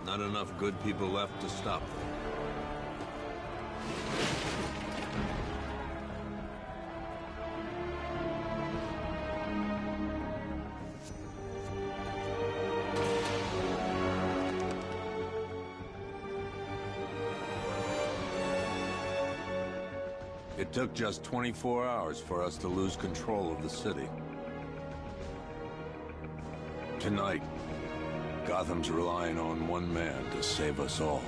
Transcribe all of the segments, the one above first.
Not enough good people left to stop them. It took just 24 hours for us to lose control of the city. Tonight, Gotham's relying on one man to save us all.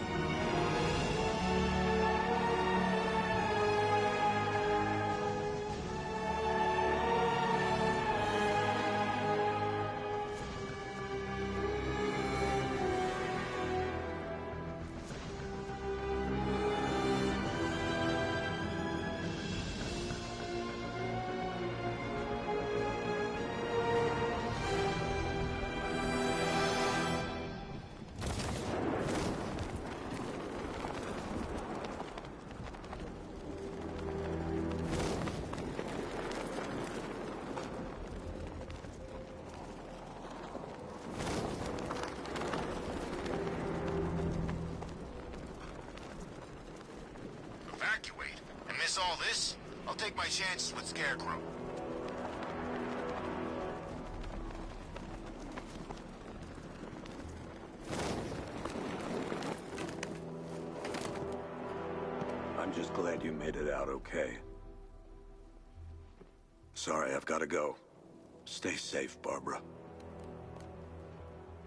Evacuate? And miss all this? I'll take my chances with Scarecrow. I'm just glad you made it out okay. Sorry, I've got to go. Stay safe, Barbara.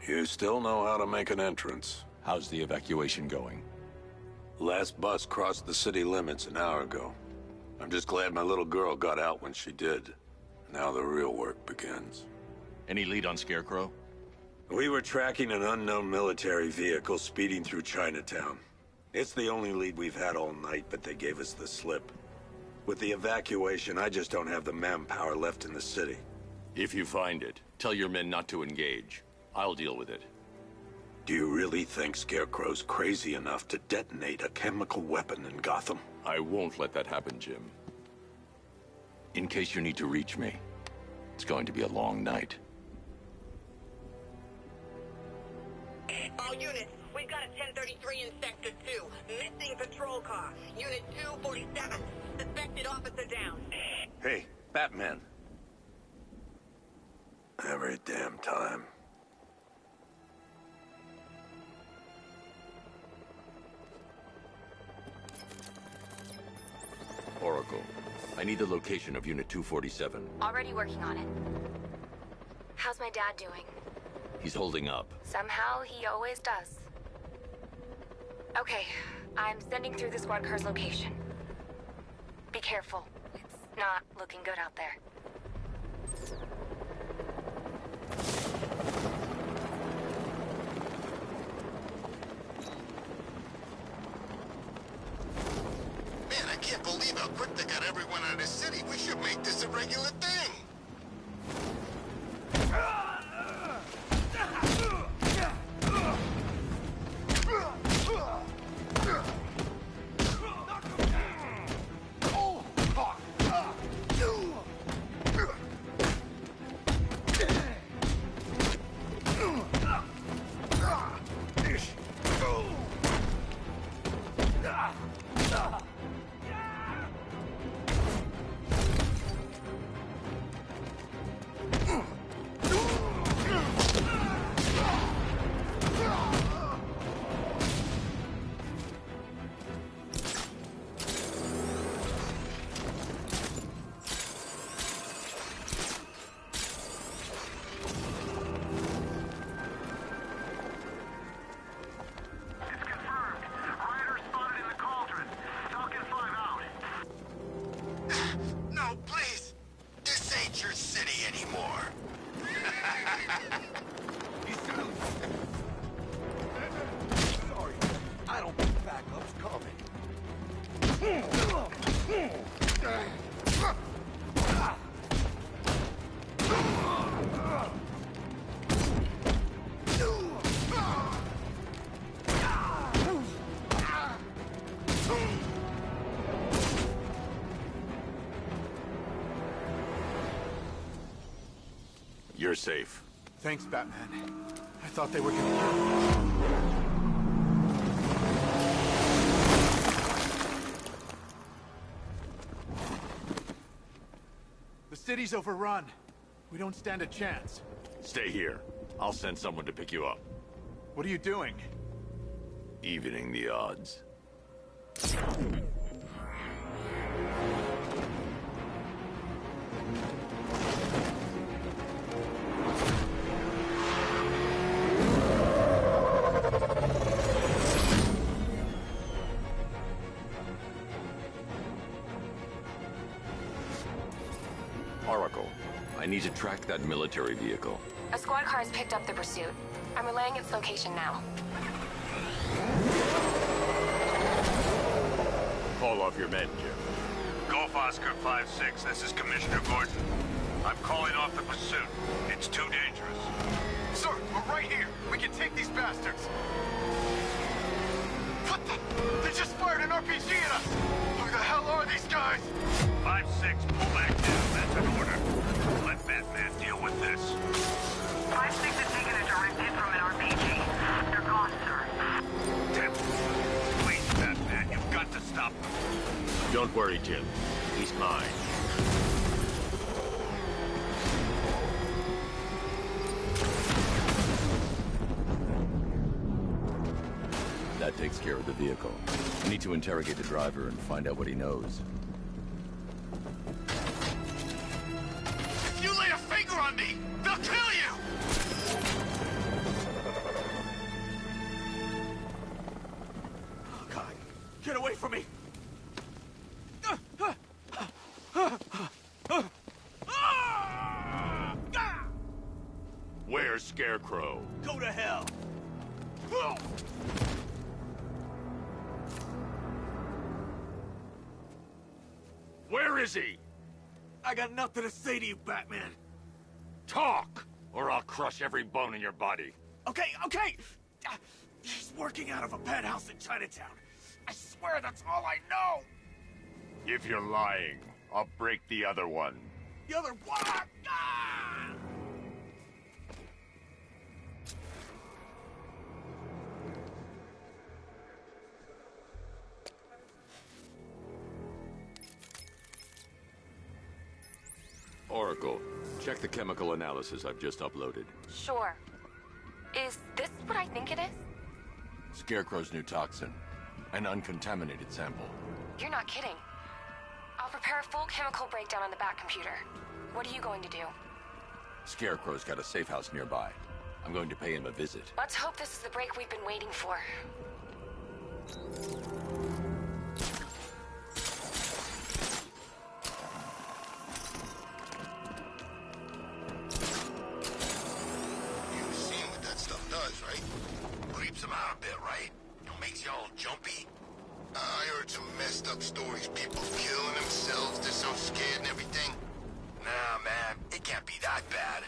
You still know how to make an entrance. How's the evacuation going? Last bus crossed the city limits an hour ago. I'm just glad my little girl got out when she did. Now the real work begins. Any lead on Scarecrow? We were tracking an unknown military vehicle speeding through Chinatown. It's the only lead we've had all night, but they gave us the slip. With the evacuation, I just don't have the manpower left in the city. If you find it, tell your men not to engage. I'll deal with it. Do you really think Scarecrow's crazy enough to detonate a chemical weapon in Gotham? I won't let that happen, Jim. In case you need to reach me, it's going to be a long night. All units, we've got a 1033 in Sector 2. Missing patrol car. Unit 247. Suspected officer down. Hey, Batman. Every damn time. Oracle, I need the location of Unit 247. Already working on it. How's my dad doing? He's holding up. Somehow, he always does. Okay, I'm sending through the squad car's location. Be careful. It's not looking good out there. Man, I can't believe how quick they got everyone out of the city. We should make this a regular thing. You're safe. Thanks, Batman. I thought they were gonna kill me. The city's overrun. We don't stand a chance. Stay here. I'll send someone to pick you up. What are you doing? Evening the odds. Oracle, I need to track that military vehicle. A squad car has picked up the pursuit. I'm relaying its location now. Call off your men, Jim. Golf Oscar 5-6, this is Commissioner Gordon. I'm calling off the pursuit. It's too dangerous. Sir, we're right here. We can take these bastards. What the? They just fired an RPG at us! Who the hell are these guys? 5-6, pull back down. That's an order. Let Batman deal with this. 5-6 has taken a direct hit from an RPG. They're gone, sir. Damn. Please, Batman, you've got to stop them. Don't worry, Jim. He's mine. That takes care of the vehicle. I need to interrogate the driver and find out what he knows. If you lay a finger on me, they'll kill you! Oh, God. Get away from me! Where's Scarecrow? Go to hell! Where is he? I got nothing to say to you, Batman. Talk, or I'll crush every bone in your body. Okay. He's working out of a penthouse in Chinatown. I swear that's all I know. If you're lying, I'll break the other one. The other one. Ah! Oracle, check the chemical analysis I've just uploaded. Sure. Is this what I think it is? Scarecrow's new toxin. An uncontaminated sample. You're not kidding. I'll prepare a full chemical breakdown on the back computer. What are you going to do? Scarecrow's got a safe house nearby. I'm going to pay him a visit. Let's hope this is the break we've been waiting for. You've seen what that stuff does, right? Creeps them out a bit, right? Makes you all jumpy. I heard some messed up stories. People killing themselves. They're so scared and everything. Nah, man. It can't be that bad.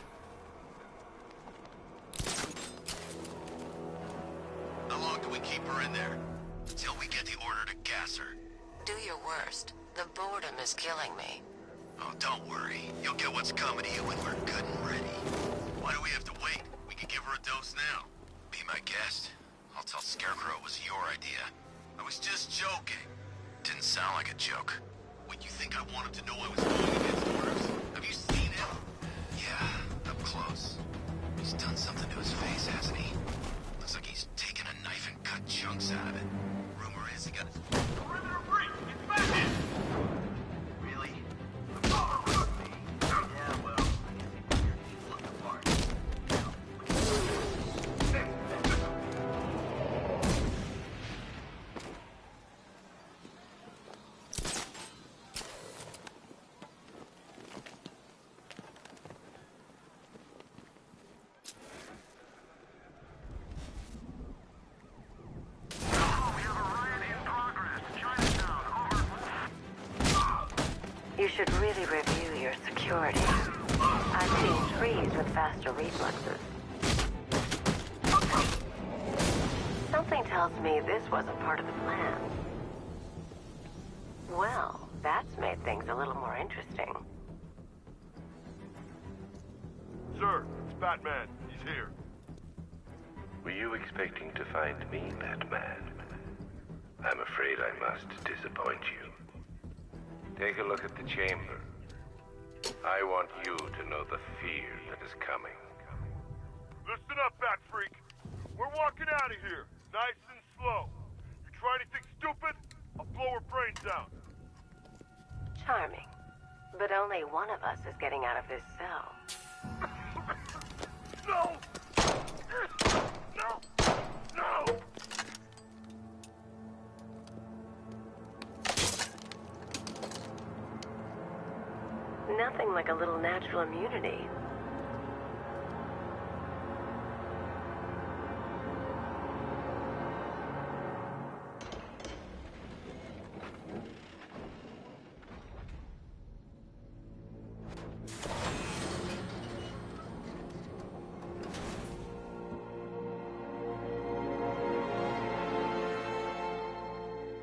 How long do we keep her in there? Till we get the order to gas her. Do your worst. The boredom is killing me. Oh, don't worry. You'll get what's coming to you when we're good and ready. Why do we have to wait? We can give her a dose now. Be my guest. I'll tell Scarecrow it was your idea. I was just joking. Didn't sound like a joke. What, you think I want him to know I was going against orders? Have you seen him? Yeah, up close. He's done something to his face, hasn't he? Looks like he's taken a knife and cut chunks out of it. Rumor is he got his... Perimeter breach! Get back in! Really? Yeah, well, I guess he figured he'd look the part. You should really review your security. I've seen trees with faster reflexes. Something tells me this wasn't part of the plan. Well, that's made things a little more interesting. Sir, Batman. He's here. Were you expecting to find me, Batman? I'm afraid I must disappoint you. Take a look at the chamber. I want you to know the fear that is coming. Listen up, Bat Freak. We're walking out of here, nice and slow. You try anything stupid, I'll blow her brains out. Charming. But only one of us is getting out of this cell. No! No! No! Nothing like a little natural immunity.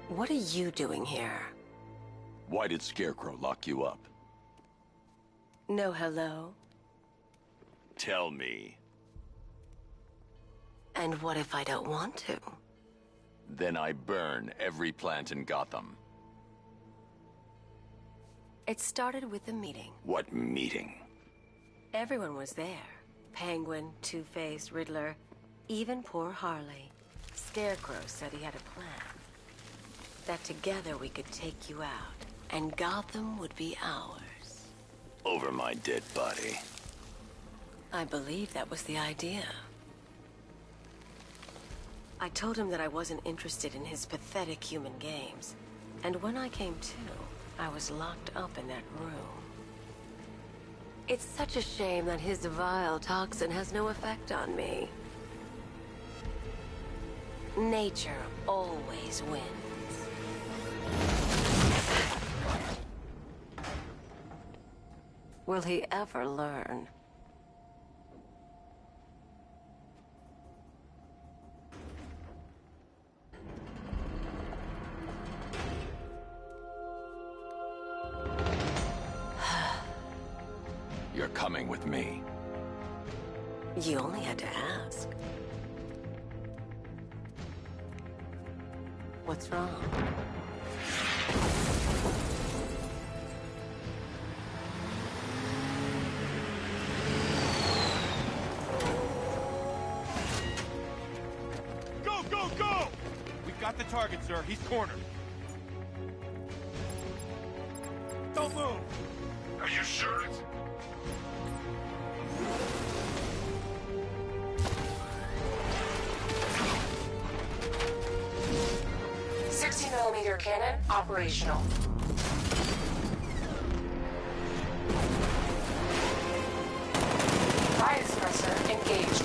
What are you doing here? Why did Scarecrow lock you up? No hello? Tell me. And what if I don't want to? Then I burn every plant in Gotham. It started with a meeting. What meeting? Everyone was there. Penguin, Two-Face, Riddler, even poor Harley. Scarecrow said he had a plan. That together we could take you out, and Gotham would be ours. Over my dead body. I believe that was the idea. I told him that I wasn't interested in his pathetic human games. And when I came to, I was locked up in that room. It's such a shame that his vile toxin has no effect on me. Nature always wins. Will he ever learn? You're coming with me. You only had to ask. What's wrong? Go, go, go! We've got the target, sir. He's cornered. Don't move! Are you sure it's... 60mm cannon operational. Fire suppressor engaged.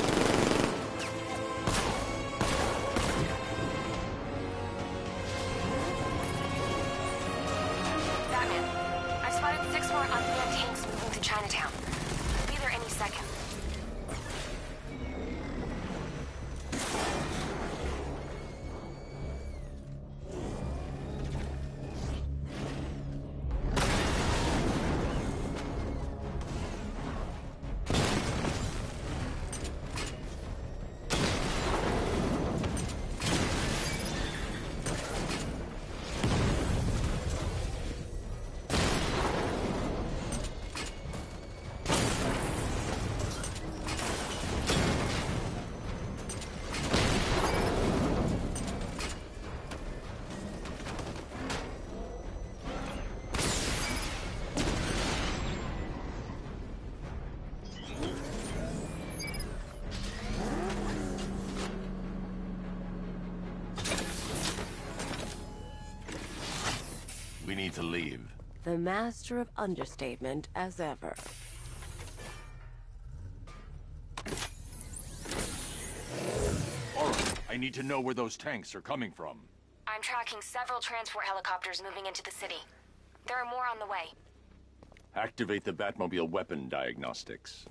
Batman, I've spotted 6 more unmanned tanks moving through Chinatown. They'll be there any second. We need to leave. The master of understatement as ever. Alright, I need to know where those tanks are coming from. I'm tracking several transport helicopters moving into the city. There are more on the way. Activate the Batmobile weapon diagnostics.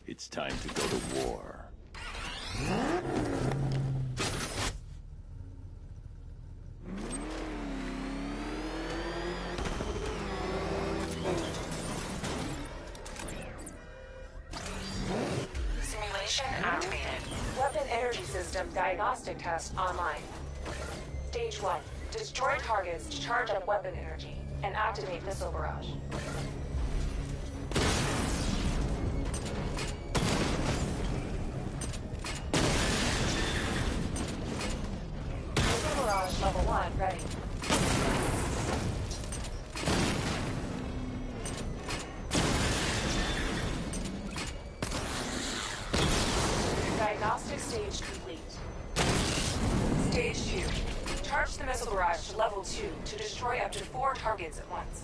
It's time to go to war. energy system diagnostic test online. Stage 1. Destroy targets to charge up weapon energy and activate missile barrage. Missile barrage level 1 ready. Diagnostic stage complete. Stage 2. Charge the missile barrage to level 2 to destroy up to 4 targets at once.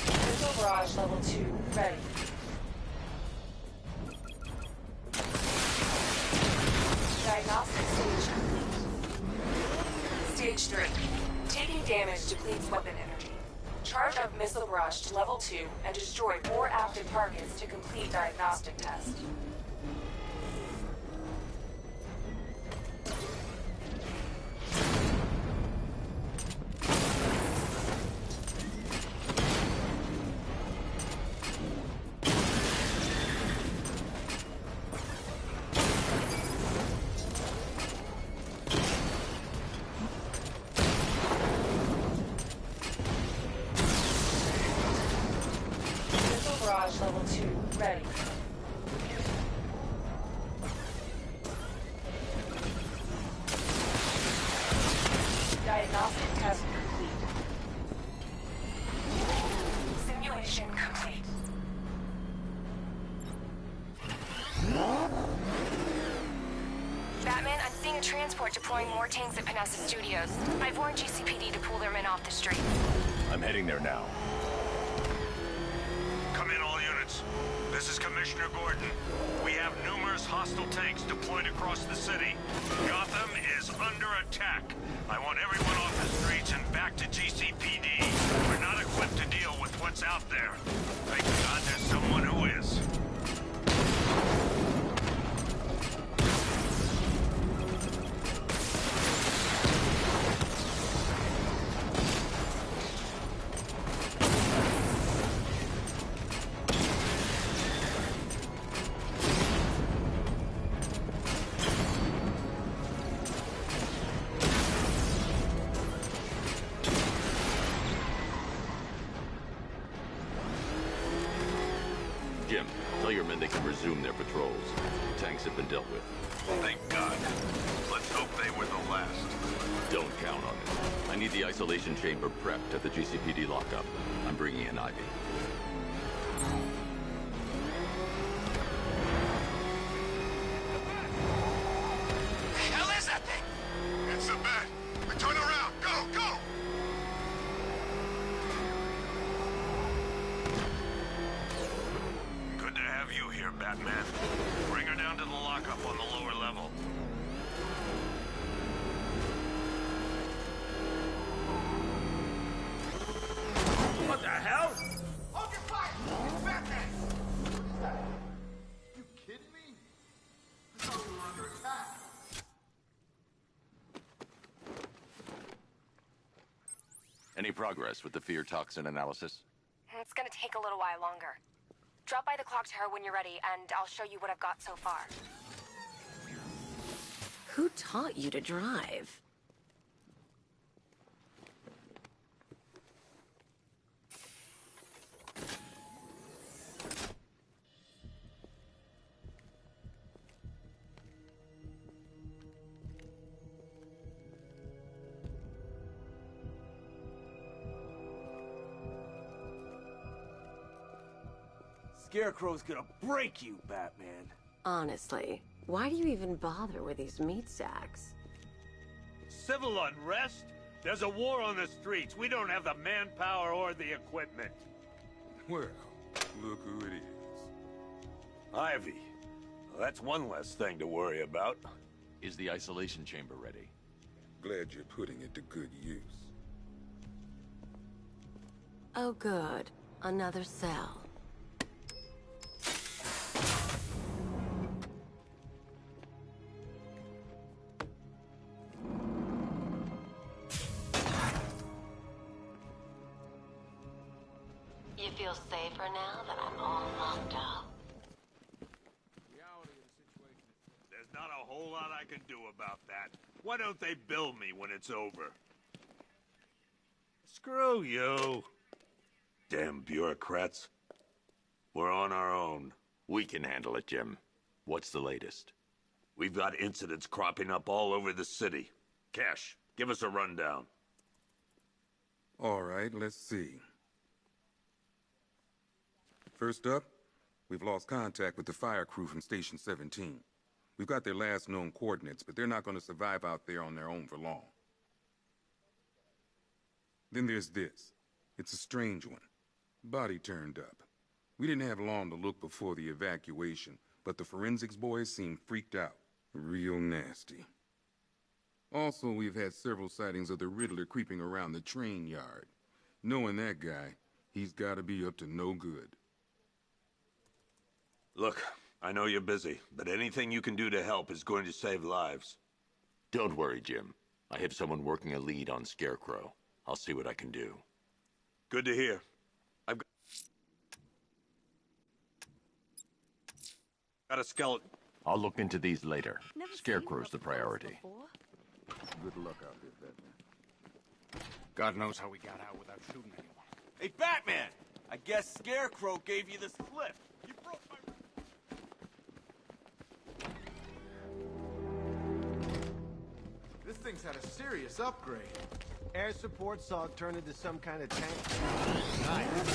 Missile barrage level 2 ready. Diagnostic stage complete. Stage 3. Taking damage depletes weapon energy. Charge up missile barrage to level 2 and destroy 4 active targets to complete diagnostic test. Barrage level 2 ready. Diagnostic test complete. Simulation complete. Batman, I'm seeing a transport deploying more tanks at Panessa Studios. I've warned GCPD to pull their men off the street. I'm heading there now. Come in, all units. This is Commissioner Gordon. We have numerous hostile tanks deployed across the city. Gotham is under attack. I want everyone off the streets and back to GCPD. We're not equipped to deal with what's out there. Thank God there's someone who is. Jim, tell your men they can resume their patrols. Tanks have been dealt with. Thank God. Let's hope they were the last. Don't count on it. I need the isolation chamber prepped at the GCPD lockup. I'm bringing in Ivy. The hell is that thing? It's a bat. We turn around. Go, go! Good to have you here, Batman. Bring her down to the lockup on the lower level. What the hell? Hold your fire! It's Batman! What is that? You kidding me? I thought we were under attack. Any progress with the fear toxin analysis? It's gonna take a little while longer. Drop by the clock tower when you're ready, and I'll show you what I've got so far. Who taught you to drive? Scarecrow's gonna break you, Batman. Honestly, why do you even bother with these meat sacks? Civil unrest? There's a war on the streets. We don't have the manpower or the equipment. Well, look who it is. Ivy. Well, that's one less thing to worry about. Is the isolation chamber ready? Glad you're putting it to good use. Oh good. Another cell. feel safer now that I'm all locked up? There's not a whole lot I can do about that. Why don't they bill me when it's over? Screw you. Damn bureaucrats. We're on our own. We can handle it, Jim. What's the latest? We've got incidents cropping up all over the city. Cash, give us a rundown. All right, let's see. First up, we've lost contact with the fire crew from Station 17. We've got their last known coordinates, but they're not going to survive out there on their own for long. Then there's this. It's a strange one. Body turned up. We didn't have long to look before the evacuation, but the forensics boys seemed freaked out. Real nasty. Also, we've had several sightings of the Riddler creeping around the train yard. Knowing that guy, he's got to be up to no good. Look, I know you're busy, but anything you can do to help is going to save lives. Don't worry, Jim. I have someone working a lead on Scarecrow. I'll see what I can do. Good to hear. I've got a skeleton. I'll look into these later. Scarecrow's the priority. Good luck out there, Batman. God knows how we got out without shooting anyone. Hey, Batman! I guess Scarecrow gave you the slip. You broke my... This thing's had a serious upgrade. Air support saw it turn into some kind of tank.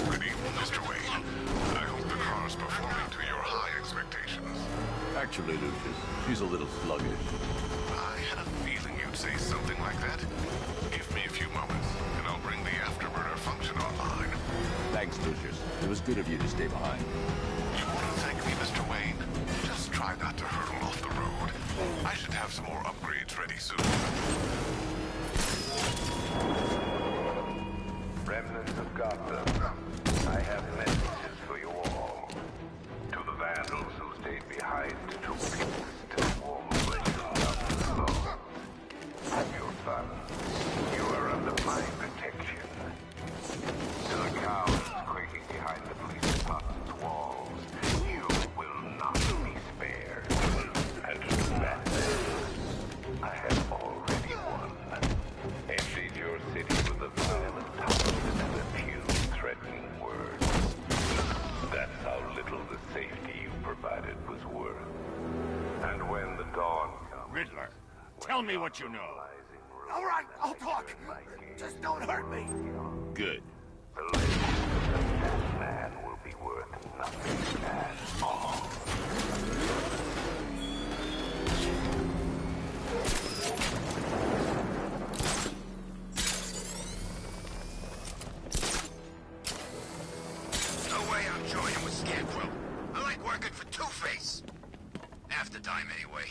Good evening, Mr. Wayne. I hope the car's performing to your high expectations. Actually, Lucius, she's a little sluggish. I had a feeling you'd say something like that. Give me a few moments, and I'll bring the afterburner function online. Thanks, Lucius. It was good of you to stay behind. You want to thank me, Mr. Wayne? Just try not to hurtle off the road. I should have some more upgrades ready soon. Remnants of Gotham, I have messages for you all. To the vandals who stayed behind to resist warm flesh of Gotham's bones. Your son, you are under my protection. To the cowards quaking behind the police department's walls, you will not be spared. And to Batman, I have already won. Emptied your city with a violent tolerance and a few threatening words. That's how little the safety you provided was worth. And when the dawn comes... Riddler, tell me what you know. All right, I'll talk. Just don't hurt me. Good. The legend of that man will be worth nothing at all. No way I'm joining with Scarecrow. I like working for Two-Face. Half the time, anyway.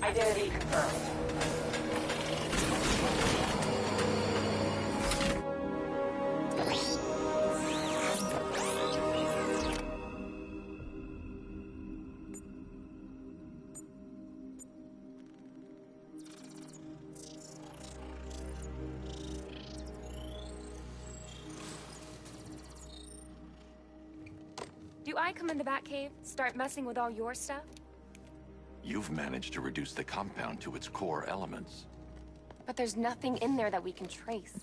Identity confirmed. Do I come in the Batcave, start messing with all your stuff? You've managed to reduce the compound to its core elements. But there's nothing in there that we can trace.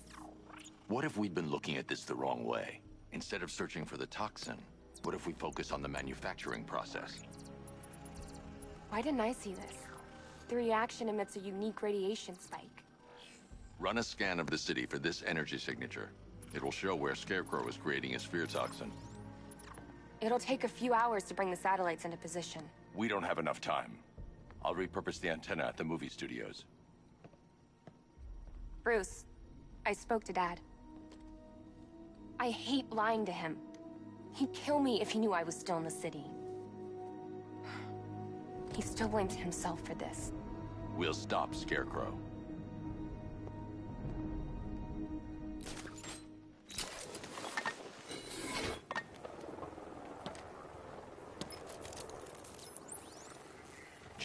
What if we'd been looking at this the wrong way? Instead of searching for the toxin, what if we focus on the manufacturing process? Why didn't I see this? The reaction emits a unique radiation spike. Run a scan of the city for this energy signature. It will show where Scarecrow is creating a sphere toxin. It'll take a few hours to bring the satellites into position. We don't have enough time. I'll repurpose the antenna at the movie studios. Bruce, I spoke to Dad. I hate lying to him. He'd kill me if he knew I was still in the city. He still blames himself for this. We'll stop Scarecrow.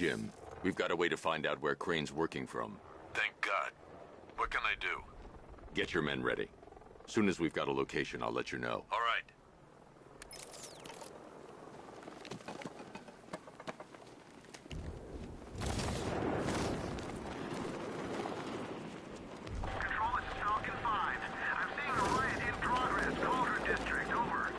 Jim. We've got a way to find out where Crane's working from. Thank God. What can I do? Get your men ready. Soon as we've got a location, I'll let you know. All right. Control, this is Falcon 5. I'm seeing a riot in progress. Cauldron District, over.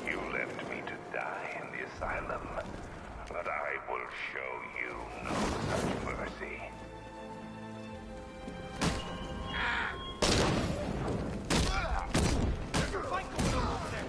You left me to die in the asylum, but I will show you no such mercy. There's a fight going on over there!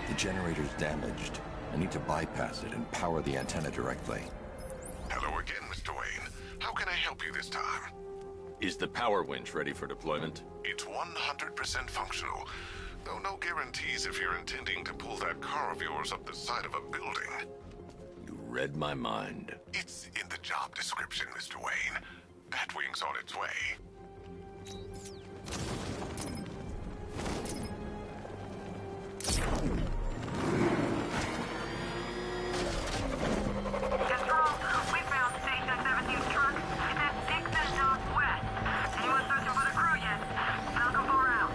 The generator's damaged. I need to bypass it and power the antenna directly. Hello again, Mr. Wayne. How can I help you this time? Is the power winch ready for deployment? It's 100% functional, though no guarantees if you're intending to pull that car of yours up the side of a building. You read my mind. It's in the job description, Mr. Wayne. Batwing's on its way. Control, we found Station 17's truck. It's at Dixon Northwest. Anyone searching for the crew yet? Falcon 4 out.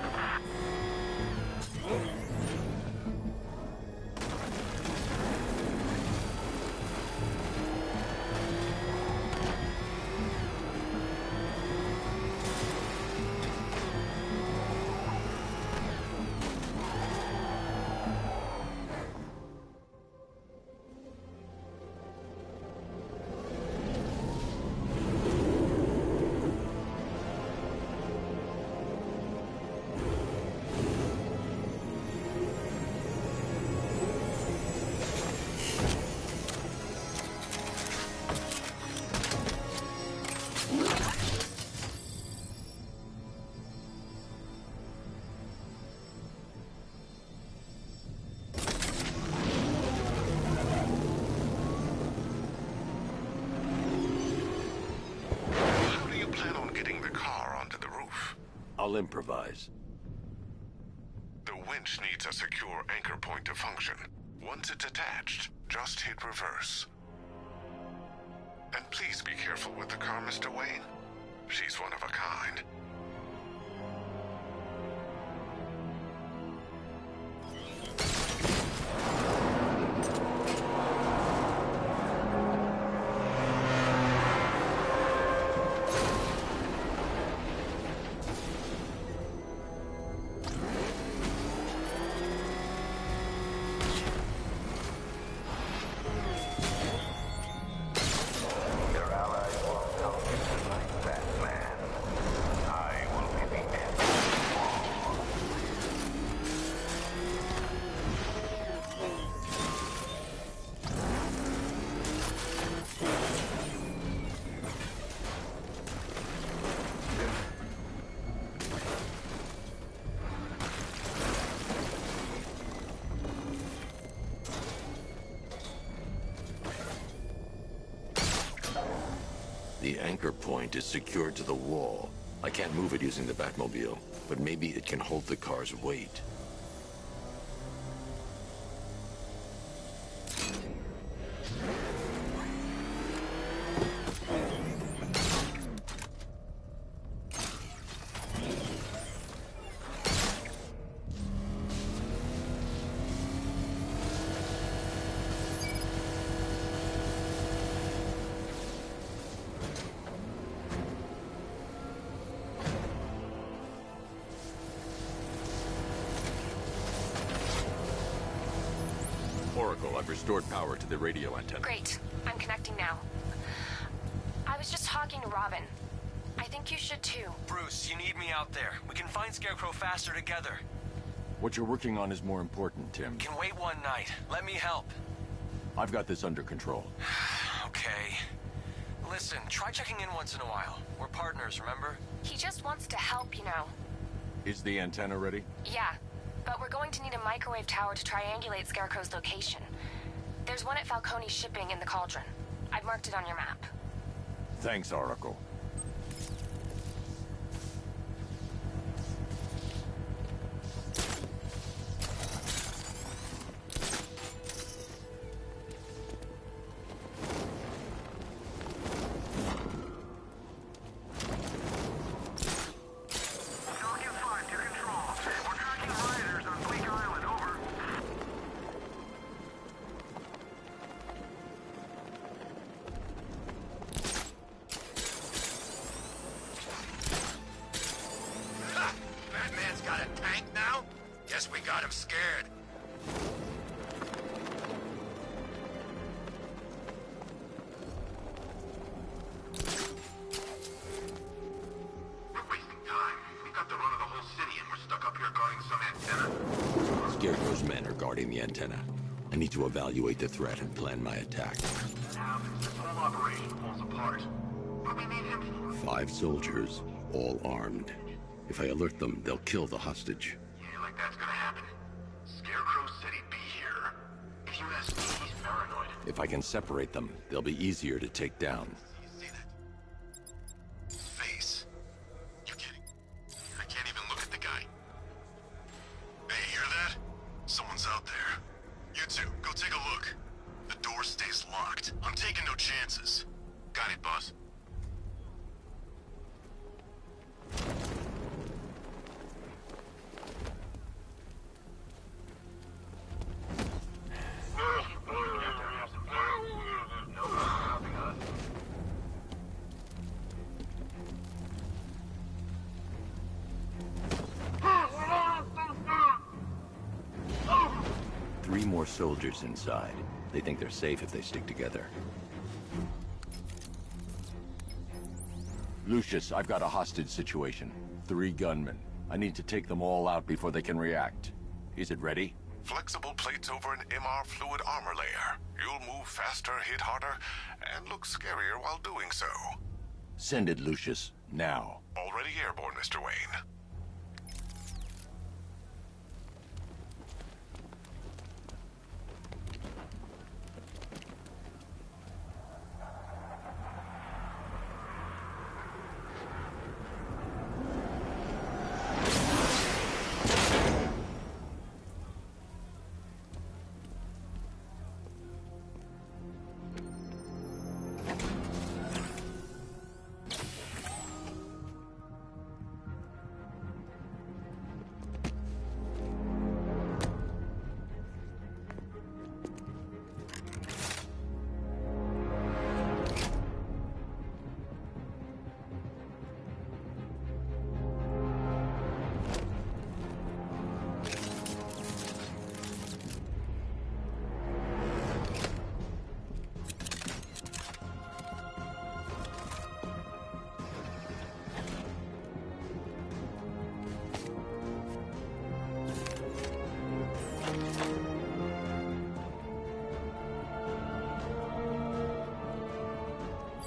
How do you plan on getting the car onto the roof? I'll improvise. The winch needs a secure anchor point to function. Once it's attached, just hit reverse. And please be careful with the car, Mr. Wayne. She's one of a kind. Your allies won't help you tonight, Batman. I will be the end. The anchor point is secured to the wall. I can't move it using the Batmobile, but maybe it can hold the car's weight. Oracle, I've restored power to the radio antenna. Great. I'm connecting now. I was just talking to Robin. I think you should too. Bruce, you need me out there. We can find Scarecrow faster together. What you're working on is more important, Tim. Can wait one night. Let me help. I've got this under control. Okay. Listen, try checking in once in a while. We're partners, remember? He just wants to help, you know. Is the antenna ready? Yeah, but we're going to need a microwave tower to triangulate Scarecrow's location. There's one at Falcone's shipping in the Cauldron. I've marked it on your map. Thanks, Oracle. Scarecrow's men are guarding the antenna. I need to evaluate the threat and plan my attack. What happens? This whole operation falls apart. What do we need him for? 5 soldiers, all armed. If I alert them, they'll kill the hostage. Yeah, like that's gonna happen. Scarecrow said he'd be here. If you ask me, he's paranoid. If I can separate them, they'll be easier to take down. You see that? His face. You're kidding. I can't even look at the guy. Hey, hear that? Someone's out there. You two, go take a look. The door stays locked. I'm taking no chances. Got it, boss. Three more soldiers inside. They think they're safe if they stick together. Lucius, I've got a hostage situation. 3 gunmen. I need to take them all out before they can react. Is it ready? Flexible plates over an MR fluid armor layer. You'll move faster, hit harder, and look scarier while doing so. Send it, Lucius. Now. Already airborne, Mr. Wayne.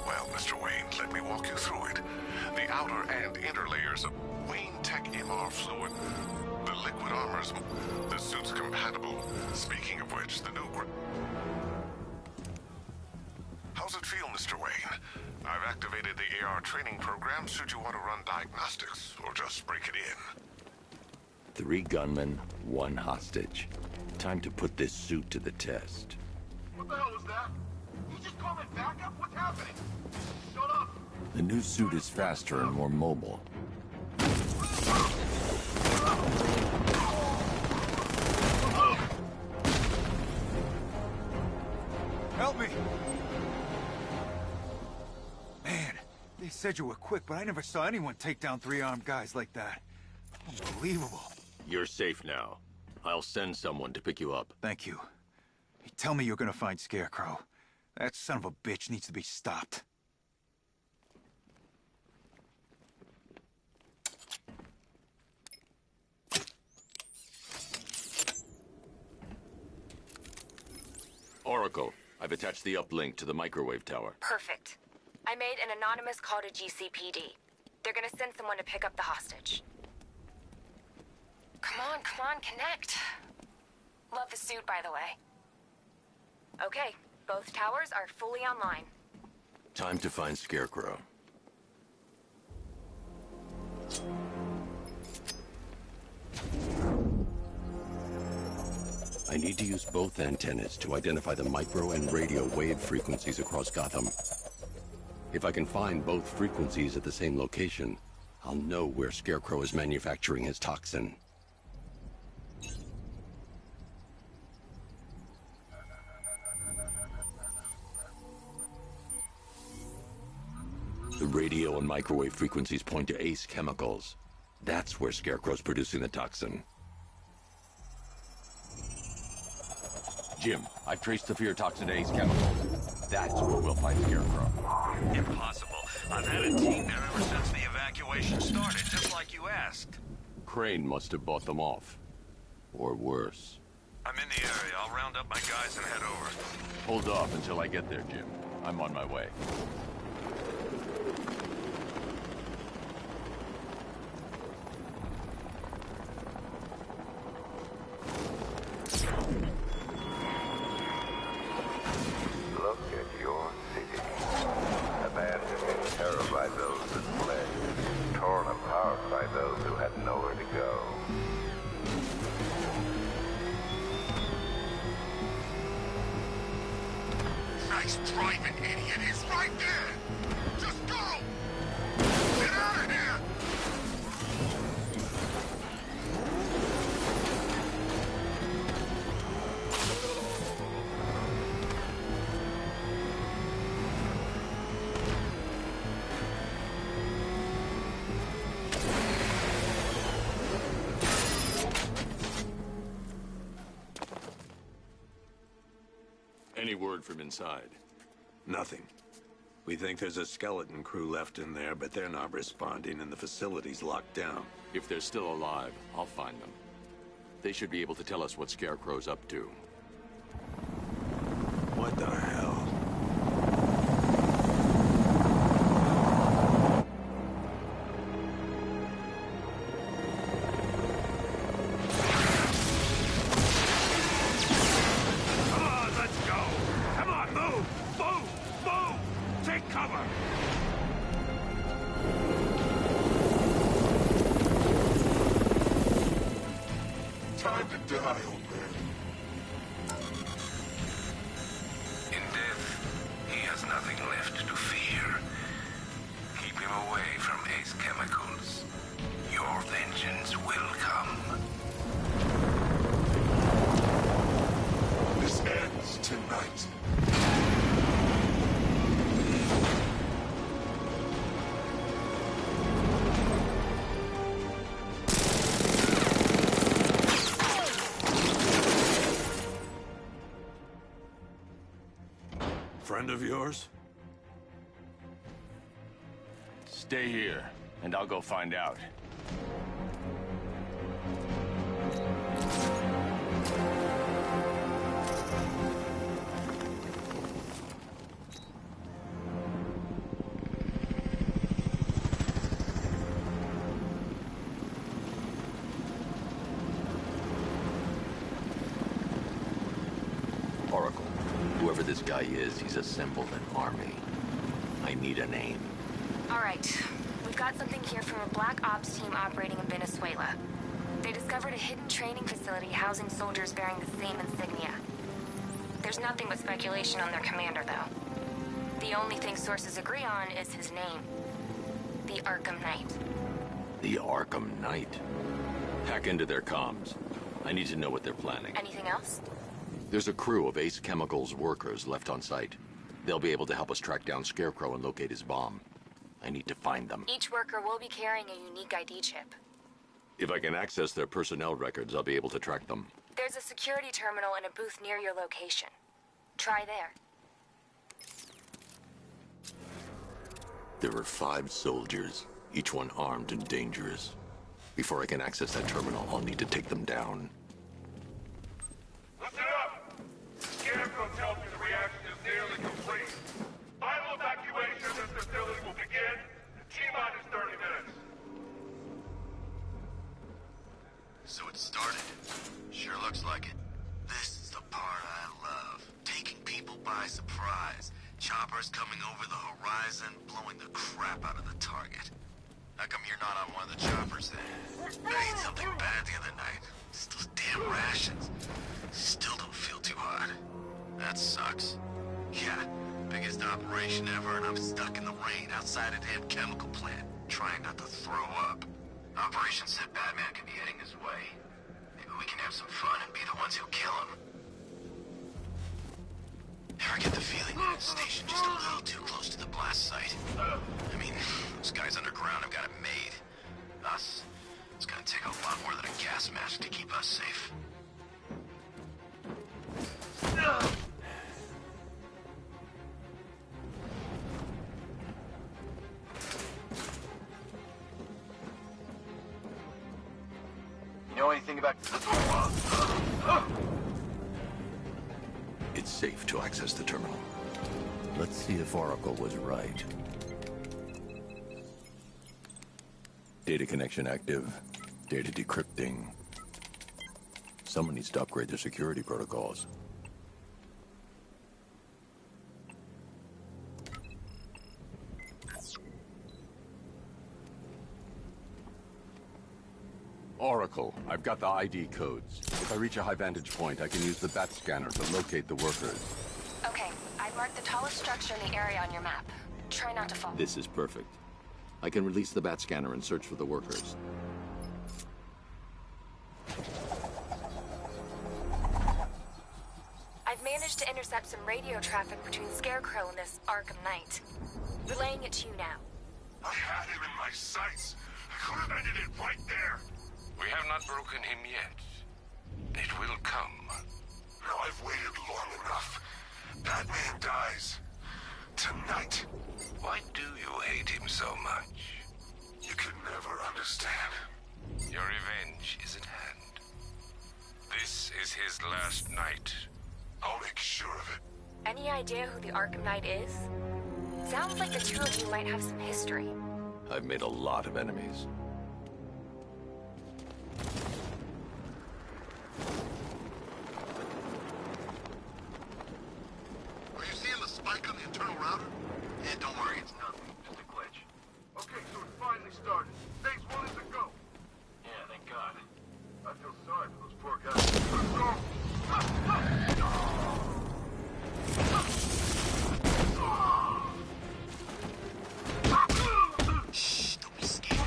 Well, Mr. Wayne, let me walk you through it. The outer and inner layers of Wayne Tech MR fluid. The liquid armor's... The suit's compatible. Speaking of which, the new... How's it feel, Mr. Wayne? I've activated the AR training program should you want to run diagnostics, or just break it in. 3 gunmen, 1 hostage. Time to put this suit to the test. What the hell was that? You just called it backup? What's happening? Shut up! The new suit is faster and more mobile. Help me! Man, they said you were quick, but I never saw anyone take down 3 armed guys like that. Unbelievable. You're safe now. I'll send someone to pick you up. Thank you. Tell me you're gonna find Scarecrow. That son of a bitch needs to be stopped. Oracle, I've attached the uplink to the microwave tower. Perfect. I made an anonymous call to GCPD. They're gonna send someone to pick up the hostage. Come on, connect. Love the suit, by the way. Okay, both towers are fully online. Time to find Scarecrow. I need to use both antennas to identify the micro and radio wave frequencies across Gotham. If I can find both frequencies at the same location, I'll know where Scarecrow is manufacturing his toxin. The radio and microwave frequencies point to Ace Chemicals. That's where Scarecrow's producing the toxin. Jim, I've traced the fear toxin to Ace Chemicals. That's where we'll find Scarecrow. Impossible. I've had a team there ever since the evacuation started, just like you asked. Crane must have bought them off. Or worse. I'm in the area. I'll round up my guys and head over. Hold off until I get there, Jim. I'm on my way. Look at your city. Abandoned in terror by those that fled. Torn apart by those who had nowhere to go. Nice driving, idiot. He's right there. Just go. Get out of here. Any word from inside? Nothing. We think there's a skeleton crew left in there, but they're not responding and the facility's locked down. If they're still alive, I'll find them. They should be able to tell us what Scarecrow's up to. What the hell? Time to die, old man. In death, he has nothing left to fear. Keep him away from Ace Chemicals. Your vengeance will come. This ends tonight. Friend of yours? Stay here, and I'll go find out. Oracle, whoever this guy is, he's assembled an army. I need a name. All right. We've got something here from a Black Ops team operating in Venezuela. They discovered a hidden training facility housing soldiers bearing the same insignia. There's nothing but speculation on their commander, though. The only thing sources agree on is his name. The Arkham Knight. The Arkham Knight? Hack into their comms. I need to know what they're planning. Anything else? There's a crew of Ace Chemicals workers left on site. They'll be able to help us track down Scarecrow and locate his bomb. I need to find them. Each worker will be carrying a unique ID chip. If I can access their personnel records, I'll be able to track them. There's a security terminal in a booth near your location. Try there. There are 5 soldiers, each one armed and dangerous. Before I can access that terminal, I'll need to take them down. Listen up! Scarecrow tells me the reaction is nearly complete. Final evacuation of this facility will begin in T-minus 30 minutes. So it started. Sure looks like it. This is the part I love. Taking people by surprise. Choppers coming over the horizon, blowing the crap out of the target. How come you're not on one of the choppers then? I ate something bad the other night. It's those damn rations. Still don't feel too hot. That sucks. Yeah, biggest operation ever, and I'm stuck in the rain outside a damn chemical plant, trying not to throw up. Operation said Batman could be heading his way. Maybe we can have some fun and be the ones who kill him. Ever get the feeling that it's stationed just a little too close to the blast site? I mean, those guys underground have got it made. Us, it's gonna take a lot more than a gas mask to keep us safe. You know anything about... It's safe to access the terminal. Let's see if Oracle was right. Data connection active. Data decrypting. Someone needs to upgrade their security protocols. Oracle, I've got the ID codes. If I reach a high vantage point, I can use the bat scanner to locate the workers. Okay, I've marked the tallest structure in the area on your map. Try not to fall. This is perfect. I can release the bat scanner and search for the workers. I've managed to intercept some radio traffic between Scarecrow and this Arkham Knight. Relaying it to you now. I had him in my sights. I could have ended it right there. We have not broken him yet. It will come. Now I've waited long enough. Batman dies. Tonight. Why do you hate him so much? You can never understand. Your revenge is at hand. This is his last night. I'll make sure of it. Any idea who the Arkham Knight is? Sounds like the two of you might have some history. I've made a lot of enemies. Are you seeing the spike on the internal router? Yeah, don't worry, it's nothing. Just a glitch. Okay, so it finally started. Stage 1 is a go. Yeah, thank God. I feel sorry for those poor guys. Let's go. Shh, don't be scared.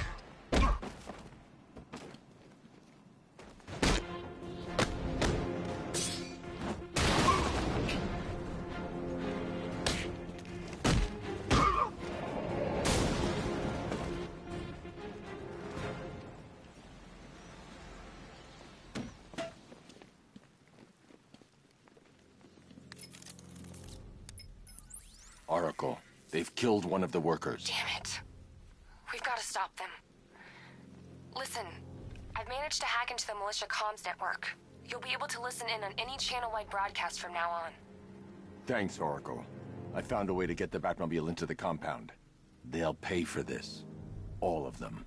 Oracle, they've killed one of the workers. Damn it. We've got to stop them. Listen, I've managed to hack into the militia comms network. You'll be able to listen in on any channel-wide broadcast from now on. Thanks, Oracle. I found a way to get the Batmobile into the compound. They'll pay for this. All of them.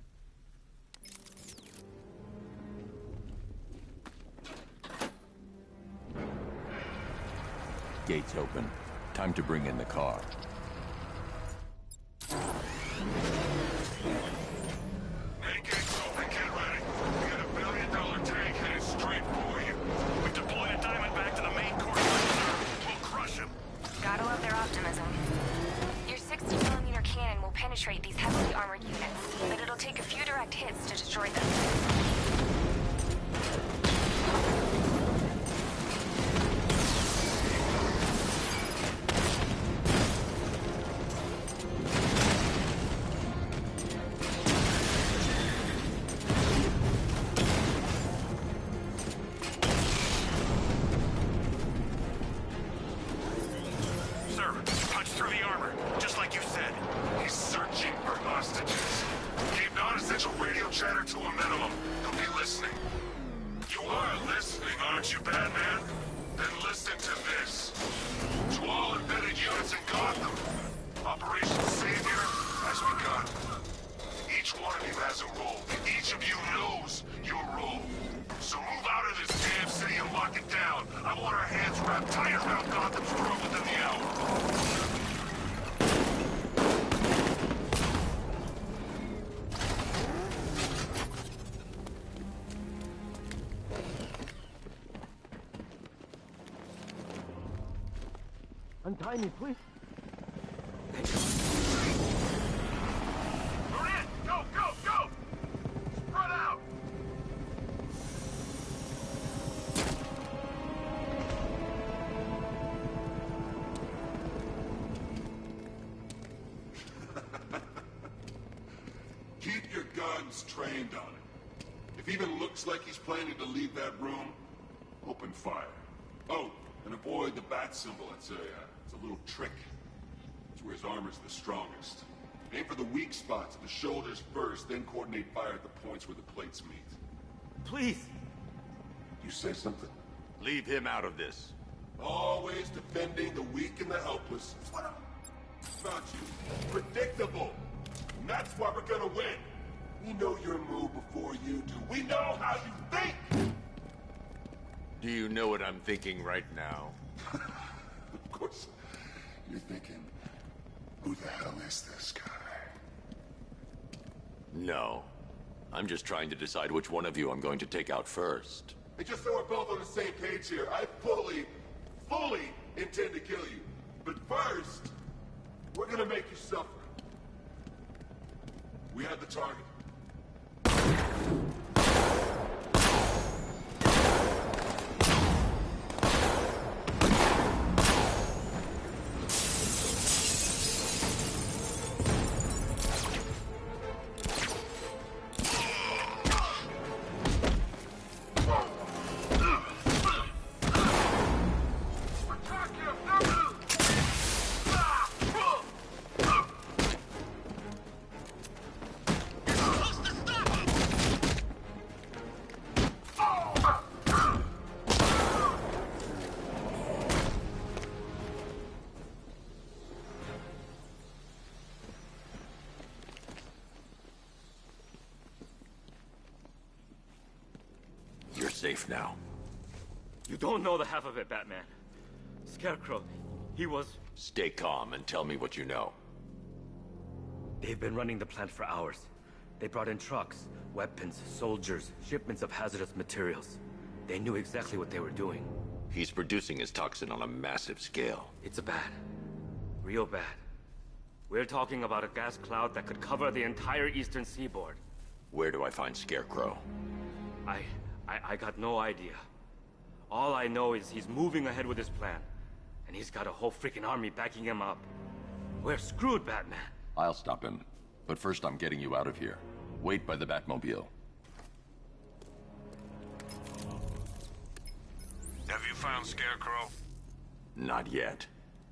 Gates open. Time to bring in the car. Main gates open, get ready. We got $1 billion tank headed straight for you. We deployed a Diamondback to the main core reserve. We'll crush him. Gotta love their optimism. Your 60mm cannon will penetrate these heavily armored units, but it'll take a few direct hits to destroy them. chatter to a minimum. He'll be listening. You are listening, aren't you, Batman? Then listen to this. To all embedded units in Gotham, Operation Savior has begun. Each one of you has a role. Each of you knows your role. So move out of this damn city and lock it down. I want our hands wrapped tight around Gotham's world within the hour. Untie me, please. We're in! Go, go, go! Spread out! Keep your guns trained on him. If even looks like he's planning to leave that room, open fire. Oh, and avoid the bat symbol. It's a little trick. It's where his armor's the strongest. Aim for the weak spots at the shoulders first, then coordinate fire at the points where the plates meet. Please! You say something? Leave him out of this. Always defending the weak and the helpless. What about you? Predictable. And that's why we're gonna win. We know your move before you do. We know how you think! Do you know what I'm thinking right now? Of course. You're thinking, who the hell is this guy? No. I'm just trying to decide which one of you I'm going to take out first. And just so we're both on the same page here, I fully intend to kill you. But first, we're gonna make you suffer. We have the target. You're safe now. You don't know the half of it, Batman. Scarecrow, he was... Stay calm and tell me what you know. They've been running the plant for hours. They brought in trucks, weapons, soldiers, shipments of hazardous materials. They knew exactly what they were doing. He's producing his toxin on a massive scale. It's bad. Real bad. We're talking about a gas cloud that could cover the entire eastern seaboard. Where do I find Scarecrow? I got no idea. All I know is he's moving ahead with his plan. And he's got a whole freaking army backing him up. We're screwed, Batman. I'll stop him. But first I'm getting you out of here. Wait by the Batmobile. Have you found Scarecrow? Not yet.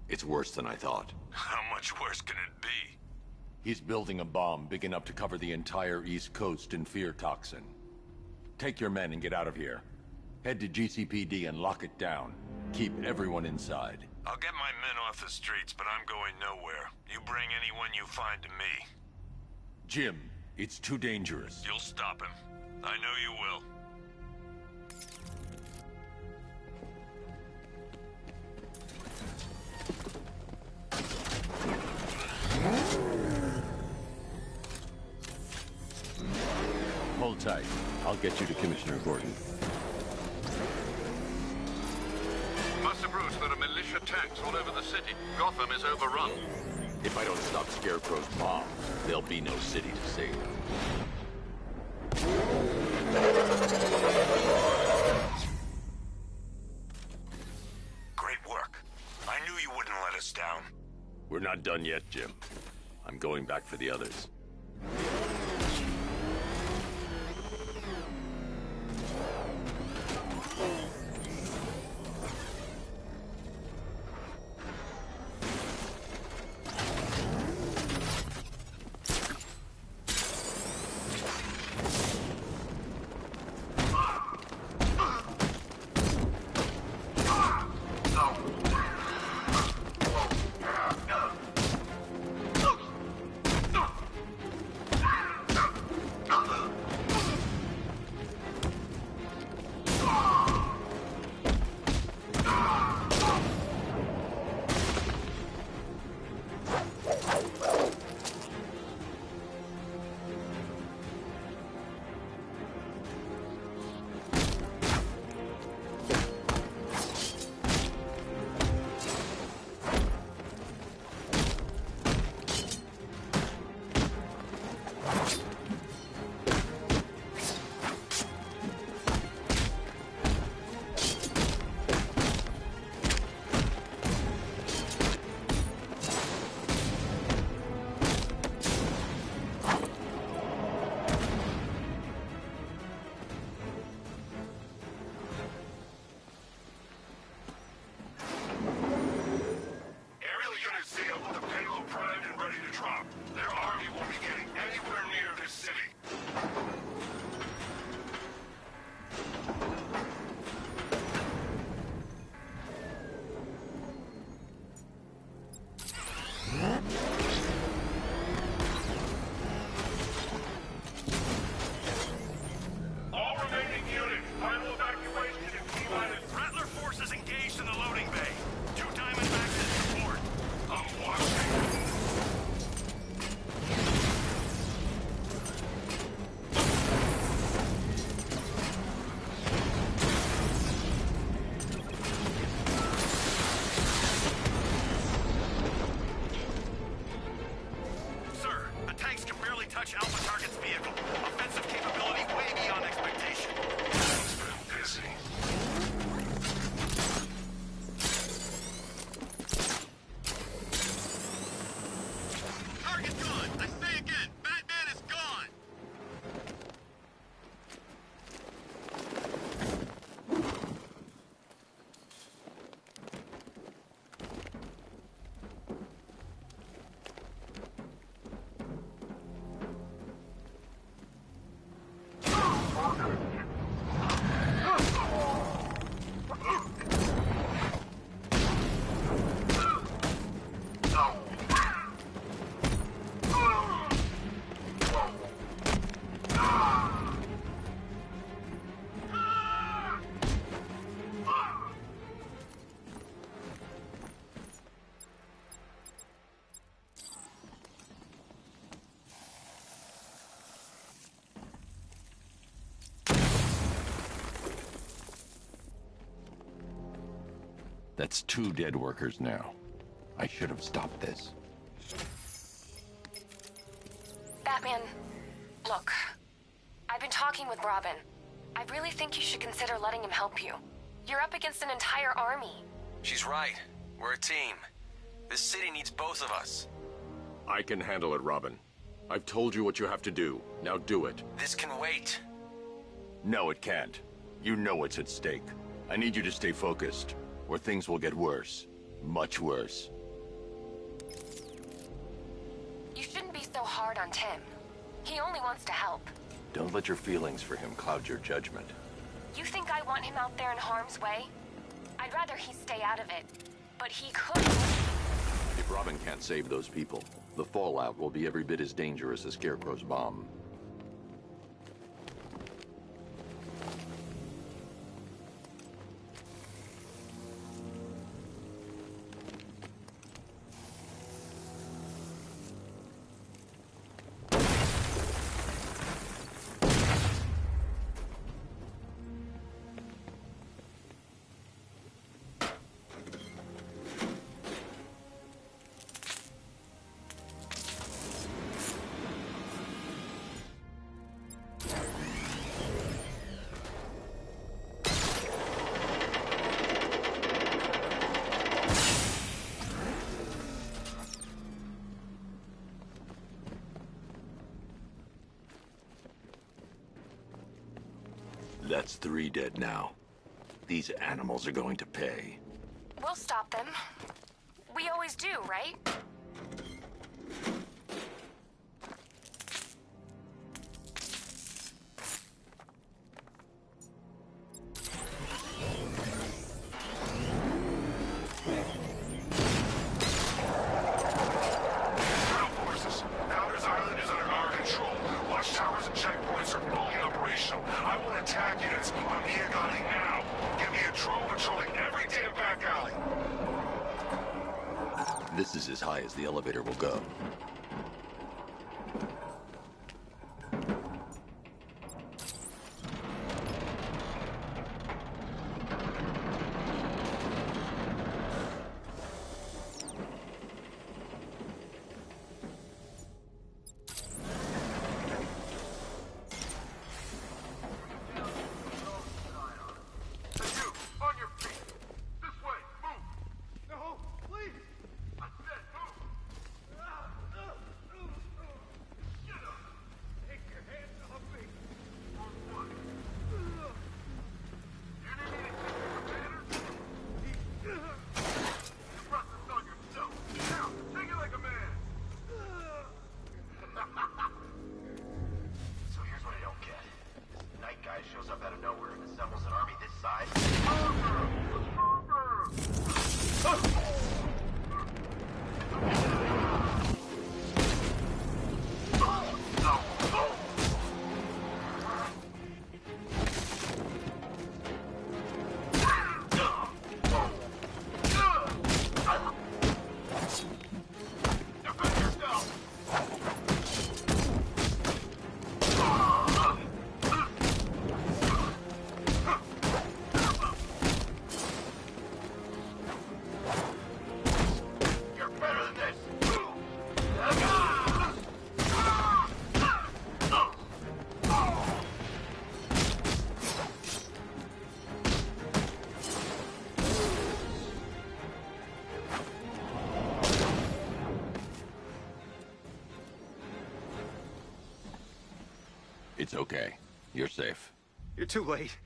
It's worse than I thought. How much worse can it be? He's building a bomb big enough to cover the entire East Coast in fear toxin. Take your men and get out of here. Head to GCPD and lock it down. Keep everyone inside. I'll get my men off the streets, but I'm going nowhere. You bring anyone you find to me. Jim, it's too dangerous. You'll stop him. I know you will. Hold tight. I'll get you to Commissioner Gordon. Must have Bruce, there are militia tanks all over the city. Gotham is overrun. If I don't stop Scarecrow's bomb, there'll be no city to save. Great work. I knew you wouldn't let us down. We're not done yet, Jim. I'm going back for the others. That's 2 dead workers now. I should have stopped this. Batman, look. I've been talking with Robin. I really think you should consider letting him help you. You're up against an entire army. She's right. We're a team. This city needs both of us. I can handle it, Robin. I've told you what you have to do. Now do it. This can wait. No, it can't. You know what's at stake. I need you to stay focused, or things will get worse. Much worse. You shouldn't be so hard on Tim. He only wants to help. Don't let your feelings for him cloud your judgment. You think I want him out there in harm's way? I'd rather he stay out of it. But he could. If Robin can't save those people, the fallout will be every bit as dangerous as Scarecrow's bomb. That's 3 dead now. These animals are going to pay. We'll stop them. We always do, right? This is as high as the elevator will go. It's okay. You're safe. You're too late.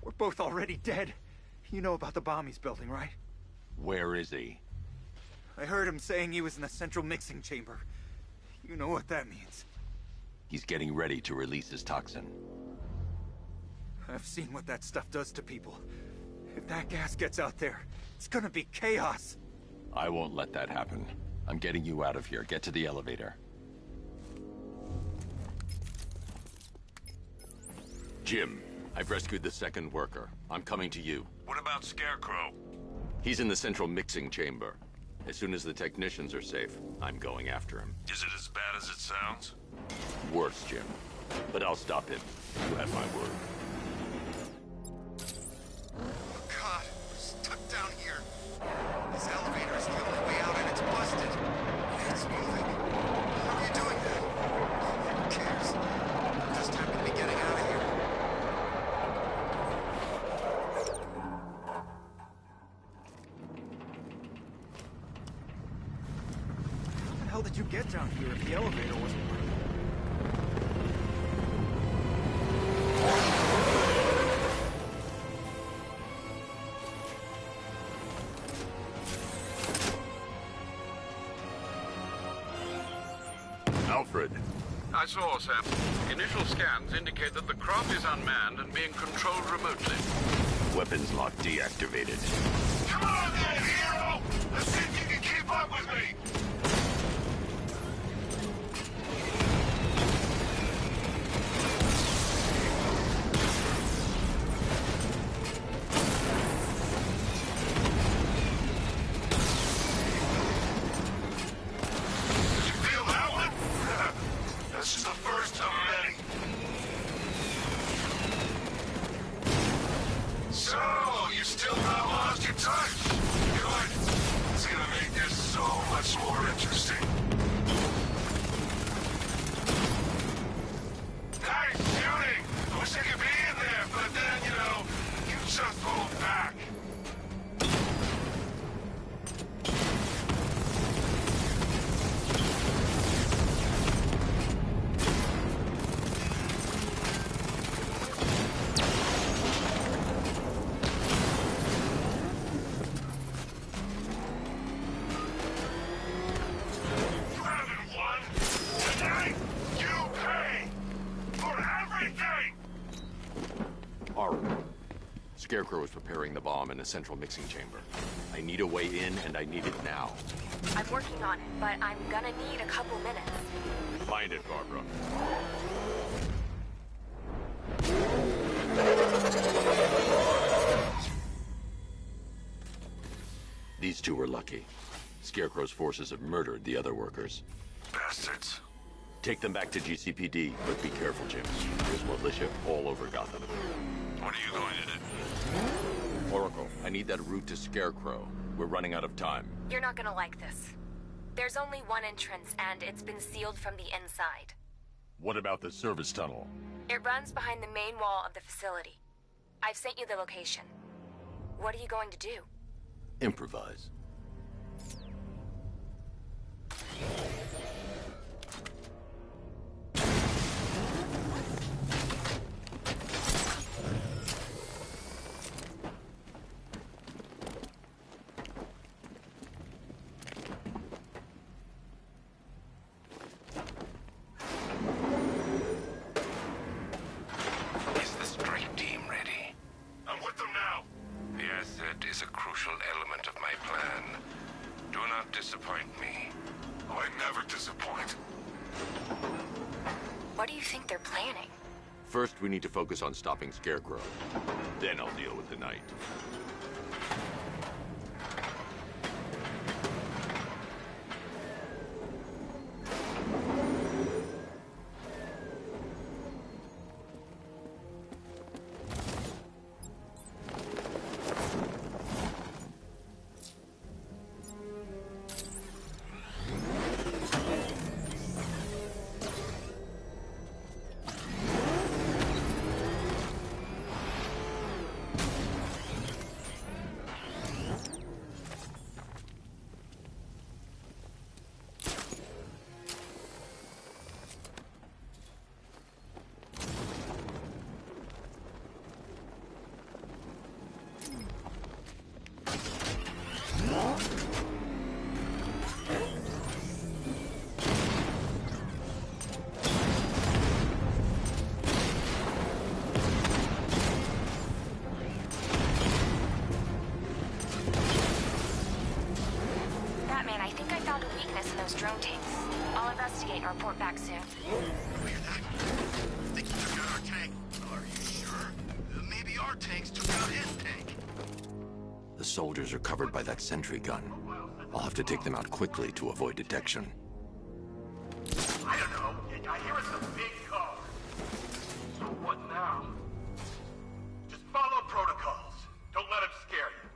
We're both already dead. You know about the bomb he's building, right? Where is he? I heard him saying he was in the central mixing chamber. You know what that means. He's getting ready to release his toxin. I've seen what that stuff does to people. If that gas gets out there, it's gonna be chaos. I won't let that happen. I'm getting you out of here. Get to the elevator. Jim, I've rescued the second worker. I'm coming to you. What about Scarecrow? He's in the central mixing chamber. As soon as the technicians are safe, I'm going after him. Is it as bad as it sounds? Worse, Jim. But I'll stop him. You have my word. Oh, God, we're stuck down here. hell did you get down here if the elevator wasn't working? Alfred. I saw, Sam. Initial scans indicate that the craft is unmanned and being controlled remotely. Weapons lock deactivated. Come on then, hero! Let's see if you can keep up with me! Did you feel that one? That's just the first of many. So, you still not lost your touch? Good. It's gonna make this so much more interesting. Nice shooting! I wish I could be in there, but then, you just hold back. You haven't won. Tonight, you pay for everything! Arkham. Scarecrow is preparing the bomb in a central mixing chamber. I need a way in, and I need it now. I'm working on it, but I'm gonna need a couple minutes. Find it, Barbara. These two were lucky. Scarecrow's forces have murdered the other workers. Bastards. Take them back to GCPD, but be careful, Jim. There's militia all over Gotham. What are you going to do? Oracle, I need that route to Scarecrow. We're running out of time. You're not gonna like this. There's only one entrance, and it's been sealed from the inside. What about the service tunnel? It runs behind the main wall of the facility. I've sent you the location. What are you going to do? Improvise. Is the strike team ready? I'm with them now. The asset is a crucial element of my plan. Do not disappoint me. Oh, I never disappoint. What do you think they're planning? First, we need to focus on stopping Scarecrow. Then I'll deal with the Knight. Batman, I think I found a weakness in those drone tanks. I'll investigate and report back soon. I think he took out our tank. Are you sure? Maybe our tanks took out his tank. The soldiers are covered by that sentry gun. I'll have to take them out quickly to avoid detection. I don't know. I hear it's a big car. So what now? Just follow protocols. Don't let him scare you.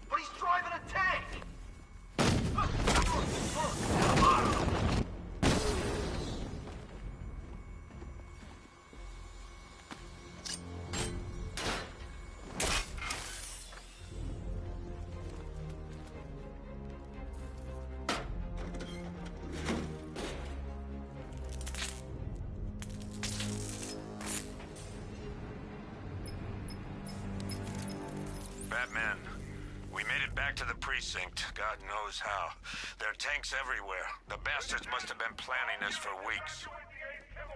But he's driving a tank! Come on! Batman. We made it back to the precinct, God knows how. There are tanks everywhere. The bastards must have been planning this for weeks.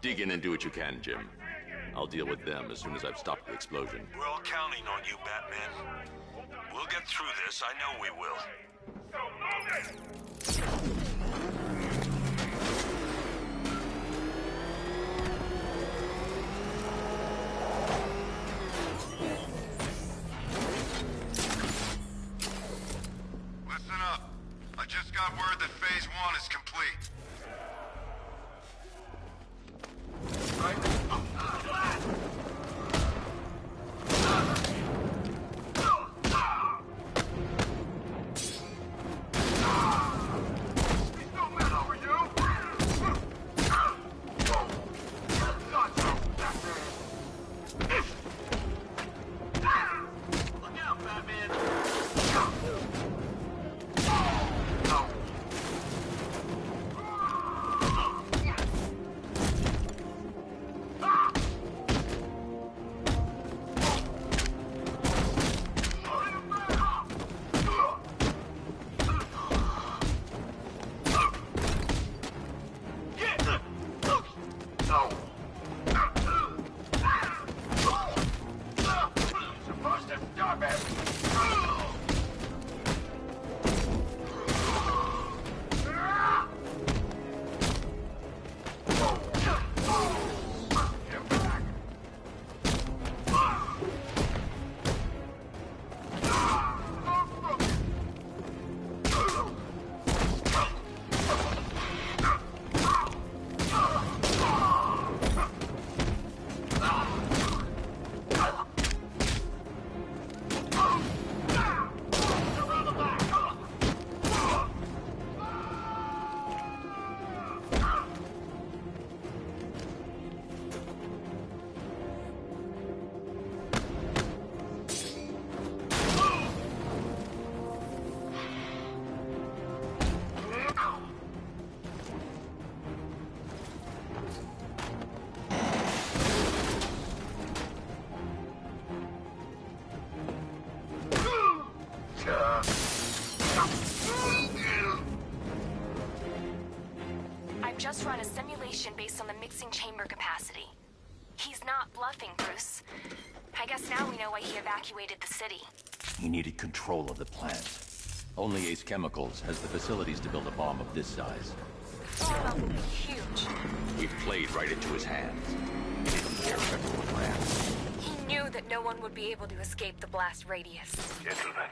Dig in and do what you can, Jim. I'll deal with them as soon as I've stopped the explosion. We're all counting on you, Batman. We'll get through this, I know we will. Listen up. I just got word that Phase 1 is complete. Just run a simulation based on the mixing chamber capacity. He's not bluffing, Bruce. I guess now we know why he evacuated the city. He needed control of the plant. Only Ace Chemicals has the facilities to build a bomb of this size. Oh, huge. We've played right into his hands. He didn't care if everyone ran. He knew that no one would be able to escape the blast radius. Gentlemen,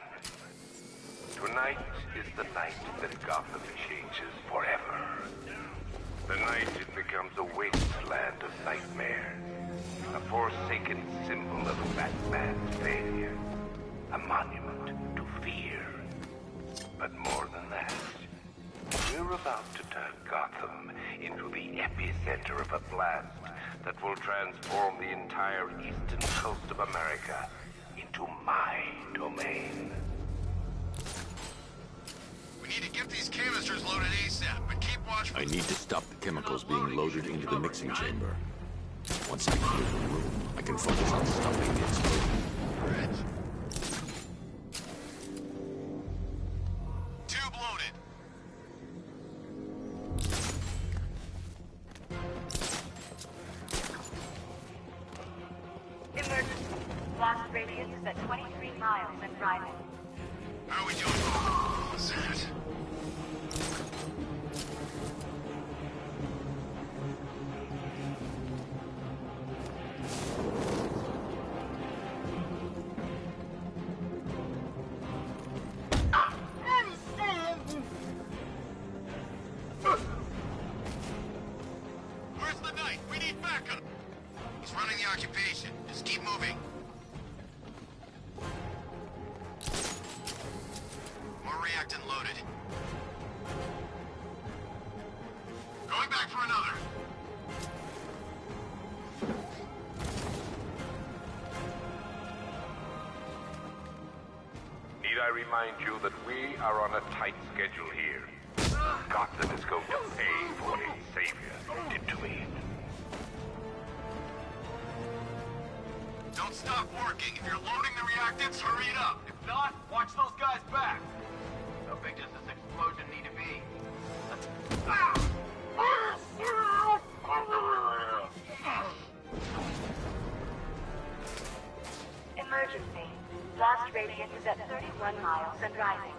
tonight is the night that Gotham changes forever. The night it becomes a wasteland of nightmares, a forsaken symbol of Batman's failure, a monument to fear. But more than that, we're about to turn Gotham into the epicenter of a blast that will transform the entire eastern coast of America into my domain. We need to get these canisters loaded ASAP, but keep watch for... I need to stop the chemicals being loaded into the mixing chamber. Once I clear the room, I can focus on stopping the explosion. Tube loaded. Emergency. Blast radius is at 23 miles and driving. How are we doing? What's that? Where's the knight? We need backup. He's running the occupation. Just keep moving. More reactant loaded. Going back for another. Need I remind you that we are on a tight schedule here? Gotham is going to pay for what its savior did to me. Don't stop working. If you're loading the reactants, hurry it up. If not, watch those guys back. How big does this explosion need to be? Emergency. Blast radius is at 31 miles and rising.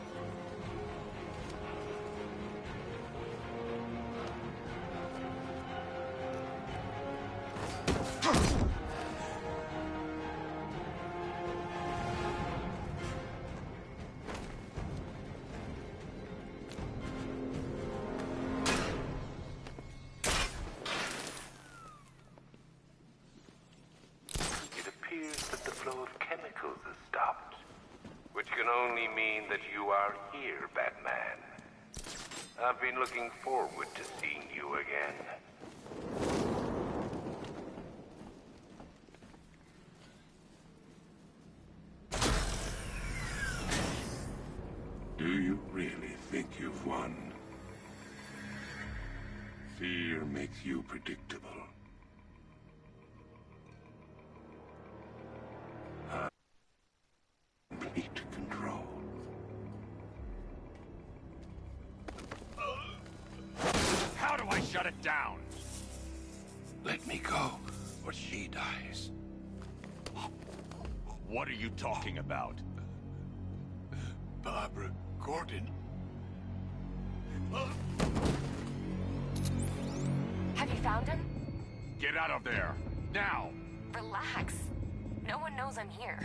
It appears that the flow of chemicals has stopped, which can only mean that you are here, Batman. I've been looking forward to seeing you again. Do you really think you've won? Fear makes you predictable. Complete control. How do I shut it down? Let me go, or she dies. What are you talking about? Barbara Gordon. Have you found him? Get out of there, now! Relax. No one knows I'm here.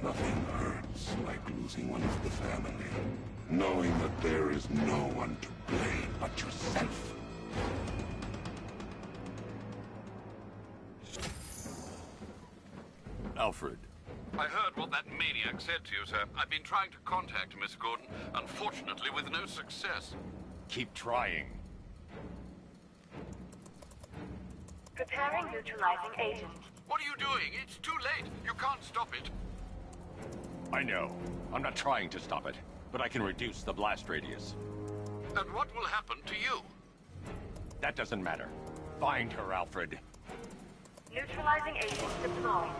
Nothing hurts like losing one of the family. Knowing that there is no one to blame but yourself. Alfred. I heard what that maniac said to you, sir. I've been trying to contact Miss Gordon, unfortunately with no success. Keep trying. Preparing neutralizing agent. What are you doing? It's too late. You can't stop it. I know. I'm not trying to stop it, but I can reduce the blast radius. And what will happen to you? That doesn't matter. Find her, Alfred. Neutralizing agent deployed.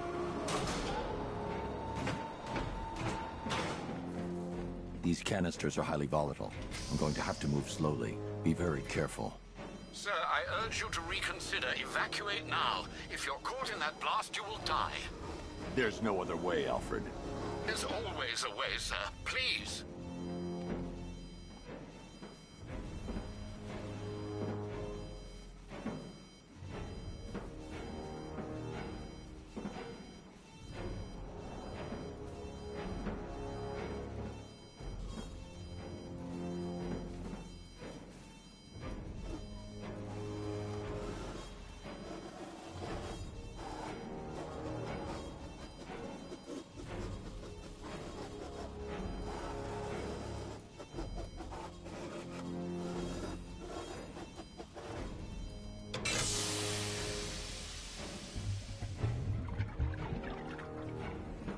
These canisters are highly volatile. I'm going to have to move slowly. Be very careful. Sir, I urge you to reconsider. Evacuate now. If you're caught in that blast, you will die. There's no other way, Alfred. There's always a way, sir. Please.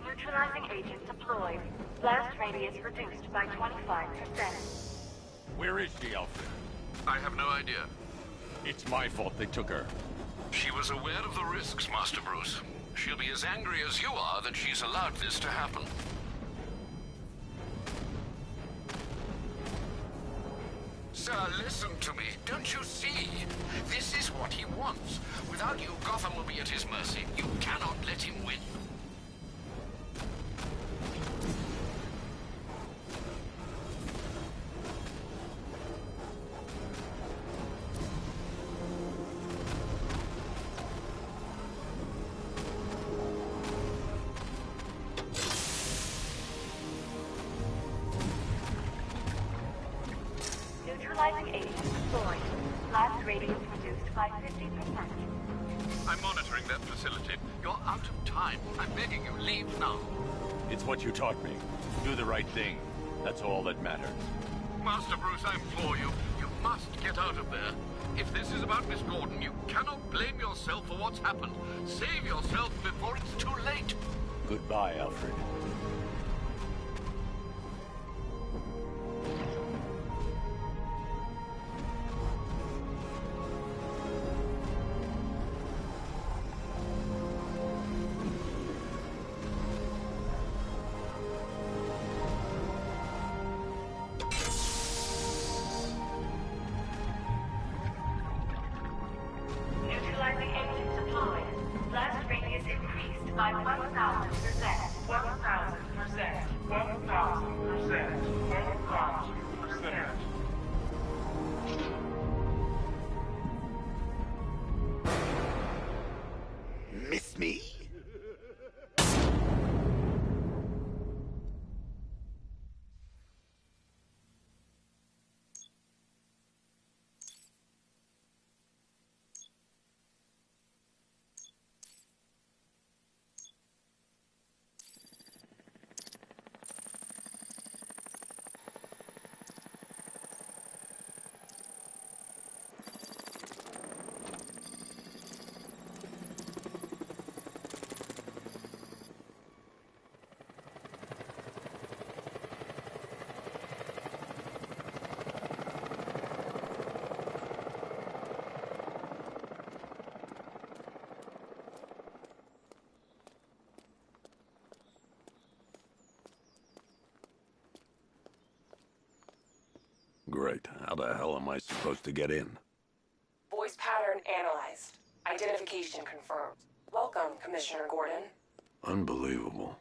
Neutralizing agent deployed. Blast radius reduced by 25%. Where is she, Alfred? I have no idea. It's my fault they took her. She was aware of the risks, Master Bruce. She'll be as angry as you are that she's allowed this to happen. Sir, listen to me. Don't you see? This is what he wants. Without you, Gotham will be at his mercy. You cannot let him win. Neutralizing agent deployed. Blast radius reduced by 50%. I'm monitoring that facility. You're out of time. I'm begging you, leave now. It's what you taught me. Do the right thing. That's all that matters. Master Bruce, I implore you. You must get out of there. If this is about Miss Gordon, you cannot blame yourself for what's happened. Save yourself before it's too late. Goodbye, Alfred. by 1,000%. 1,000%. 1,000%. 1,000%. Miss me? Great. How the hell am I supposed to get in? Voice pattern analyzed. Identification confirmed. Welcome, Commissioner Gordon. Unbelievable.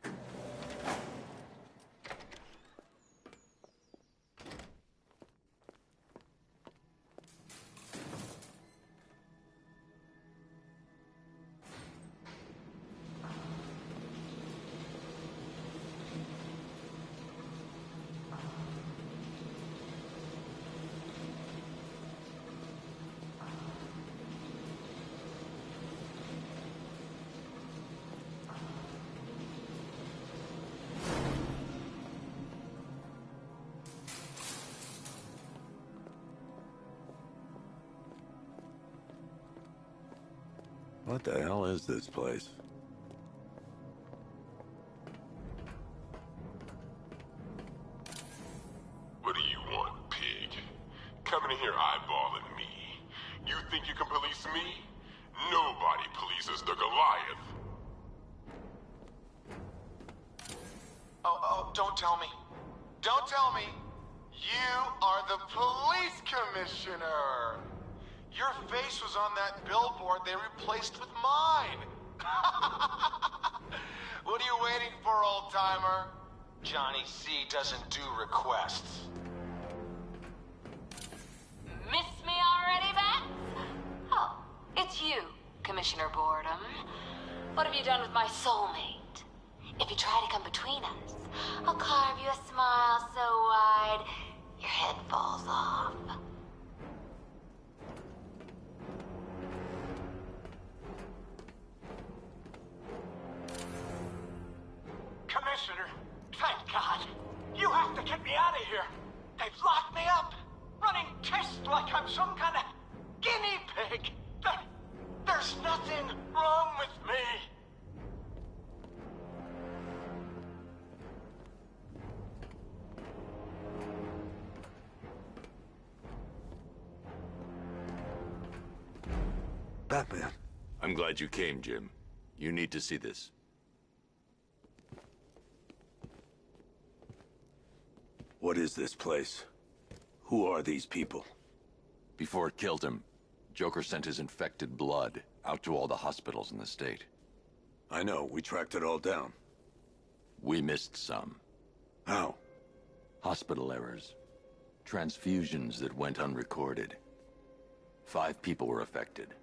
What the hell is this place? What do you want, pig? Coming in here eyeballing me. You think you can police me? Nobody polices the Goliath. Oh, don't tell me. Don't tell me. You are the police commissioner. Your face was on that billboard they replaced with mine. What are you waiting for, old-timer? Johnny C doesn't do requests. Miss me already, Bats? Oh, it's you, Commissioner Boredom. What have you done with my soulmate? If you try to come between us, I'll carve you a smile so wide, your head falls off. Commissioner, thank God. You have to get me out of here. They've locked me up, running tests like I'm some kind of guinea pig. There's nothing wrong with me. Batman. I'm glad you came, Jim. You need to see this. What is this place? Who are these people? Before it killed him, Joker sent his infected blood out to all the hospitals in the state. I know, we tracked it all down. We missed some. How? Hospital errors. Transfusions that went unrecorded. 5 people were affected.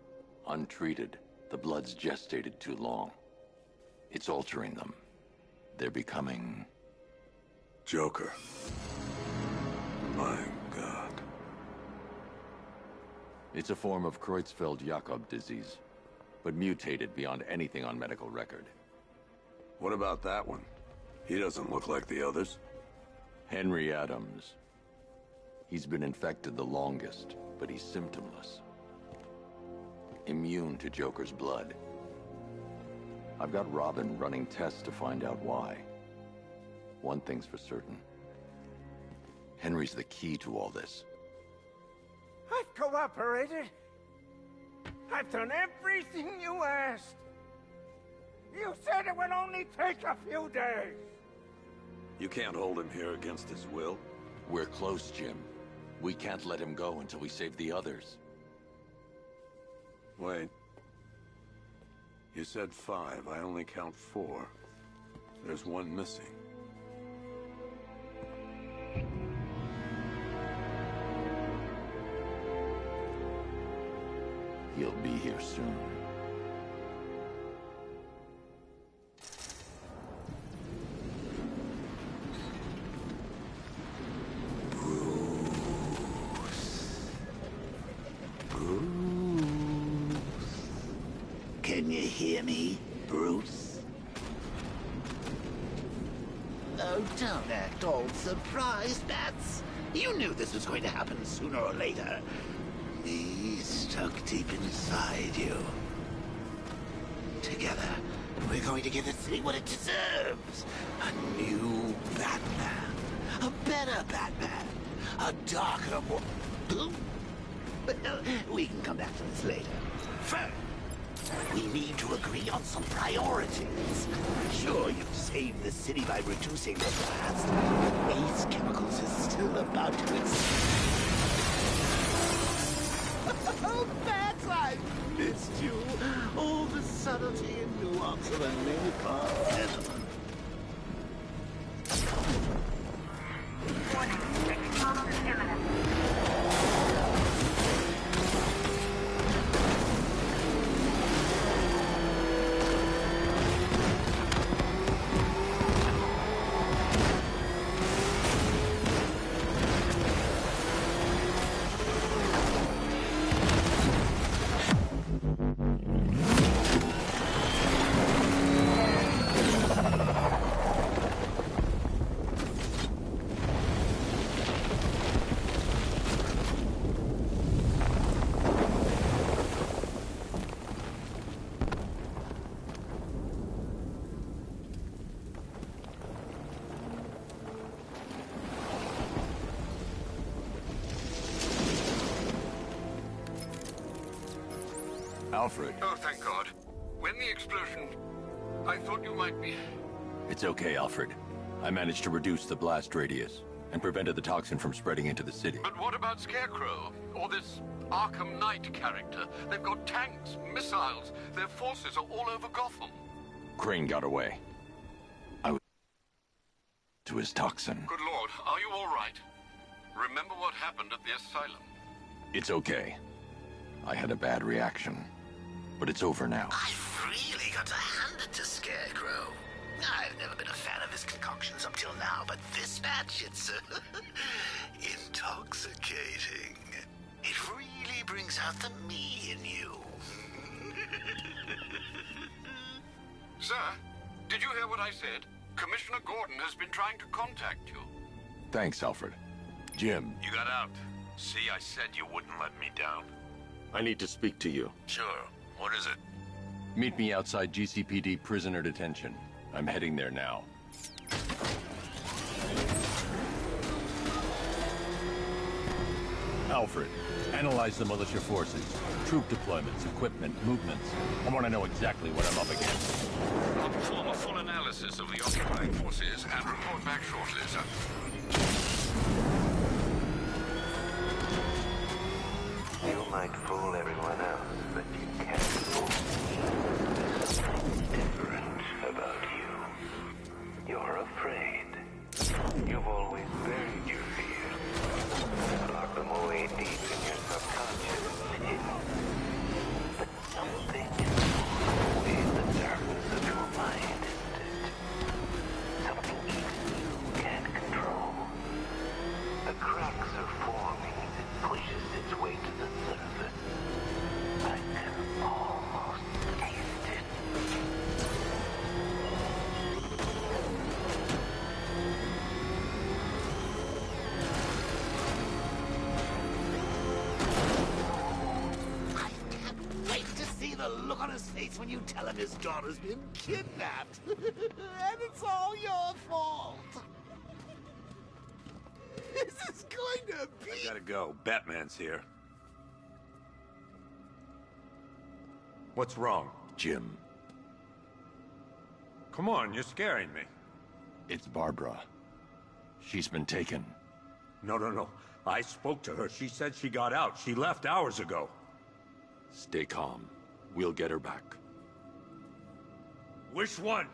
Untreated, the blood's gestated too long. It's altering them. They're becoming... Joker. My God. It's a form of Creutzfeldt-Jakob disease, but mutated beyond anything on medical record. What about that one? He doesn't look like the others. Henry Adams. He's been infected the longest, but he's symptomless. Immune to Joker's blood. I've got Robin running tests to find out why. One thing's for certain. Henry's the key to all this. I've cooperated. I've done everything you asked. You said it would only take a few days. You can't hold him here against his will. We're close, Jim. We can't let him go until we save the others. Wait. You said 5. I only count 4. There's one missing. He'll be here soon. Can you hear me, Bruce? Oh, don't act all surprised, Bats. You knew this was going to happen sooner or later. Me stuck deep inside you. Together, we're going to give the city what it deserves. A new Batman. A better Batman. A darker, more... Well, we can come back to this later. First, we need to agree on some priorities. Sure, you've saved the city by reducing the blast, but Ace Chemicals is still about to Oh, Bats, I missed you. All the subtlety and nuance of a napalm enema. Warning, explosion imminent. Alfred. Oh, thank God. When the explosion... I thought you might be... It's okay, Alfred. I managed to reduce the blast radius and prevented the toxin from spreading into the city. But what about Scarecrow? Or this Arkham Knight character? They've got tanks, missiles. Their forces are all over Gotham. Crane got away. I was... to his toxin. Good Lord, are you all right? Remember what happened at the asylum? It's okay. I had a bad reaction. But it's over now. I've really got to hand it to Scarecrow. I've never been a fan of his concoctions up till now, but this batch, it's intoxicating. It really brings out the me in you. Sir, did you hear what I said? Commissioner Gordon has been trying to contact you. Thanks, Alfred. Jim. You got out. See, I said you wouldn't let me down. I need to speak to you. Sure. What is it? Meet me outside GCPD prisoner detention. I'm heading there now. Alfred, analyze the militia forces, troop deployments, equipment, movements. I want to know exactly what I'm up against. I'll perform a full analysis of the occupying forces and report back shortly, sir. You might fool everyone else, but you can't fool me. There's something different about you. You're afraid. You've always buried your fears. Locked them away deep in your subconscious and hidden. But something is away in the darkness of your mind, isn't it? Something even you can't control. The cracks are forming as it pushes its way to the surface. I can almost taste it. I can't wait to see the look on his face when you tell him his daughter's been kidnapped. And it's all your fault. This is going to be... I gotta go. Batman's here. What's wrong? Jim. Come on, you're scaring me. It's Barbara. She's been taken. No. I spoke to her. She said she got out. She left hours ago. Stay calm. We'll get her back. Which one?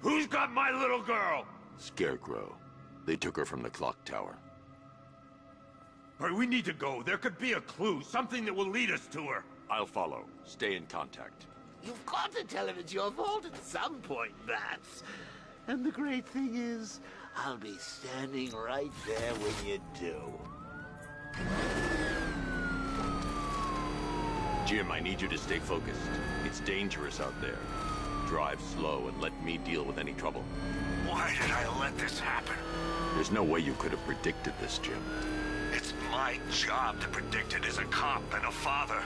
Who's got my little girl? Scarecrow. They took her from the clock tower. All right, we need to go. There could be a clue, something that will lead us to her. I'll follow. Stay in contact. You've got to tell him it's your fault at some point, Bats. And the great thing is, I'll be standing right there when you do. Jim, I need you to stay focused. It's dangerous out there. Drive slow and let me deal with any trouble. Why did I let this happen? There's no way you could have predicted this, Jim. It's my job to predict it as a cop and a father.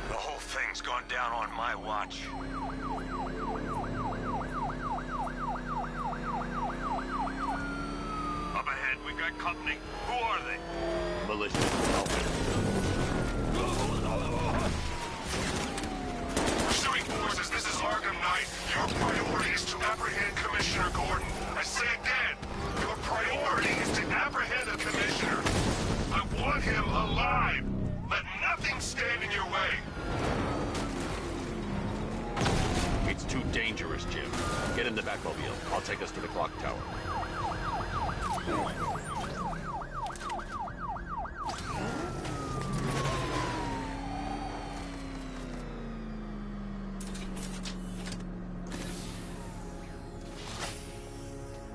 The whole thing's gone down on my watch. Up ahead, we've got company. Who are they? Militia. Pursuing forces, this is Arkham Knight. Your priority is to apprehend Commissioner Gordon. I say again, your priority is to apprehend the Commissioner. I want him alive. Let nothing stand in your way. It's too dangerous, Jim. Get in the Batmobile. I'll take us to the clock tower.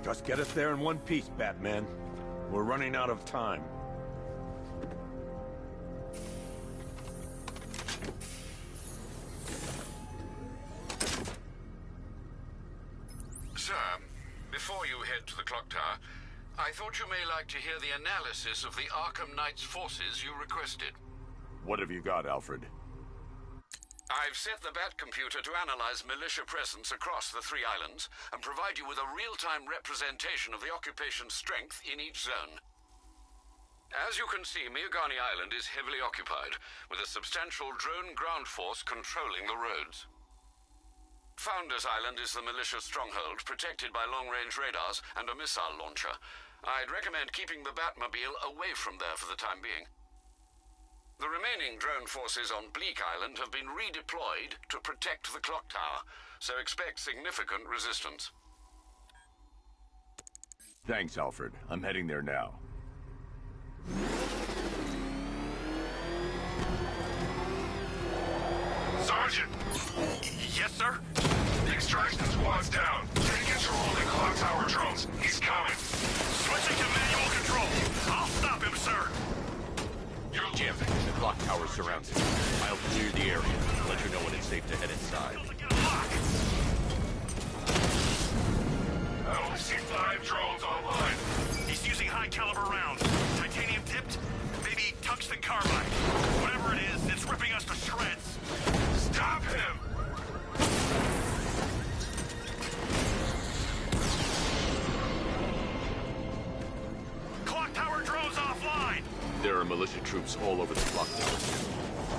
Just get us there in one piece, Batman. We're running out of time. Sir, before you head to the clock tower, I thought you may like to hear the analysis of the Arkham Knight's forces you requested. What have you got, Alfred? I've set the Bat computer to analyze militia presence across the 3 islands and provide you with a real-time representation of the occupation's strength in each zone. As you can see, Miagani Island is heavily occupied, with a substantial drone ground force controlling the roads. Founders Island is the militia stronghold, protected by long-range radars and a missile launcher. I'd recommend keeping the Batmobile away from there for the time being. The remaining drone forces on Bleak Island have been redeployed to protect the clock tower, so expect significant resistance. Thanks, Alfred. I'm heading there now. Sergeant! Yes, sir? The extraction squad's down. Take control of the clock tower drones. He's coming. Switching to manual control. I'll stop him, sir. Jim, the clock tower's surrounded. I'll clear the area. Let you know when it's safe to head inside. I only see 5 drones online. He's using high-caliber rounds. Titanium tipped? Maybe tungsten carbide. Whatever it is, it's ripping us to shreds. Stop him! Clock tower drones offline! There are militia troops all over the clock tower.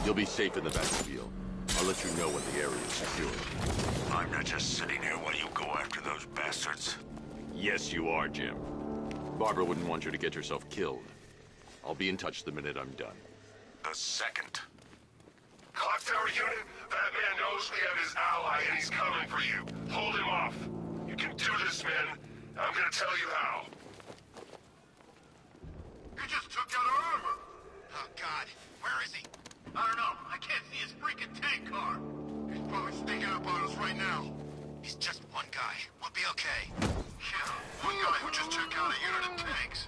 You'll be safe in the Batmobile. I'll let you know when the area is secure. I'm not just sitting here while you go after those bastards. Yes, you are, Jim. Barbara wouldn't want you to get yourself killed. I'll be in touch the minute I'm done. The second. Clock tower unit, Batman knows we have his ally and he's coming for you. Hold him off. You can do this, man. I'm gonna tell you how. You just took out our armor! Oh, God. Where is he? I don't know. I can't see his freaking tank car. He's probably sneaking up on us right now. He's just one guy. We'll be okay. Yeah, one guy who just took out a unit of tanks.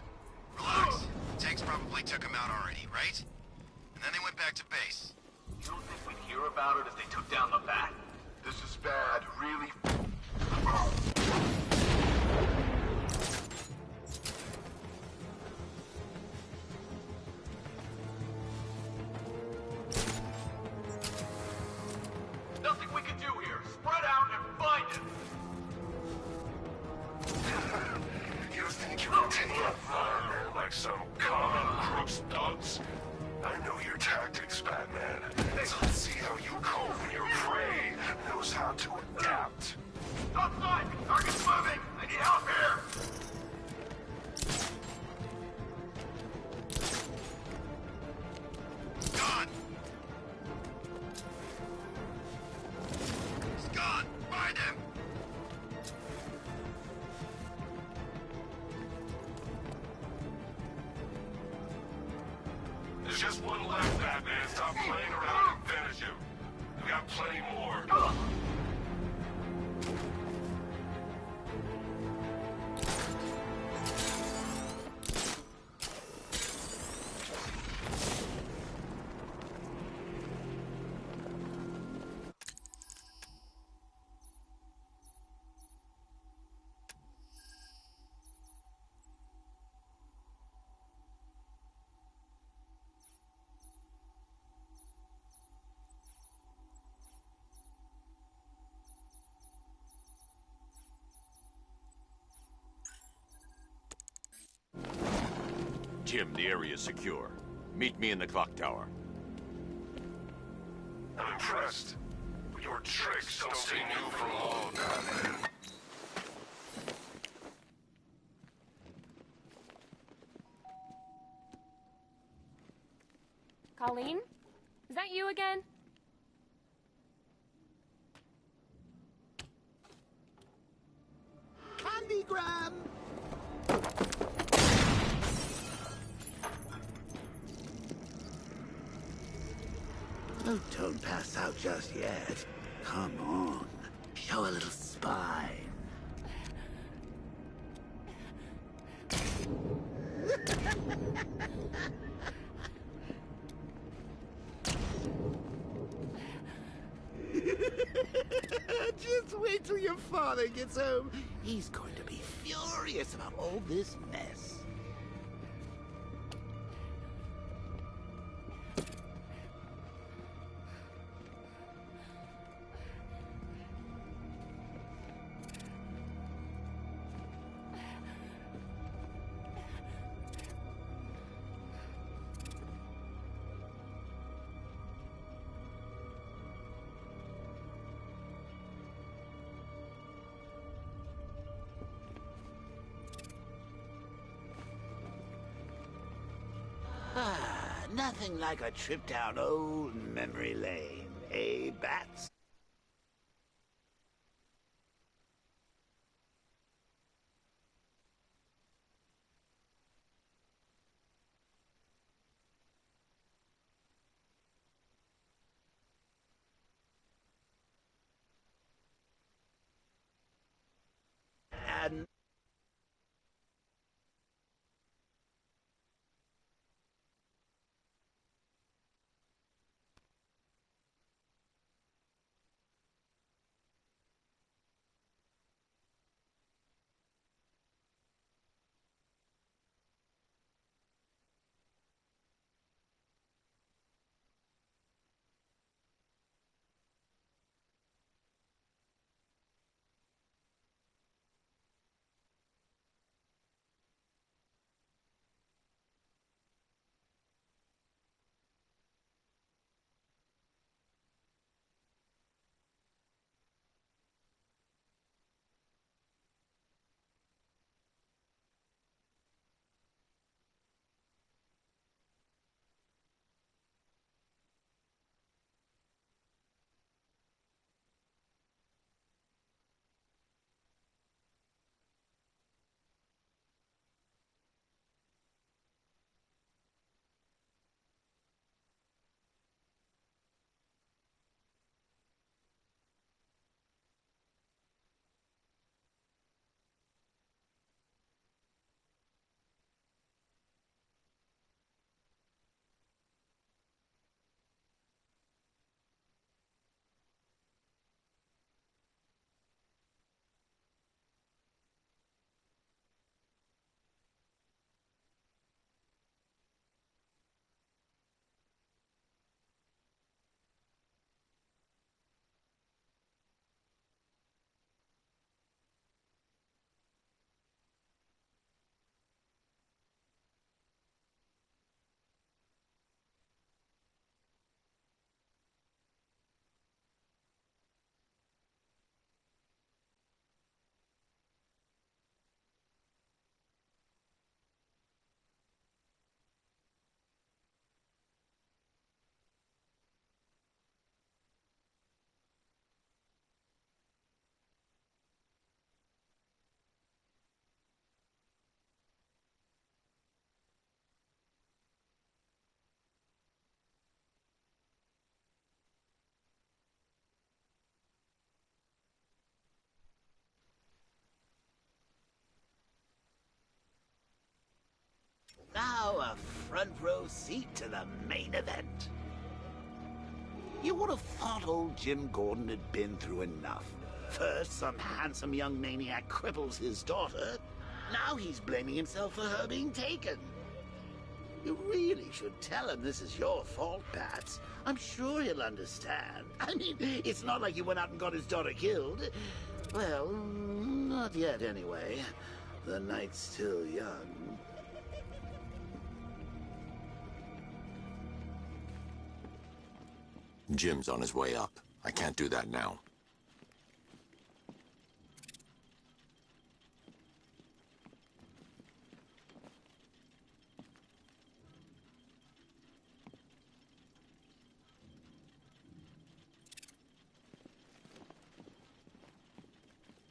Relax. Tanks probably took him out already, right? And then they went back to base. You don't think we'd hear about it if they took down the Bat? This is bad, really. Nothing we can do here. Spread out and find him. You think you can take out firemen like some common crooks thugs? I know your tactics, Batman. Let's see how you cope when your prey knows how to adapt. Outside! Target's moving! I need help here! Gone! He's gone! Find him! Just one left, Batman. Stop playing around and finish him. We got plenty more. Jim, the area is secure. Meet me in the clock tower. I'm impressed. Your tricks don't stay new for long, Batman. Colleen? Is that you again? Candygram! Oh, don't pass out just yet. Come on. Show a little spine. Just wait till your father gets home. He's going to be furious about all this mess. Nothing like a trip down old memory lane, eh, Bats? And... Now a front row seat to the main event. You would have thought old Jim Gordon had been through enough. First, some handsome young maniac cripples his daughter. Now he's blaming himself for her being taken. You really should tell him this is your fault, Bats. I'm sure he'll understand. I mean, it's not like you went out and got his daughter killed. Well, not yet anyway. The night's still young. Jim's on his way up. I can't do that now.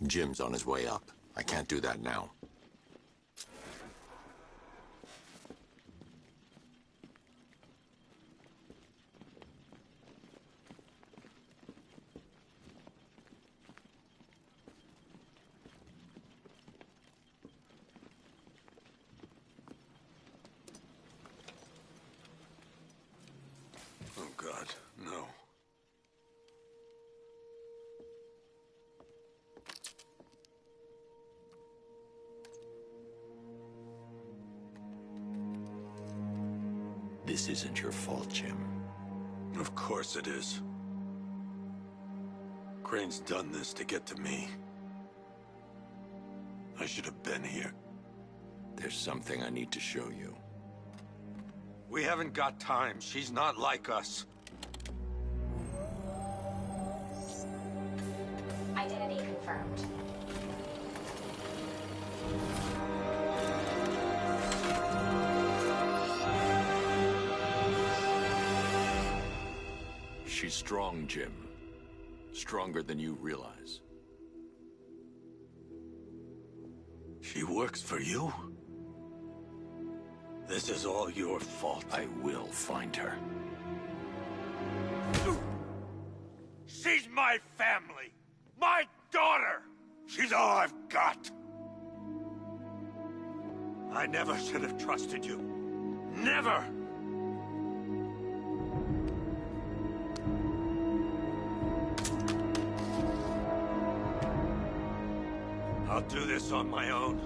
Jim's on his way up. I can't do that now. Oh, God, no. This isn't your fault, Jim. Of course it is. Crane's done this to get to me. I should have been here. There's something I need to show you. We haven't got time. She's not like us. Identity confirmed. She's strong, Jim. Stronger than you realize. She works for you? This is all your fault. I will find her. She's my family! My daughter! She's all I've got! I never should have trusted you. Never! I'll do this on my own.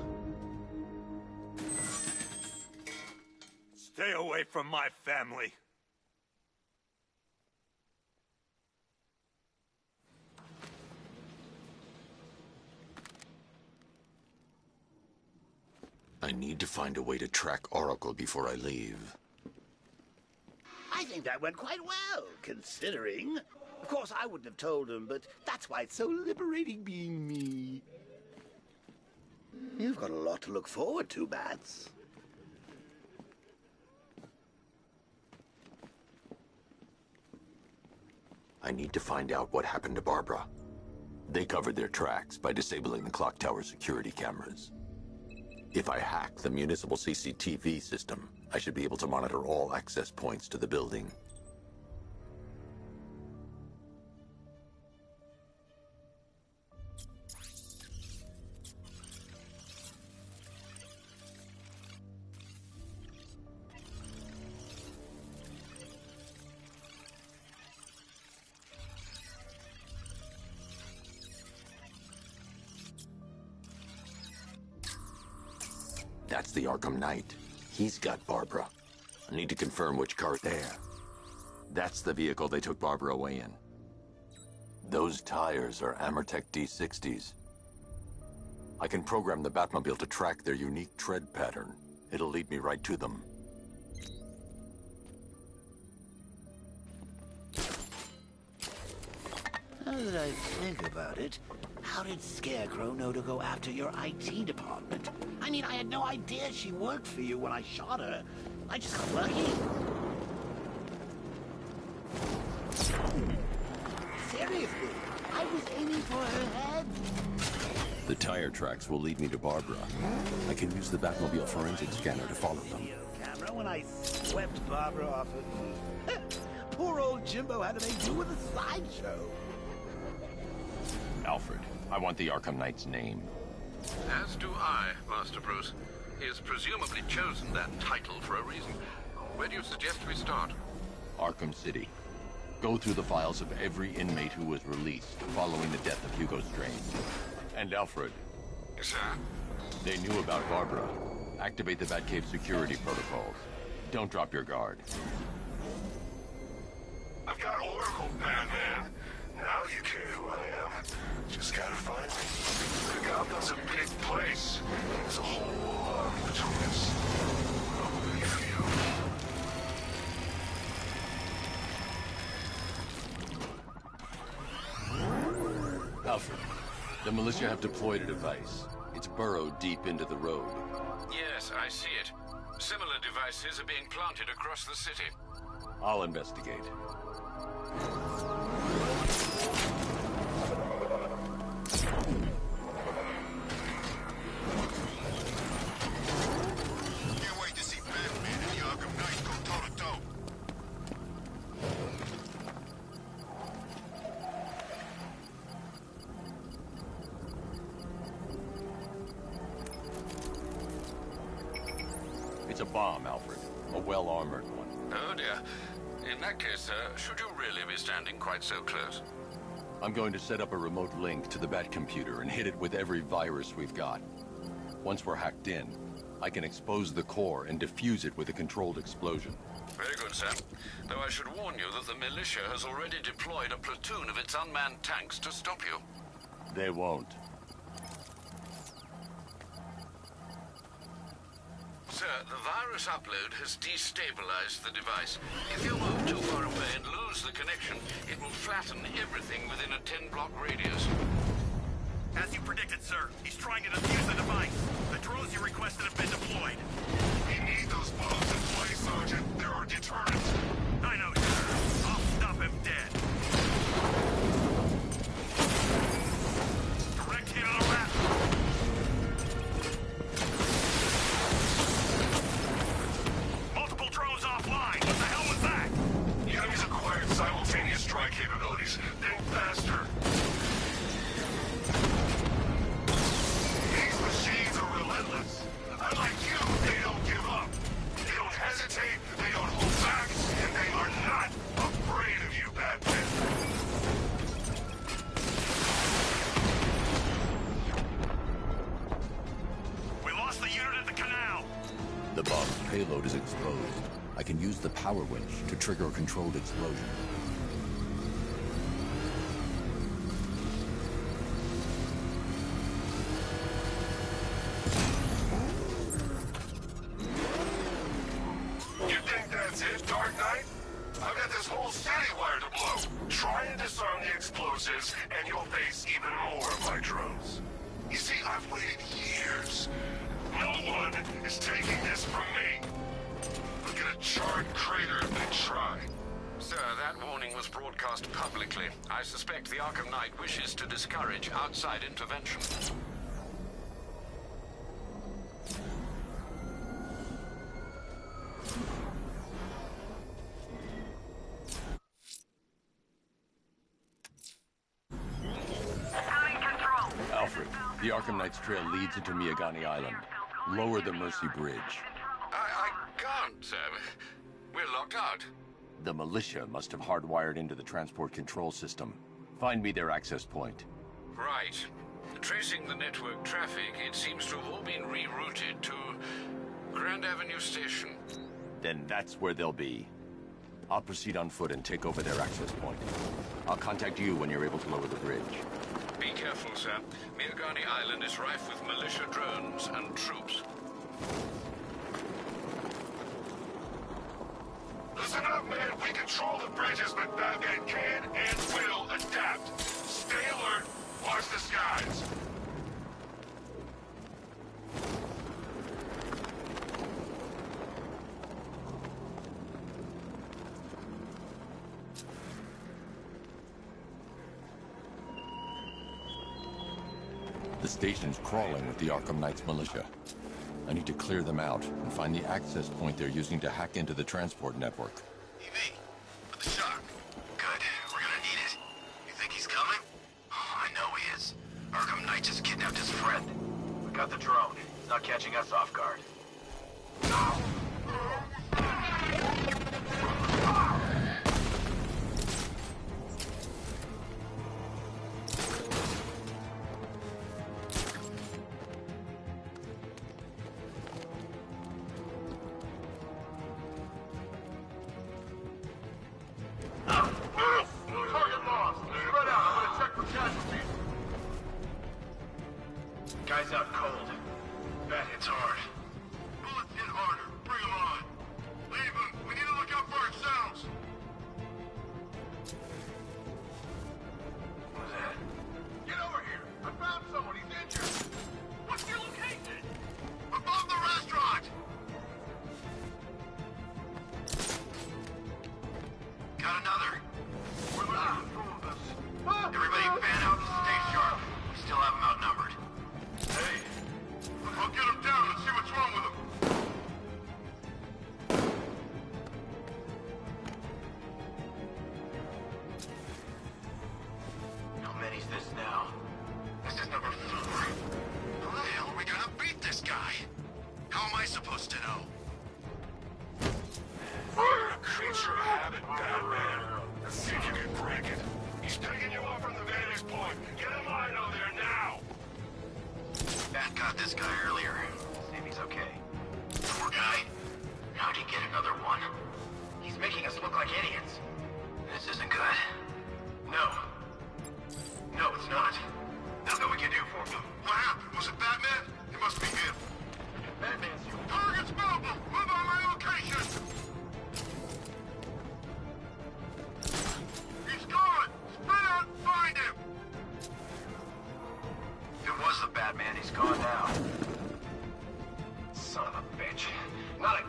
Stay away from my family. I need to find a way to track Oracle before I leave. I think that went quite well, considering. Of course, I wouldn't have told him, but that's why it's so liberating being me. You've got a lot to look forward to, Bats. I need to find out what happened to Barbara. They covered their tracks by disabling the clock tower security cameras. If I hack the municipal CCTV system, I should be able to monitor all access points to the building. That's the Arkham Knight. He's got Barbara. I need to confirm which car there. That's the vehicle they took Barbara away in. Those tires are Amertech D60s. I can program the Batmobile to track their unique tread pattern. It'll lead me right to them. Now that I think about it, how did Scarecrow know to go after your IT department? I mean, I had no idea she worked for you when I shot her. I just got lucky. Seriously, I was aiming for her head. The tire tracks will lead me to Barbara. I can use the Batmobile forensic scanner to follow them. Camera when I swept Barbara off of me. Poor old Jimbo had to make do with a slideshow. Alfred, I want the Arkham Knight's name. As do I, Master Bruce. He has presumably chosen that title for a reason. Where do you suggest we start? Arkham City. Go through the files of every inmate who was released following the death of Hugo Strange. And Alfred. Yes, sir. They knew about Barbara. Activate the Batcave security protocols. Don't drop your guard. I've got Oracle, Batman. Now you care who I am. Just gotta find me. Gotham's a big place. There's a whole lot between us. I'll wait for you. Alfred, the militia have deployed a device. It's burrowed deep into the road. Yes, I see it. Similar devices are being planted across the city. I'll investigate. Can't wait to see Batman and the Arkham Knight go toe-to-toe. It's a bomb, Alfred. A well-armored one. Oh, dear. In that case, should you really be standing quite so close? I'm going to set up a remote link to the Bat computer and hit it with every virus we've got. Once we're hacked in, I can expose the core and defuse it with a controlled explosion. Very good, sir. Though I should warn you that the militia has already deployed a platoon of its unmanned tanks to stop you. They won't. Sir, the virus upload has destabilized the device. If you move too far away and lose the connection, it will flatten everything within a 10-block radius. As you predicted, sir, he's trying to defuse the device. The drones you requested have been deployed. We need those bombs in place, Sergeant. They're our deterrent. I know, sir. I'll stop him dead. Direct hit on a rat. Multiple drones offline. What the hell was that? The enemy's acquired simultaneous strike capabilities. Think faster. These machines are relentless. Unlike you, they don't give up. They don't hesitate, they don't hold back, and they are not afraid of you, Batman. We lost the unit at the canal. The bomb's payload is exposed. I can use the power winch to trigger a controlled explosion. You think that's it, Dark Knight? I've got this whole city wired to blow. Try and disarm the explosives, and you'll face even more of my drones. You see, I've waited years. No one is taking this from me. Look at a charred crater if they try. Sir, that warning was broadcast publicly. I suspect the Arkham Knight wishes to discourage outside intervention. Alfred, the Arkham Knight's trail leads into Miagani Island. Lower the Mercy Bridge. I can't, sir. We're locked out. The militia must have hardwired into the transport control system. Find me their access point. Right. Tracing the network traffic, it seems to have all been rerouted to Grand Avenue Station. Then that's where they'll be. I'll proceed on foot and take over their access point. I'll contact you when you're able to lower the bridge. Be careful, sir. Miagani Island is rife with militia drones and troops. Listen up, man. We control the bridges, but Batman can and will adapt. Stay alert. Watch the skies. The station's crawling with the Arkham Knight's militia. I need to clear them out and find the access point they're using to hack into the transport network. EV, for the shock. Good, we're gonna need it. You think he's coming? Oh, I know he is. Arkham Knight just kidnapped his friend. We got the drone. It's not catching us off guard. Target lost. Spread out. I'm gonna check for casualties. Guy's out cold. Bet it's hard. Bullets hit harder. Bring them on. Leave them. We need to look out for ourselves. What was that? Get over here. I found someone. He's injured. What's your location? Above the restaurant. Got another. We're losing control of this. Everybody fan out and stay sharp. We still have them outnumbered. Hey, I'll get him down and see what's wrong with him. How many's this now? This is number 4. How the hell are we gonna beat this guy? How am I supposed to know? You're a creature of habit, Batman. Let's see if you can break it. He's taking you off from the vantage point. Get in line out there now. Bat got this guy earlier. See if he's okay. Poor guy. How'd he get another one? He's making us look like idiots. This isn't good. No. No, it's not. Nothing we can do for him. What happened? Was it Batman? It must be him. Batman's you. Target's mobile. Move on my location. He's gone. Spread out and find him. If it was the Batman, he's gone now. Son of a bitch. Not a...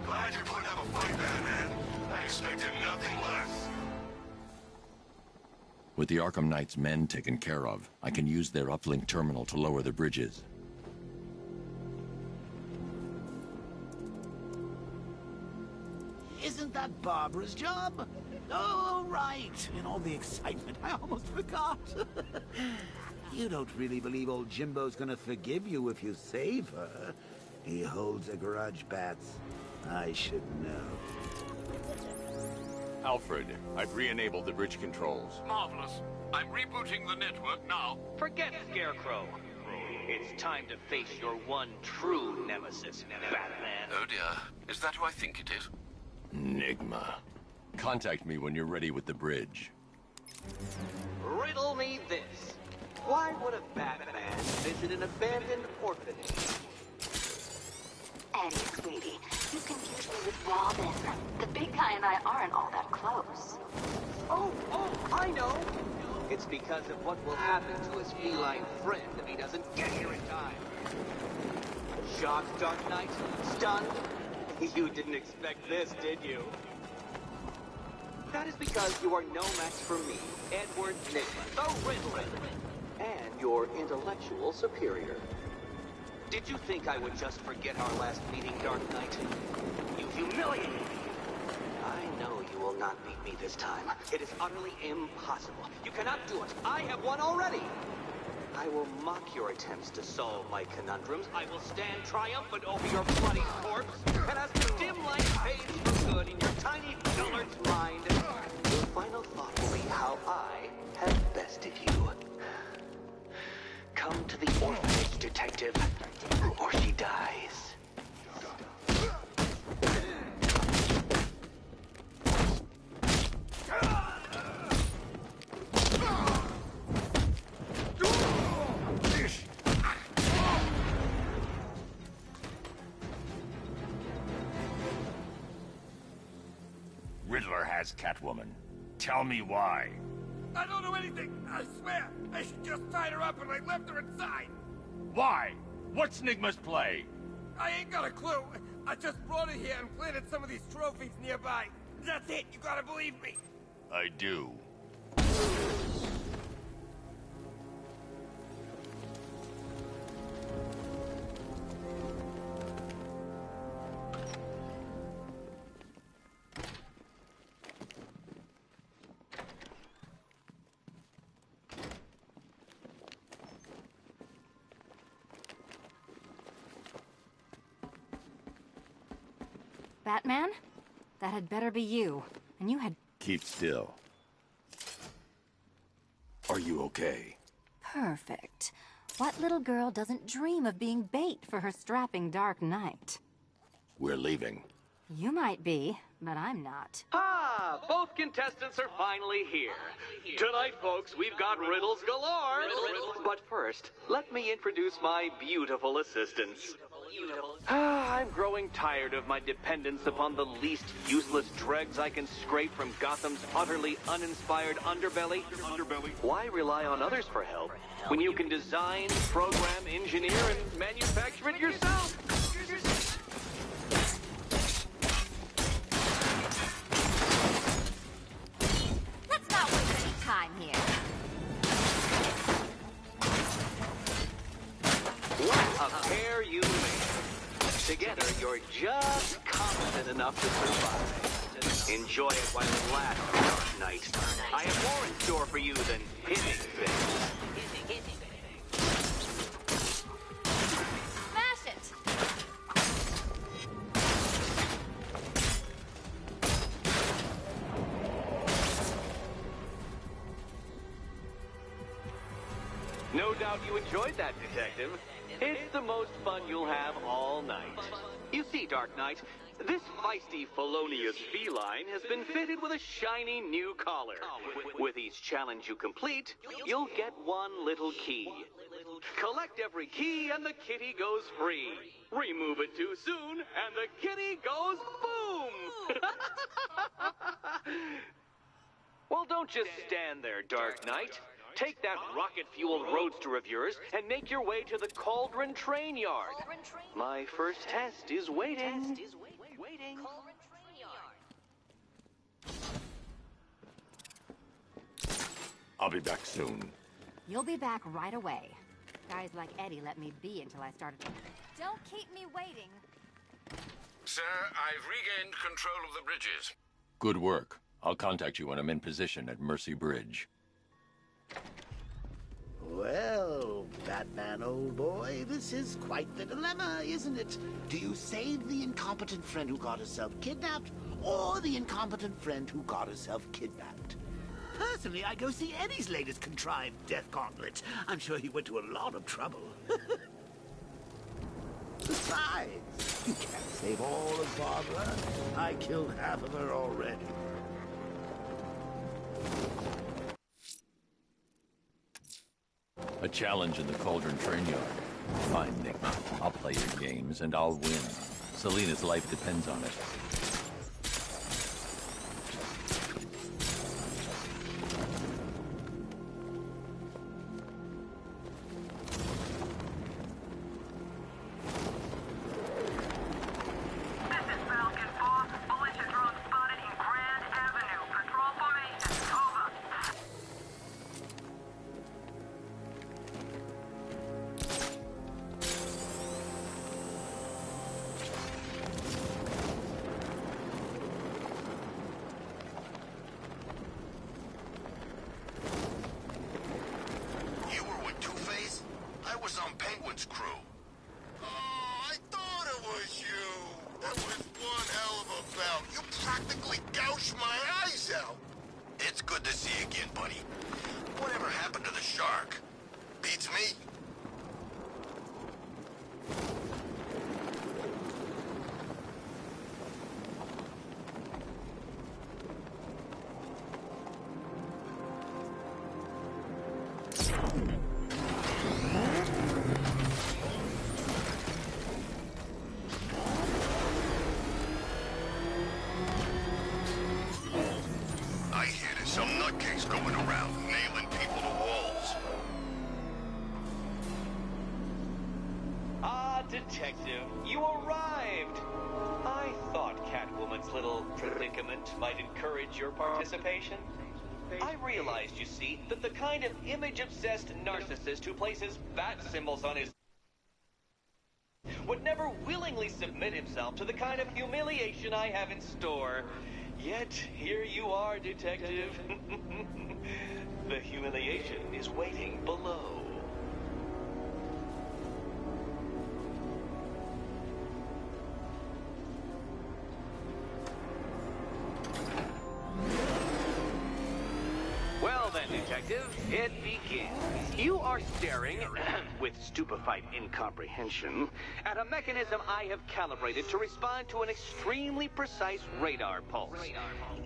Glad you're putting up a fight, Batman. I expected nothing less. With the Arkham Knight's men taken care of, I can use their uplink terminal to lower the bridges. Isn't that Barbara's job? Oh, right. In all the excitement, I almost forgot. You don't really believe old Jimbo's gonna forgive you if you save her. He holds a grudge, Bats. I should know. Alfred, I've re-enabled the bridge controls. Marvelous. I'm rebooting the network now. Forget Scarecrow. It's time to face your one true nemesis, Batman. Oh dear. Is that who I think it is? Enigma. Contact me when you're ready with the bridge. Riddle me this. Why would a Batman visit an abandoned orphanage? Eddie, sweetie, you confused me with Robin. The big guy and I aren't all that close. Oh, I know. It's because of what will happen to his feline friend if he doesn't get here in time. Shocked, Dark Knight? Stunned? You didn't expect this, did you? That is because you are no match for me, Edward Nigma, the Riddler, and your intellectual superior. Did you think I would just forget our last meeting, Dark Knight? You humiliated me. I know you will not beat me this time. It is utterly impossible. You cannot do it. I have won already. I will mock your attempts to solve my conundrums. I will stand triumphant over your bloody corpse. And as the dim light fades for good in your tiny dullard's mind, your final thought will be how I have bested you. Come to the orphanage, detective, or she dies. Riddler has Catwoman. Tell me why. I don't know anything, I swear. I just tied her up and I left her inside. Why? What's Nigma's play? I ain't got a clue. I just brought her here and planted some of these trophies nearby. That's it, you gotta believe me. I do. Batman? That had better be you. And you had... Keep still. Are you okay? Perfect. What little girl doesn't dream of being bait for her strapping Dark Knight? We're leaving. You might be, but I'm not. Ah, both contestants are finally here. Tonight, folks, we've got riddles galore. But first, let me introduce my beautiful assistants. I'm growing tired of my dependence upon the least useless dregs I can scrape from Gotham's utterly uninspired underbelly. Why rely on others for help when you can design, program, engineer, and manufacture it yourself? Let's not waste any time here. What a pair you made. Together, you're just competent enough to survive. Enjoy it while it lasts, Dark Knight. I have more in store for you than hitting things. Smash it! No doubt you enjoyed that, Detective. It's the most fun you'll have all night. You see, Dark Knight, this feisty, felonious feline has been fitted with a shiny new collar. With each challenge you complete, you'll get one little key. Collect every key and the kitty goes free. Remove it too soon and the kitty goes boom! Well, don't just stand there, Dark Knight. Take that rocket-fueled roadster of yours and make your way to the Cauldron Train Yard. My first test is waiting. I'll be back soon. You'll be back right away. Guys like Eddie let me be until I started... Don't keep me waiting. Sir, I've regained control of the bridges. Good work. I'll contact you when I'm in position at Mercy Bridge. Well, Batman, old boy, this is quite the dilemma, isn't it? Do you save the incompetent friend who got herself kidnapped, or the incompetent friend who got herself kidnapped? Personally, I go see Eddie's latest contrived death gauntlet. I'm sure he went to a lot of trouble. Besides, you can't save all of Barbara. I killed half of her already. A challenge in the Cauldron Train Yard. Fine, Nick. I'll play your games, and I'll win. Selina's life depends on it. Detective, you arrived! I thought Catwoman's little predicament might encourage your participation. I realized, you see, that the kind of image-obsessed narcissist who places bat symbols on his would never willingly submit himself to the kind of humiliation I have in store. Yet, here you are, Detective. The humiliation is waiting below. then, Detective. It begins. You are staring, with stupefied incomprehension, at a mechanism I have calibrated to respond to an extremely precise radar pulse.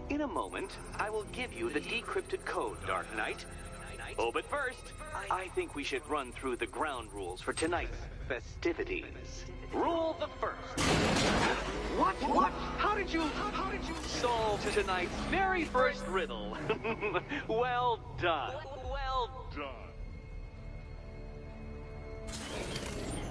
In a moment, I will give you the decrypted code, Dark Knight. Oh, but first, I think we should run through the ground rules for tonight's festivities. Rule the first. What? How did you solve tonight's very first riddle? Well done.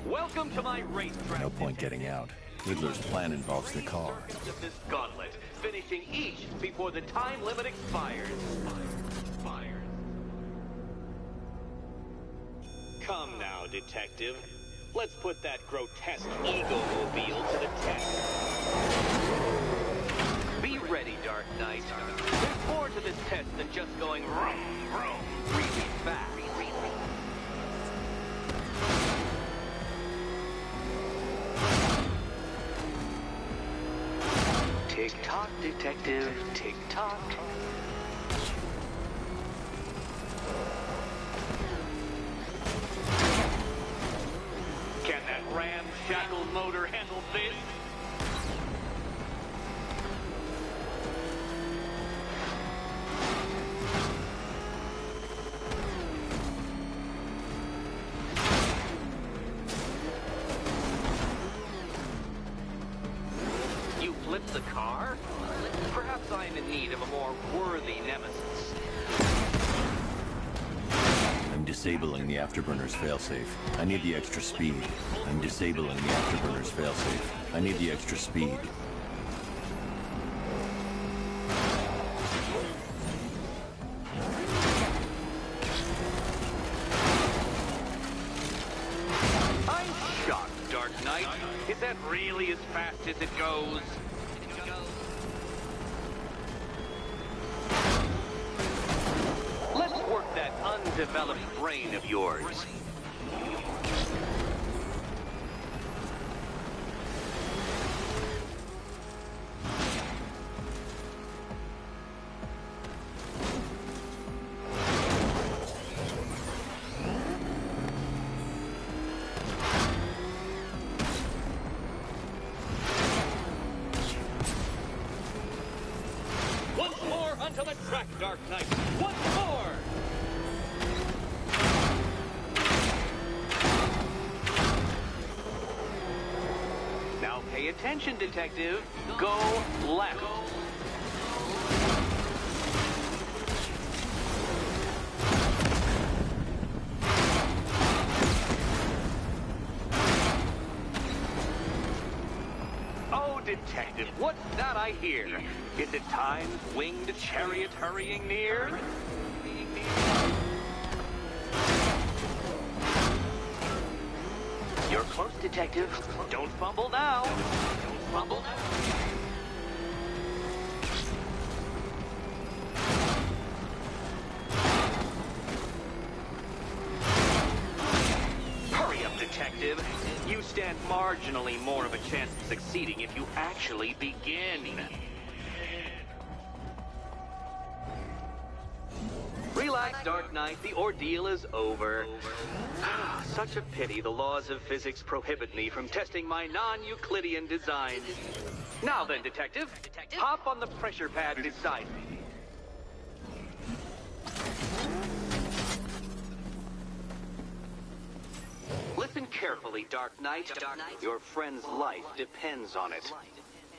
Welcome to my racetrack. No point getting out. Riddler's plan involves the car. Of this gauntlet, finishing each before the time limit expires. Come now, Detective. Let's put that grotesque ego-mobile to the test. Be ready, Dark Knight. There's more to this test than just going vroom, vroom, really fast. Tick-tock, Detective, tick-tock. Can that ramshackle motor handle this? You flipped the car? Perhaps I am in need of a more worthy nemesis. I'm disabling the afterburner's failsafe. I need the extra speed. I'm disabling the afterburner's failsafe. I need the extra speed. I'm shocked, Dark Knight. Is that really as fast as it goes? Let's work that undeveloped brain of yours. Once more onto the track, Dark Knight. Once more! Now pay attention, Detective. Go left. Oh, Detective, what's that I hear? Is it time's winged chariot hurrying near? You're close, Detective. Don't fumble now. Don't fumble now. Hurry up, Detective. You stand marginally more of a chance of succeeding if you actually begin. Relax, Dark Knight. The ordeal is over. Such a pity the laws of physics prohibit me from testing my non-Euclidean designs. Now then, Detective, hop on the pressure pad beside me. Listen carefully, Dark Knight. Your friend's life depends on it.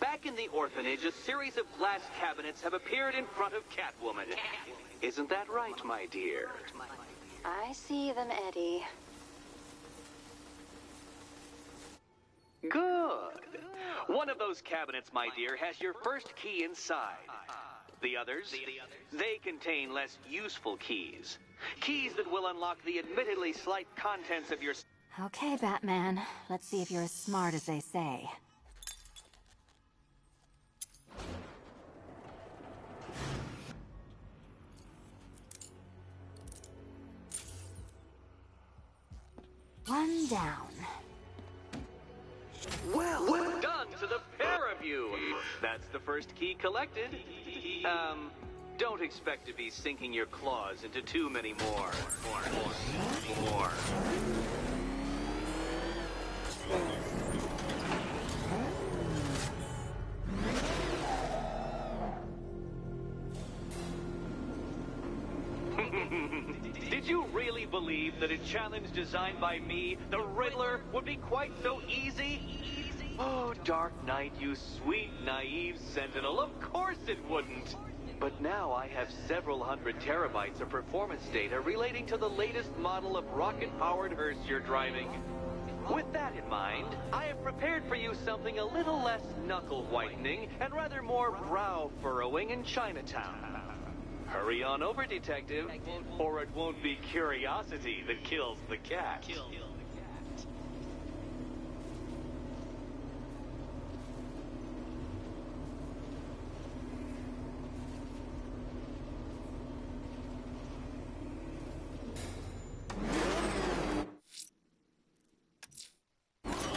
Back in the orphanage, a series of glass cabinets have appeared in front of Catwoman. Isn't that right, my dear? I see them, Eddie. Good. One of those cabinets, my dear, has your first key inside. The others, they contain less useful keys. Keys that will unlock the admittedly slight contents of your... Okay, Batman. Let's see if you're as smart as they say. One down. Well done to the pair of you. That's the first key collected. Don't expect to be sinking your claws into too many more. Did you really believe that a challenge designed by me, the Riddler, would be quite so easy? Oh, Dark Knight, you sweet, naive sentinel, of course it wouldn't. But now I have several hundred terabytes of performance data relating to the latest model of rocket-powered hearse you're driving. With that in mind, I have prepared for you something a little less knuckle-whitening and rather more brow-furrowing in Chinatown. Hurry on over, detective, or it won't be curiosity that kills the cat.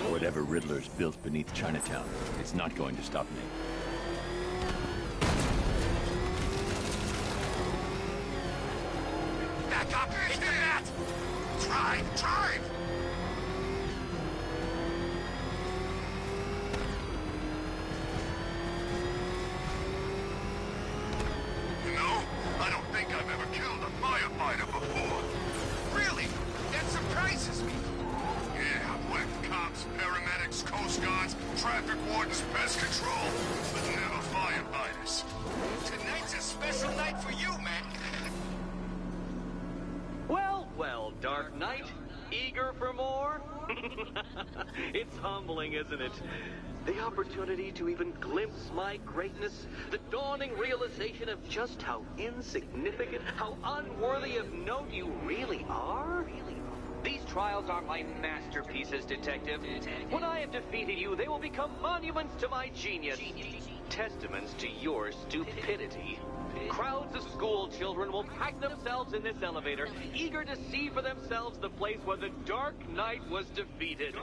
Whatever Riddler's built beneath Chinatown, it's not going to stop me. Back up! Hit the net! Drive! You know, I don't think I've ever killed a firefighter before. Really? That surprises me. Yeah, I've whacked cops, paramedics, coast guards, traffic wardens, pest control, but never firefighters. Tonight's a special night for you, man. Well, Dark Knight, eager for more? It's humbling, isn't it? The opportunity to even glimpse my greatness, the dawning realization of just how insignificant, how unworthy of note you really are? These trials are my masterpieces, detective. When I have defeated you, they will become monuments to my genius. Testaments to your stupidity. Crowds of school children will pack themselves in this elevator, eager to see for themselves the place where the Dark Knight was defeated.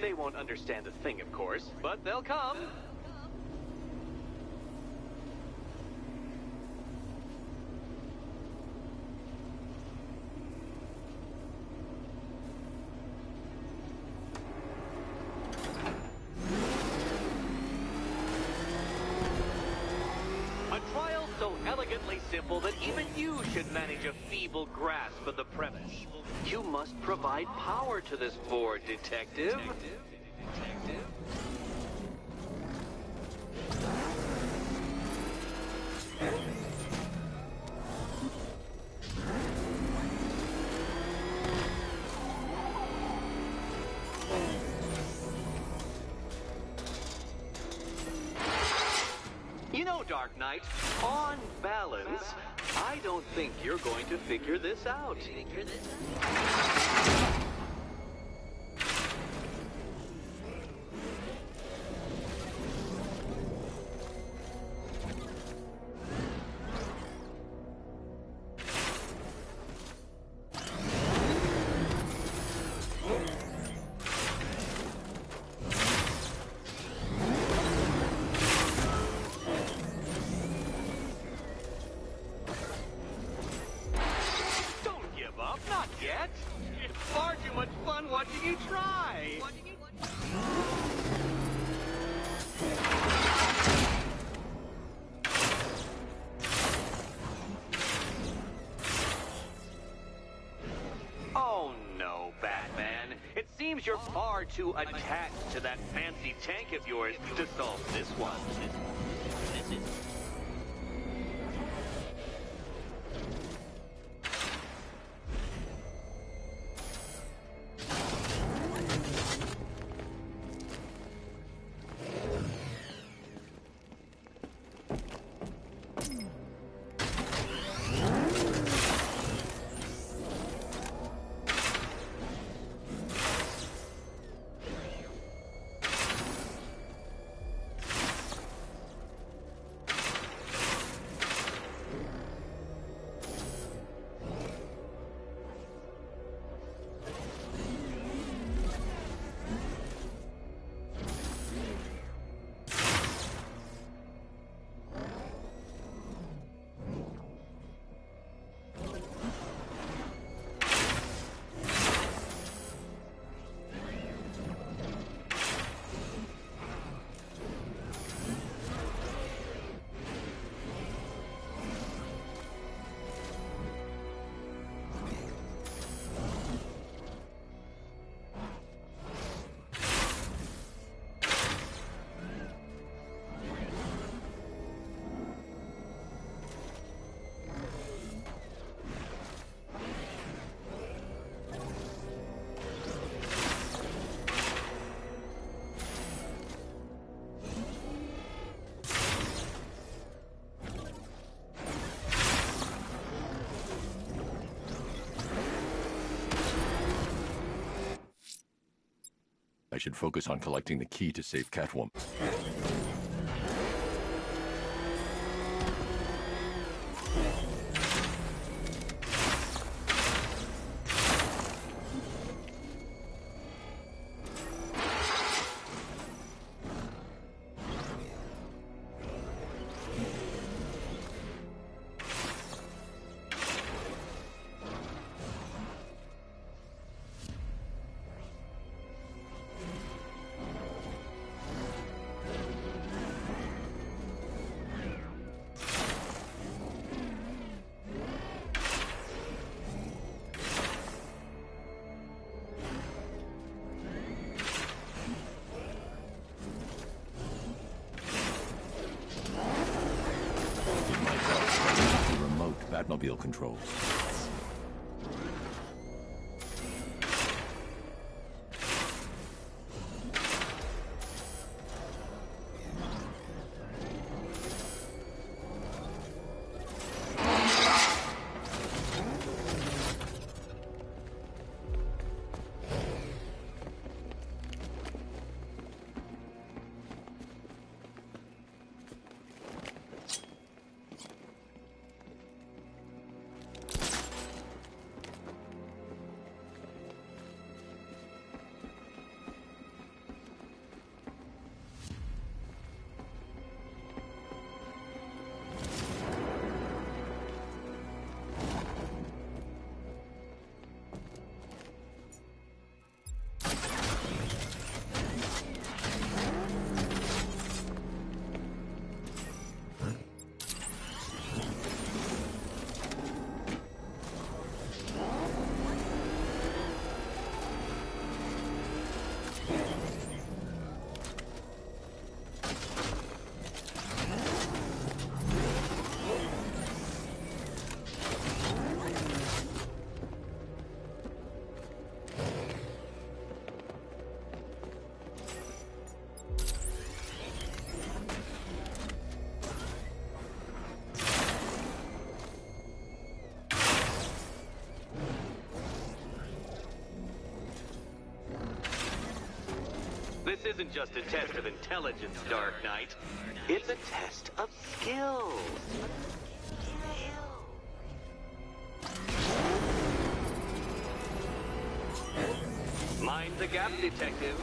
They won't understand a thing, of course, but they'll come. So elegantly simple that even you should manage a feeble grasp of the premise. You must provide power to this board, detective. You know, Dark Knight, on balance, I don't think you're going to figure this out. Not yet. It's far too much fun watching you try. Oh no, Batman. It seems you're far too attached to that fancy tank of yours to solve this one. should focus on collecting the key to save Catwoman. Batmobile controls. This isn't just a test of intelligence, Dark Knight. It's a test of skills. Mind the gap, Detective.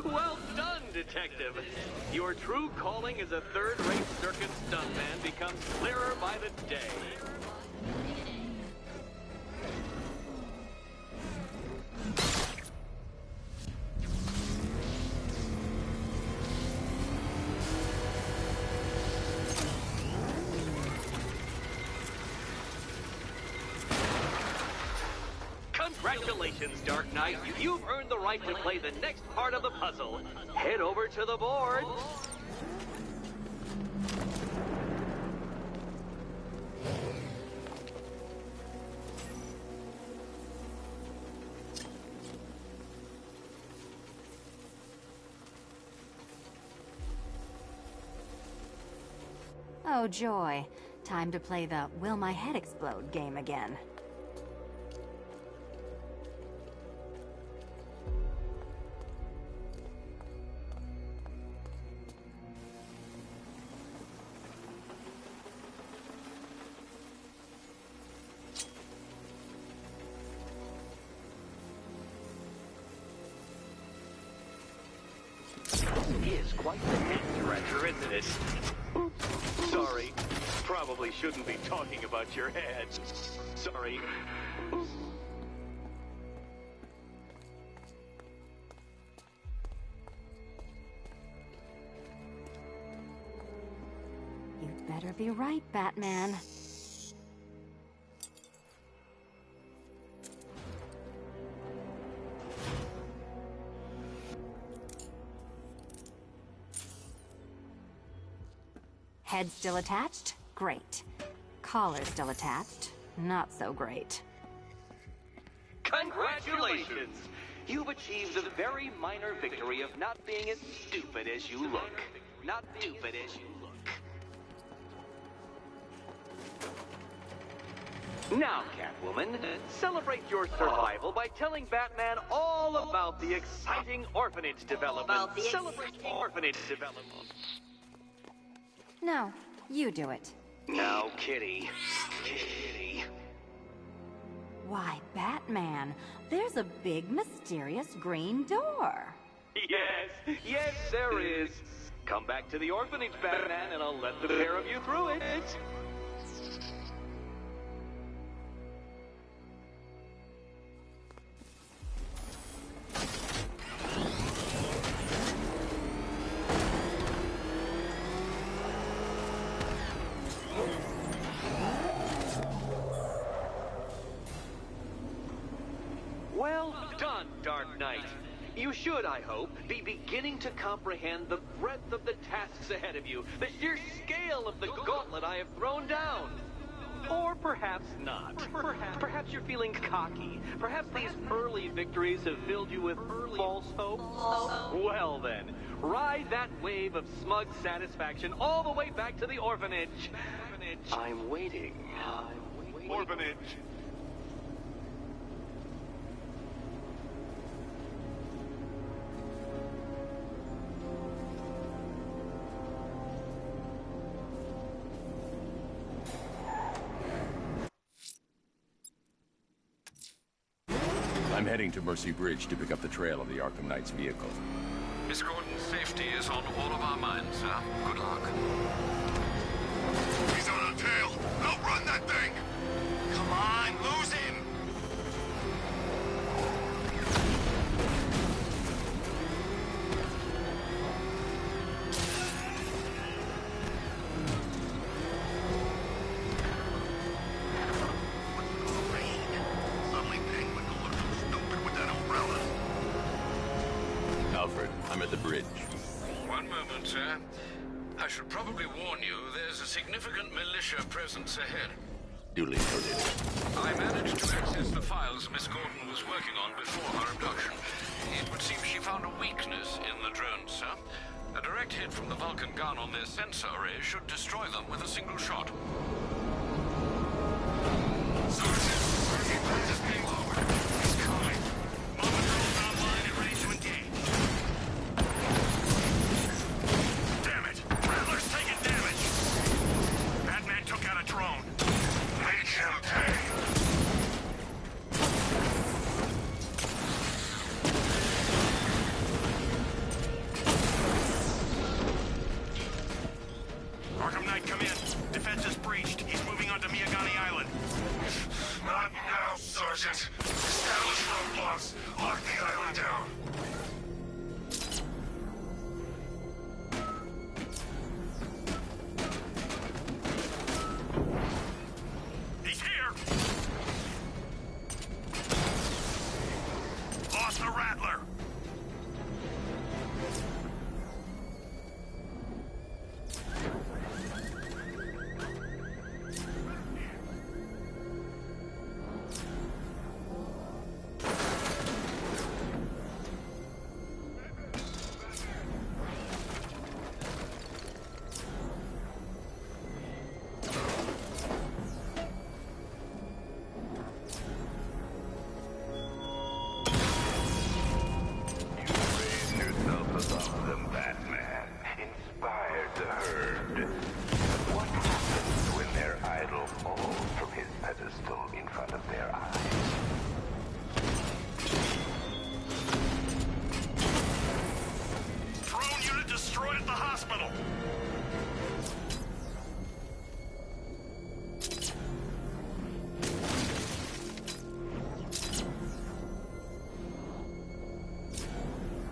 Well done, Detective. Your true calling as a third-rate circus stuntman becomes clearer by the day. Congratulations, Dark Knight. You've earned the right to play the next part of the puzzle. Head over to the board. Oh, joy. Time to play the Will My Head Explode game again. Is quite the head stretcher, isn't it? Oops. Sorry. Probably shouldn't be talking about your head. Sorry. better be right, Batman. Head still attached? Great. Collar still attached? Not so great. Congratulations! You've achieved the very minor victory of not being as stupid as you look. Not stupid as you look. Now, Catwoman, celebrate your survival by telling Batman all about the exciting orphanage development. Celebrate orphanage development. No, you do it. Now, Kitty. Kitty. Why, Batman, there's a big, mysterious green door. Yes, yes, there is. Come back to the orphanage, Batman, and I'll let the pair of you through it. Well done, Dark Knight. You should, I hope, be beginning to comprehend the breadth of the tasks ahead of you, the sheer scale of the gauntlet I have thrown down. Or perhaps not. Perhaps you're feeling cocky. Perhaps these early victories have filled you with false hope. Well then, ride that wave of smug satisfaction all the way back to the orphanage. I'm waiting. Orphanage. I'm heading to Mercy Bridge to pick up the trail of the Arkham Knight's vehicle. Miss Gordon's safety is on all of our minds, sir. Good luck. He's on our tail! Outrun that thing! Come on, lose him! Alfred, I'm at the bridge. One moment, sir. I should probably warn you, there's a significant militia presence ahead. Duly noted. I managed to access the files Miss Gordon was working on before her abduction. It would seem she found a weakness in the drones, sir. A direct hit from the Vulcan gun on their sensor array should destroy them with a single shot. Sergeant, keep this being lowered. He's coming. Mama drone's online and ready to engage. Damn it! Rattler's taking damage! Batman took out a drone. Make him pay. Arkham Knight, come in. Defense is breached. He's moving onto Miyagani Island. Not now, Sergeant. Establish roadblocks. Lock the island down. He's here! Lost the Rattler!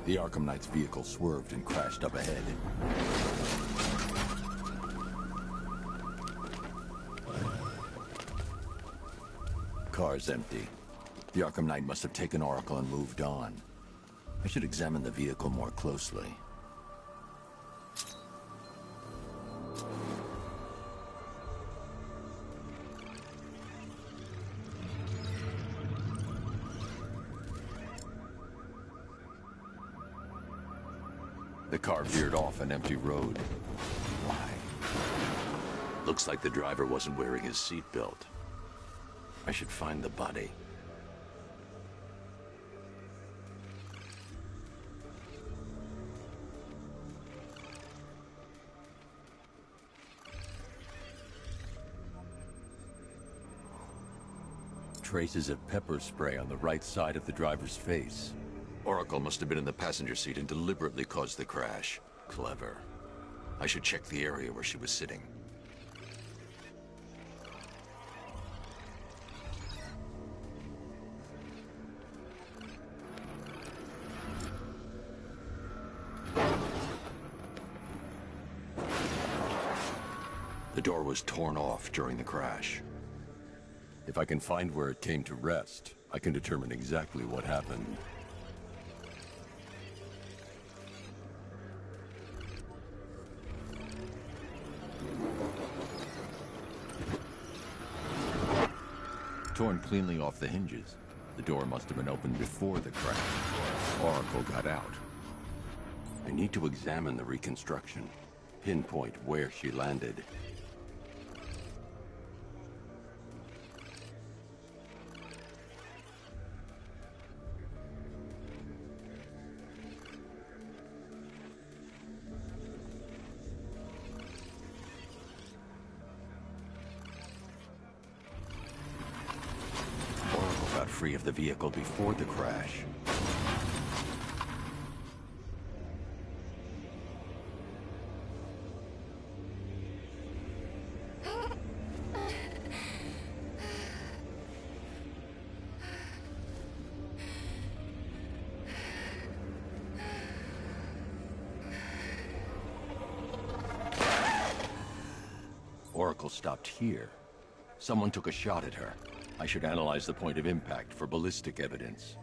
The Arkham Knight's vehicle swerved and crashed up ahead. car's empty. The Arkham Knight must have taken Oracle and moved on. I should examine the vehicle more closely. The car veered off an empty road. Why? Looks like the driver wasn't wearing his seatbelt. I should find the body. Traces of pepper spray on the right side of the driver's face. Oracle must have been in the passenger seat and deliberately caused the crash. Clever. I should check the area where she was sitting. The door was torn off during the crash. If I can find where it came to rest, I can determine exactly what happened. Torn cleanly off the hinges. The door must have been opened before the crash. Oracle got out. I need to examine the reconstruction, pinpoint where she landed. Free of the vehicle before the crash. Oracle stopped here. Someone took a shot at her. I should analyze the point of impact for ballistic evidence.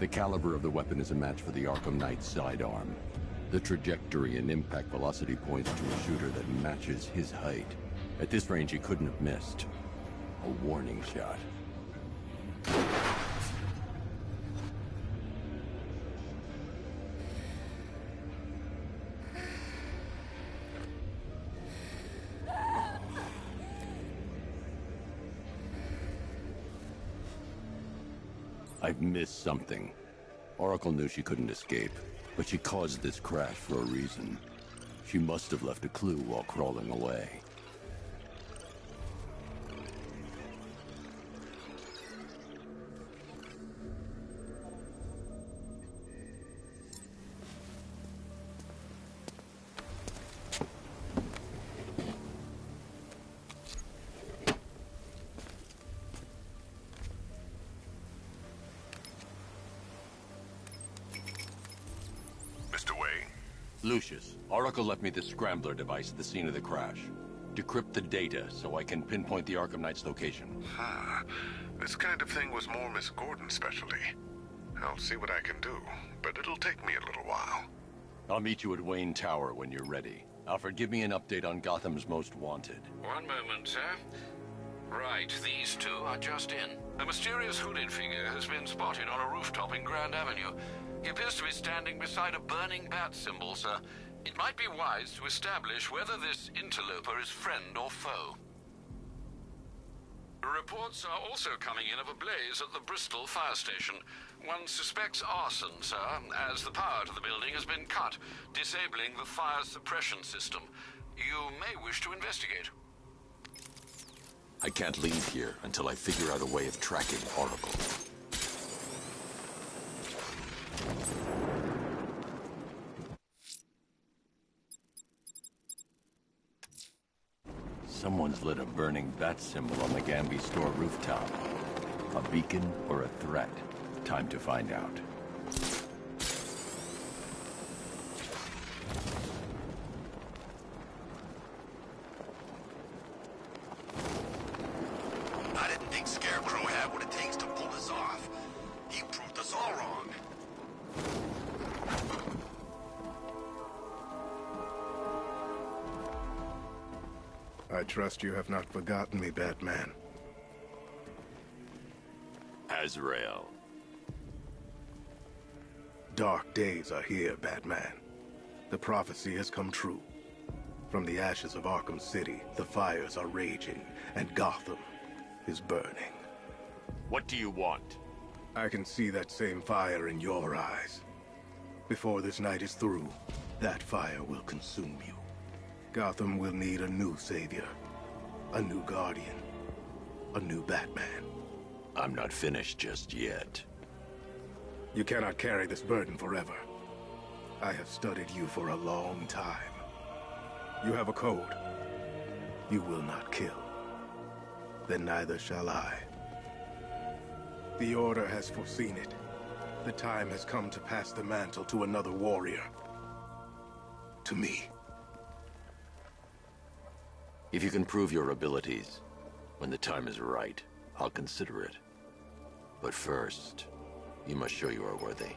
The caliber of the weapon is a match for the Arkham Knight's sidearm. The trajectory and impact velocity points to a shooter that matches his height. At this range, he couldn't have missed. A warning shot. I've missed something. Oracle knew she couldn't escape, but she caused this crash for a reason. She must have left a clue while crawling away. Lucius, Oracle left me the Scrambler device at the scene of the crash. Decrypt the data so I can pinpoint the Arkham Knight's location. This kind of thing was more Miss Gordon's specialty. I'll see what I can do, but it'll take me a little while. I'll meet you at Wayne Tower when you're ready. Alfred, give me an update on Gotham's Most Wanted. One moment, sir. Right, these two are just in. A mysterious hooded figure has been spotted on a rooftop in Grand Avenue. He appears to be standing beside a burning bat symbol, sir. It might be wise to establish whether this interloper is friend or foe. Reports are also coming in of a blaze at the Bristol fire station. One suspects arson, sir, as the power to the building has been cut, disabling the fire suppression system. You may wish to investigate. I can't leave here until I figure out a way of tracking Oracle. Someone's lit a burning bat symbol on the Gamby store rooftop. A beacon or a threat? Time to find out. I trust you have not forgotten me, Batman. Azrael. Dark days are here, Batman. The prophecy has come true. From the ashes of Arkham City, the fires are raging, and Gotham is burning. What do you want? I can see that same fire in your eyes. Before this night is through, that fire will consume you. Gotham will need a new savior, a new guardian, a new Batman. I'm not finished just yet. You cannot carry this burden forever. I have studied you for a long time. You have a code. You will not kill. Then neither shall I. The Order has foreseen it. The time has come to pass the mantle to another warrior. To me. If you can prove your abilities, when the time is right, I'll consider it. But first, you must show you are worthy.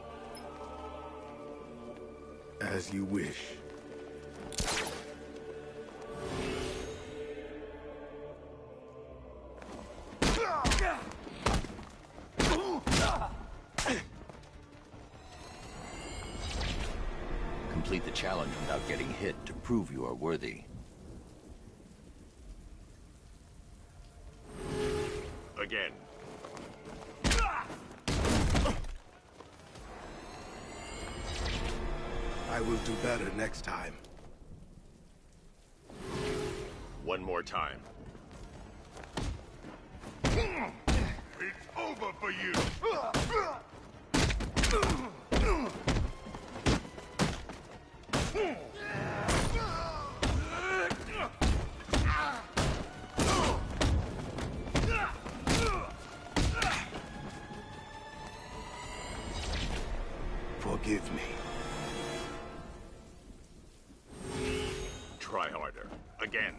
As you wish. Complete the challenge without getting hit to prove you are worthy. Again. I will do better next time. One more time. It's over for you! Forgive me. Try harder. Again.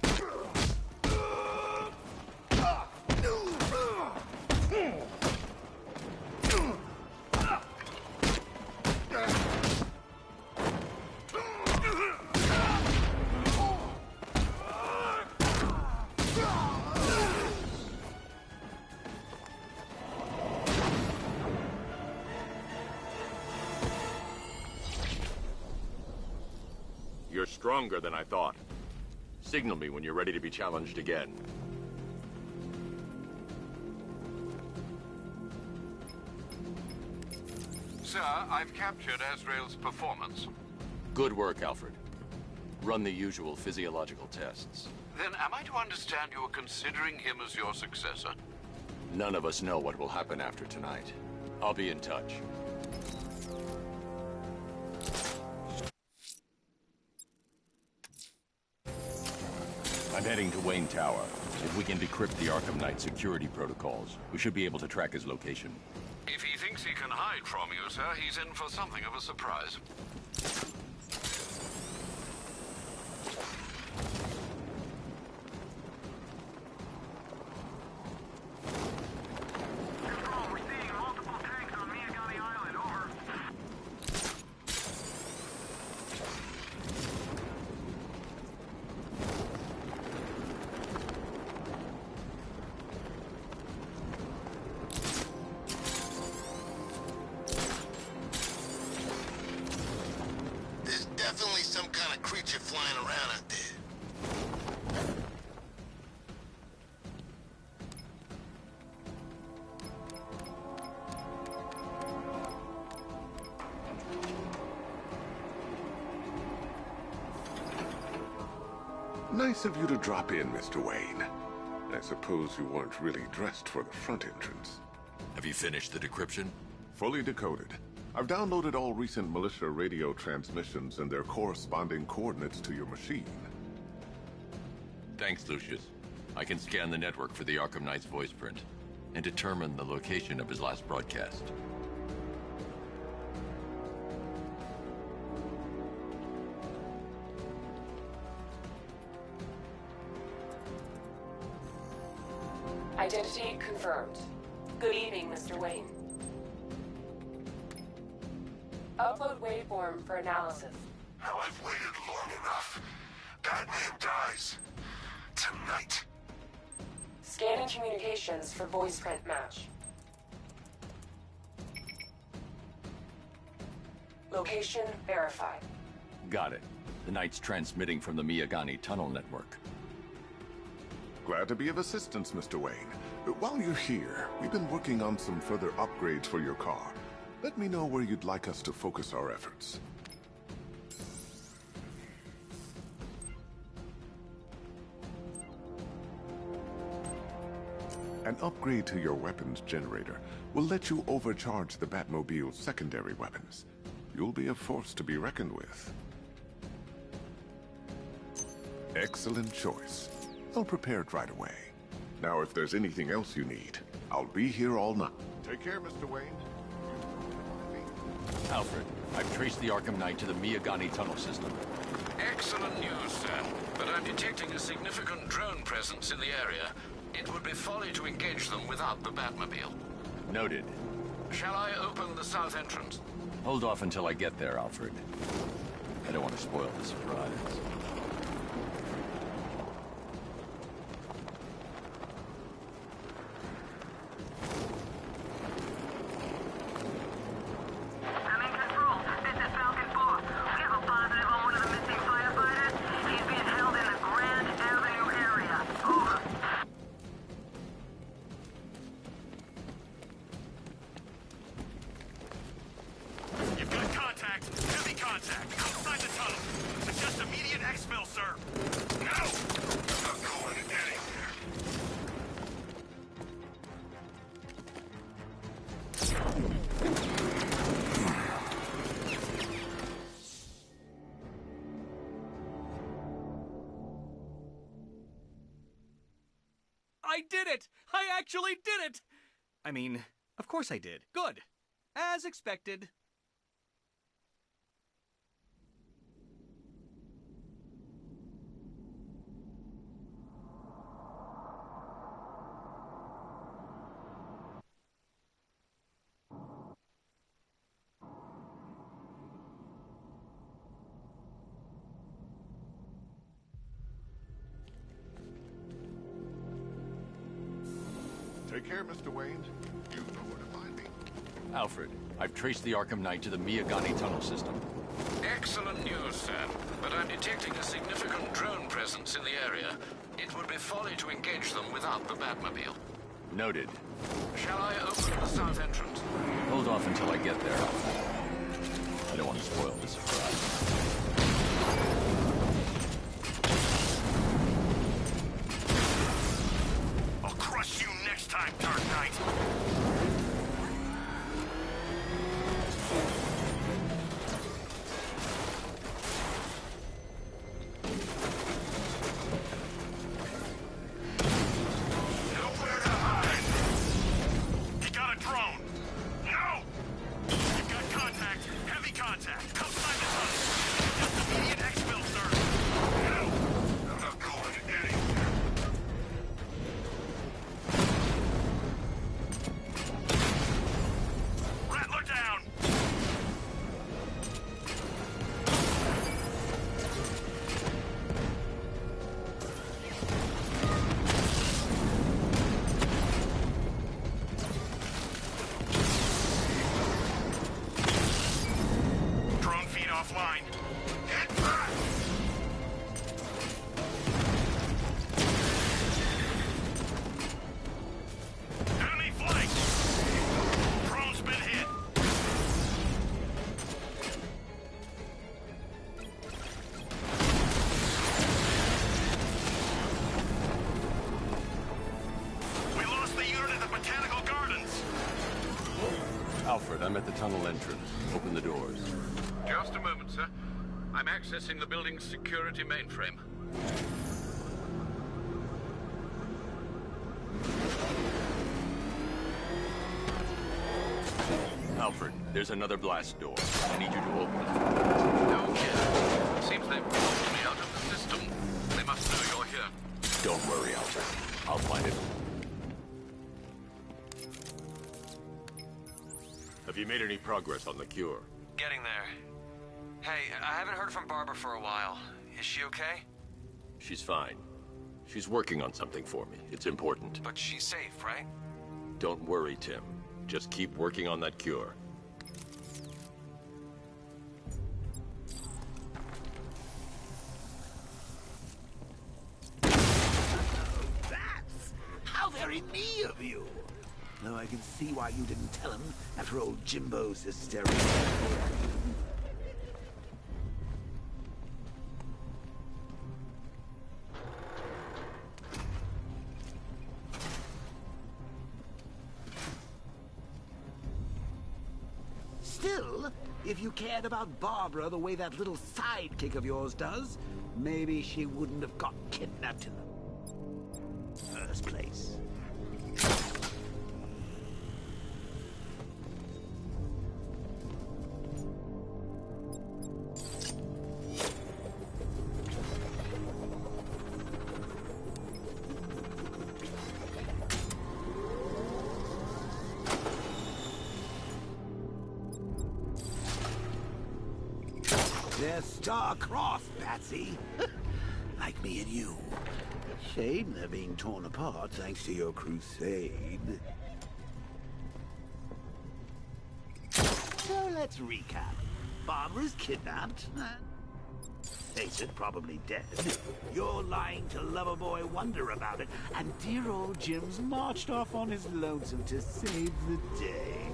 You're stronger than I thought. Signal me when you're ready to be challenged again. Sir, I've captured Azrael's performance. Good work, Alfred. Run the usual physiological tests. Then am I to understand you are considering him as your successor? None of us know what will happen after tonight. I'll be in touch. I'm heading to Wayne Tower. If we can decrypt the Arkham Knight security protocols, we should be able to track his location. If he thinks he can hide from you, sir, he's in for something of a surprise. Flying around out there. Nice of you to drop in, Mr. Wayne. I suppose you weren't really dressed for the front entrance. Have you finished the decryption? Fully decoded. I've downloaded all recent militia radio transmissions and their corresponding coordinates to your machine. Thanks, Lucius. I can scan the network for the Arkham Knight's voice print and determine the location of his last broadcast. Identity confirmed. Good evening, Mr. Wayne. Upload waveform for analysis. Now I've waited long enough. Batman dies. tonight. Scanning communications for voice print match. Location verified. Got it. The Knight's transmitting from the Miyagani tunnel network. Glad to be of assistance, Mr. Wayne. While you're here, we've been working on some further upgrades for your car. Let me know where you'd like us to focus our efforts. An upgrade to your weapons generator will let you overcharge the Batmobile's secondary weapons. You'll be a force to be reckoned with. Excellent choice. I'll prepare it right away. Now, if there's anything else you need, I'll be here all night. Take care, Mr. Wayne. Alfred, I've traced the Arkham Knight to the Miyagani tunnel system. Excellent news, sir. But I'm detecting a significant drone presence in the area. It would be folly to engage them without the Batmobile. Noted. Shall I open the south entrance? Hold off until I get there, Alfred. I don't want to spoil the surprise. I did it! I actually did it! I mean, of course I did. Good. As expected. Take care, Mr. Wayne. You know where to find me. Alfred, I've traced the Arkham Knight to the Miyagani tunnel system. Excellent news, sir. But I'm detecting a significant drone presence in the area. It would be folly to engage them without the Batmobile. Noted. Shall I open the south entrance? Hold off until I get there, Alfred. I don't want to spoil the surprise. Time, Dark Knight. Nowhere to hide. You got a drone. No! You've got contact. Heavy contact. Outside the tunnel. Just immediate exfil, sir. No! I'm not going anywhere. offline. Get back! Enemy flank! Drone's been hit. We lost the unit at the Botanical Gardens. Alfred, I'm at the tunnel entrance. Open the doors. Just a moment, sir. I'm accessing the building's security mainframe. Alfred, there's another blast door. I need you to open it. No kidding. Seems they've blocked me out of the system. They must know you're here. Don't worry, Alfred. I'll find it. Have you made any progress on the cure? Getting there. Hey, I haven't heard from Barbara for a while. Is she okay? She's fine. She's working on something for me. It's important. But she's safe, right? Don't worry, Tim. Just keep working on that cure. How very me of you! Though I can see why you didn't tell him after old Jimbo's hysterical. Still, if you cared about Barbara the way that little sidekick of yours does, maybe she wouldn't have got kidnapped in the first place. They're star-crossed, Patsy. Like me and you. Shame they're being torn apart thanks to your crusade. So let's recap. Barbara's kidnapped. Face it, probably dead. You're lying to Loverboy Wonder about it. And dear old Jim's marched off on his lonesome to save the day.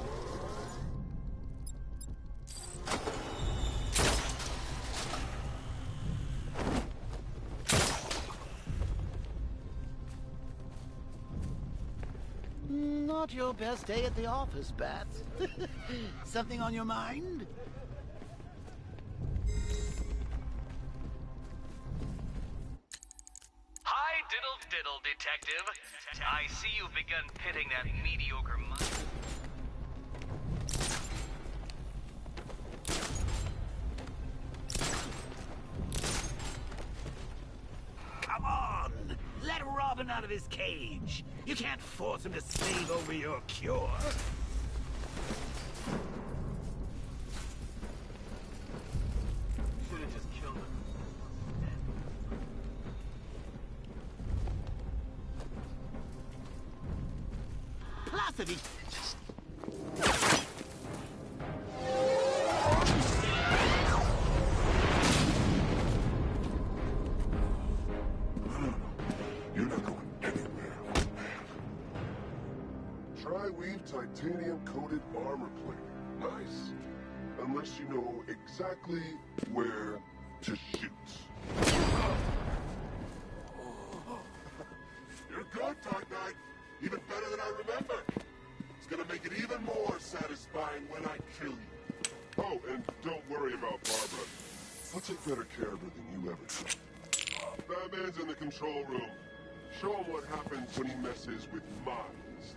Not your best day at the office, Bats. Something on your mind? Hi, diddle, detective. I see you've begun pitting that mediocre mind. Come on! Let Robin out of his cage! You can't force him to slave over your cure! Should've just killed him. Plus, if he... You're not going anywhere. Tri-weave titanium-coated armor plating. Nice. Unless you know exactly where to shoot. You're good, Dark Knight. Even better than I remember. It's gonna make it even more satisfying when I kill you. Oh, and don't worry about Barbara. I'll take better care of her than you ever did. Batman's in the control room. Show him what happens when he messes with minds.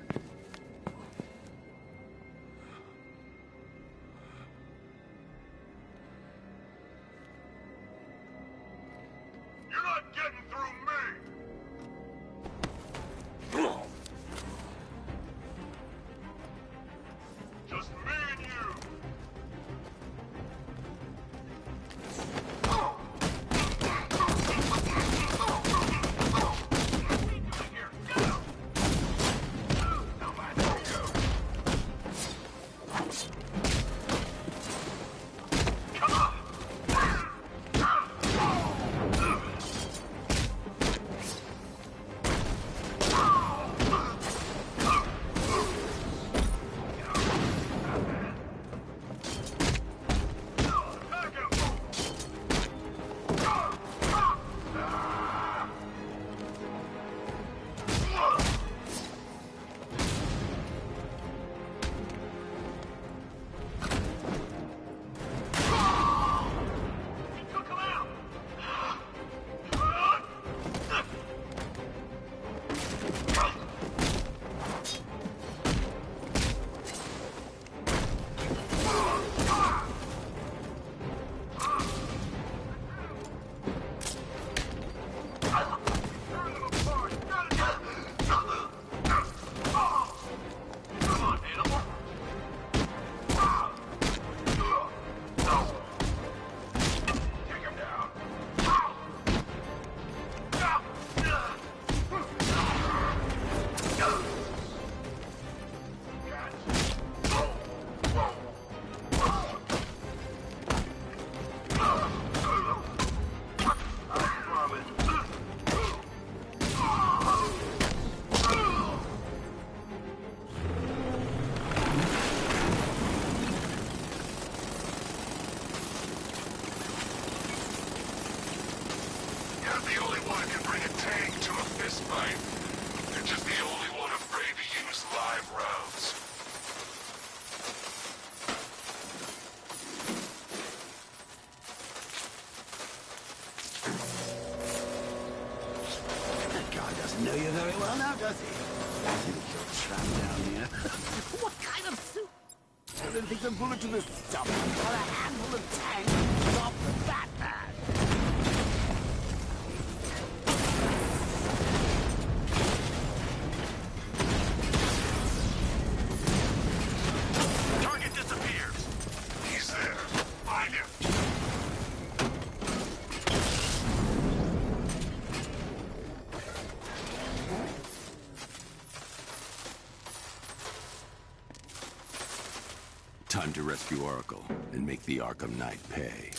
You're not getting through me! Just me and you! not the only one who can bring a tank to a fistfight. You're just the only one afraid to use live rounds. That guy doesn't know you very well now, does he? I think you're trapped down here. What kind of suit? I don't think a bullet to the stomach or a handful of tanks will stop the Batman. Target disappears. He's there. Find him. Time to rescue Oracle and make the Arkham Knight pay.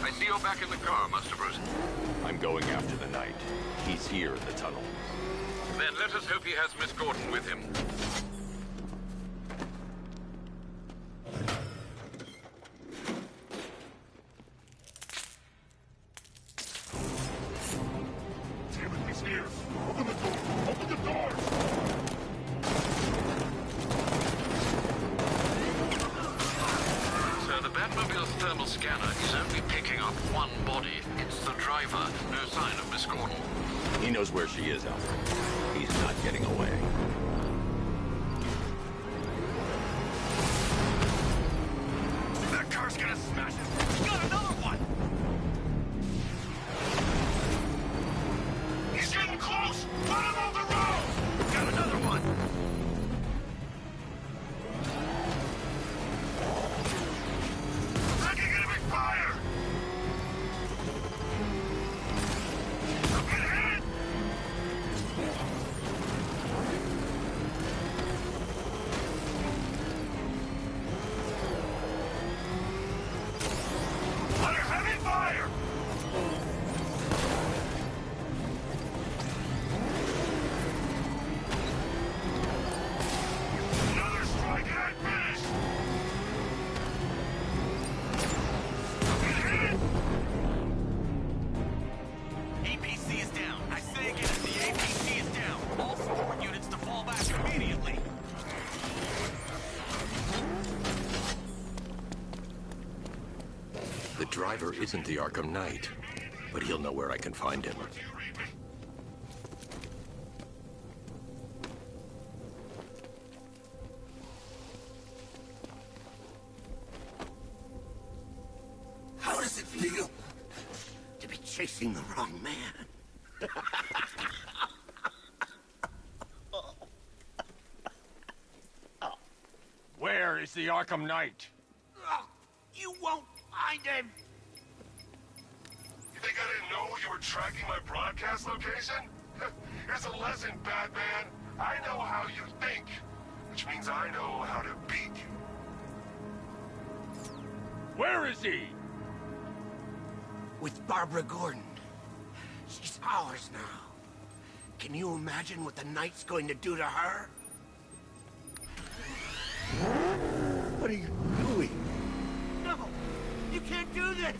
I see you're back in the car, Master Bruce. I'm going after the Knight. He's here in the tunnel. Then let us hope he has Miss Gordon with him. Damn it, he's here. Open the door. Open the door. So the Batmobile's thermal scanner is only picking up one body. It's the driver. No sign of Miss Gordon. He knows where she is, Alfred. He's not getting away. That car's gonna smash it. Got another one. He's getting close. Put him on the road. Got another one. Taking enemy fire. I've been hit. Under heavy fire. Another strike and I'm finished. I've been hit. APC is down. I say again, the APC is down. All support units to fall back immediately. The driver isn't the Arkham Knight, but he'll know where I can find him. How does it feel to be chasing the wrong man? Where is the Arkham Knight? You won't find him! You think I didn't know you were tracking my broadcast location? Here's a lesson, Batman. I know how you think, which means I know how to beat you. Where is he? With Barbara Gordon. She's ours now. Can you imagine what the Knight's going to do to her? What are you doing? No! You can't do this!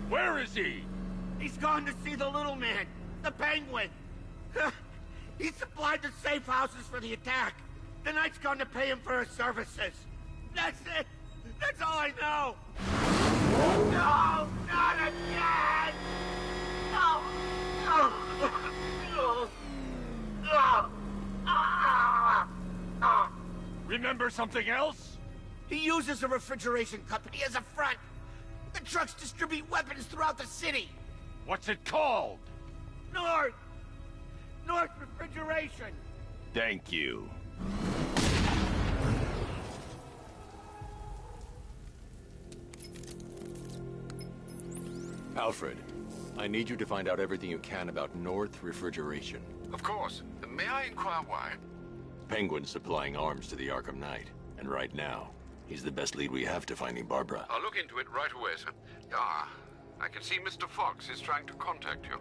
Where is he? He's gone to see the little man, the Penguin. He supplied the safe houses for the attack. The Knight's gone to pay him for his services. That's it. That's all I know. No, not again. No, no, no, no. Remember something else? He uses a refrigeration company as a front. The trucks distribute weapons throughout the city. What's it called? North Refrigeration. Thank you. Alfred, I need you to find out everything you can about North Refrigeration. Of course. May I inquire why? Penguin's supplying arms to the Arkham Knight, and right now, he's the best lead we have to finding Barbara. I'll look into it right away, sir. Ah, I can see Mr. Fox is trying to contact you.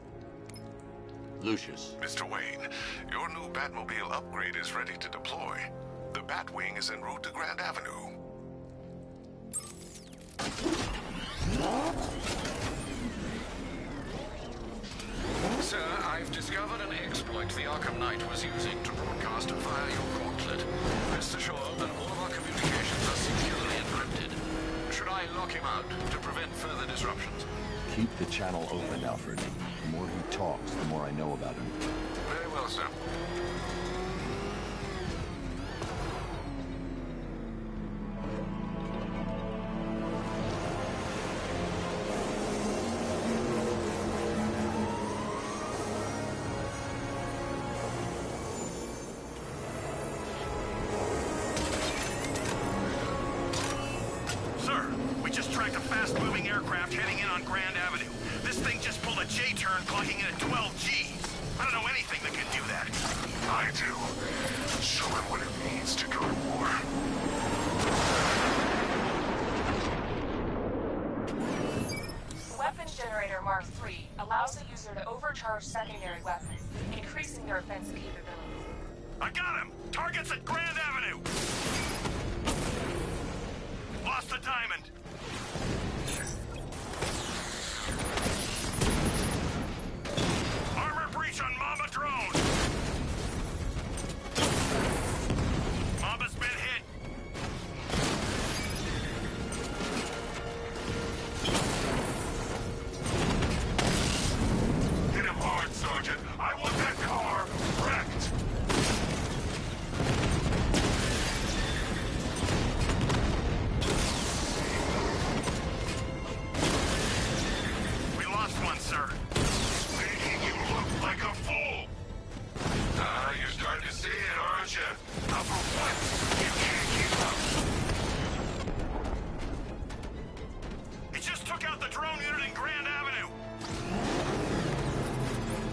Lucius. Mr. Wayne, your new Batmobile upgrade is ready to deploy. The Batwing is en route to Grand Avenue. Sir, I've discovered an exploit the Arkham Knight was using to broadcast via your gauntlet. Rest assured that all of our communications are securely encrypted. Should I lock him out to prevent further disruptions? Keep the channel open, Alfred. The more he talks, the more I know about him. Very well, sir. Sir, we just tracked a fast-moving aircraft heading in on Grand Avenue. This thing just pulled a J-turn, clocking in at 12 Gs. I don't know anything that can do that. I do. Show him what it means to go to war. Weapons Generator Mark III allows the user to overcharge secondary weapons, increasing their offensive capabilities. I got him! Target's at Grand Avenue! Lost the diamond! Armor breach on Mamba drone! Mamba's been hit! Hit him hard, Sergeant. I want that car wrecked. We lost one, sir. Making you look like a fool. Ah, you're starting to see it, aren't you? Now for once, you can't keep up. He just took out the drone unit in Grand Avenue!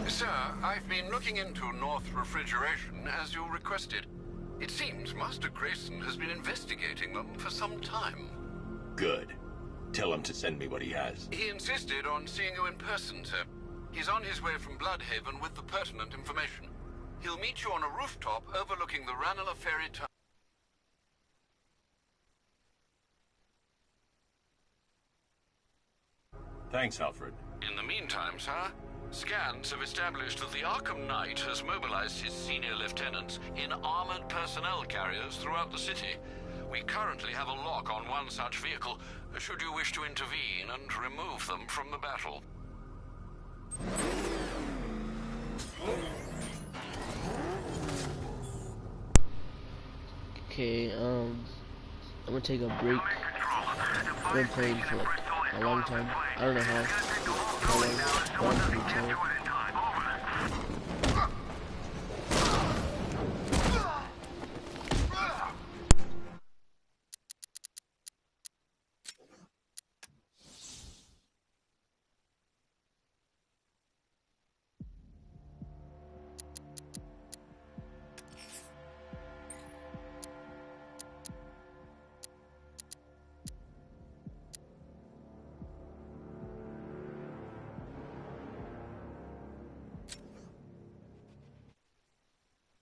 Sir, I've been looking into North Refrigeration as you requested. It seems Master Grayson has been investigating them for some time. Good. Tell him to send me what he has. He insisted on seeing you in person, sir. He's on his way from Bloodhaven with the pertinent information. He'll meet you on a rooftop overlooking the Ranelagh Ferry Tower. Thanks, Alfred. In the meantime, sir, scans have established that the Arkham Knight has mobilized his senior lieutenants in armored personnel carriers throughout the city. We currently have a lock on one such vehicle, should you wish to intervene and remove them from the battle. Okay, I'm gonna take a break. I've been playing for like a long time. I don't know how long, but I'm pretty tired.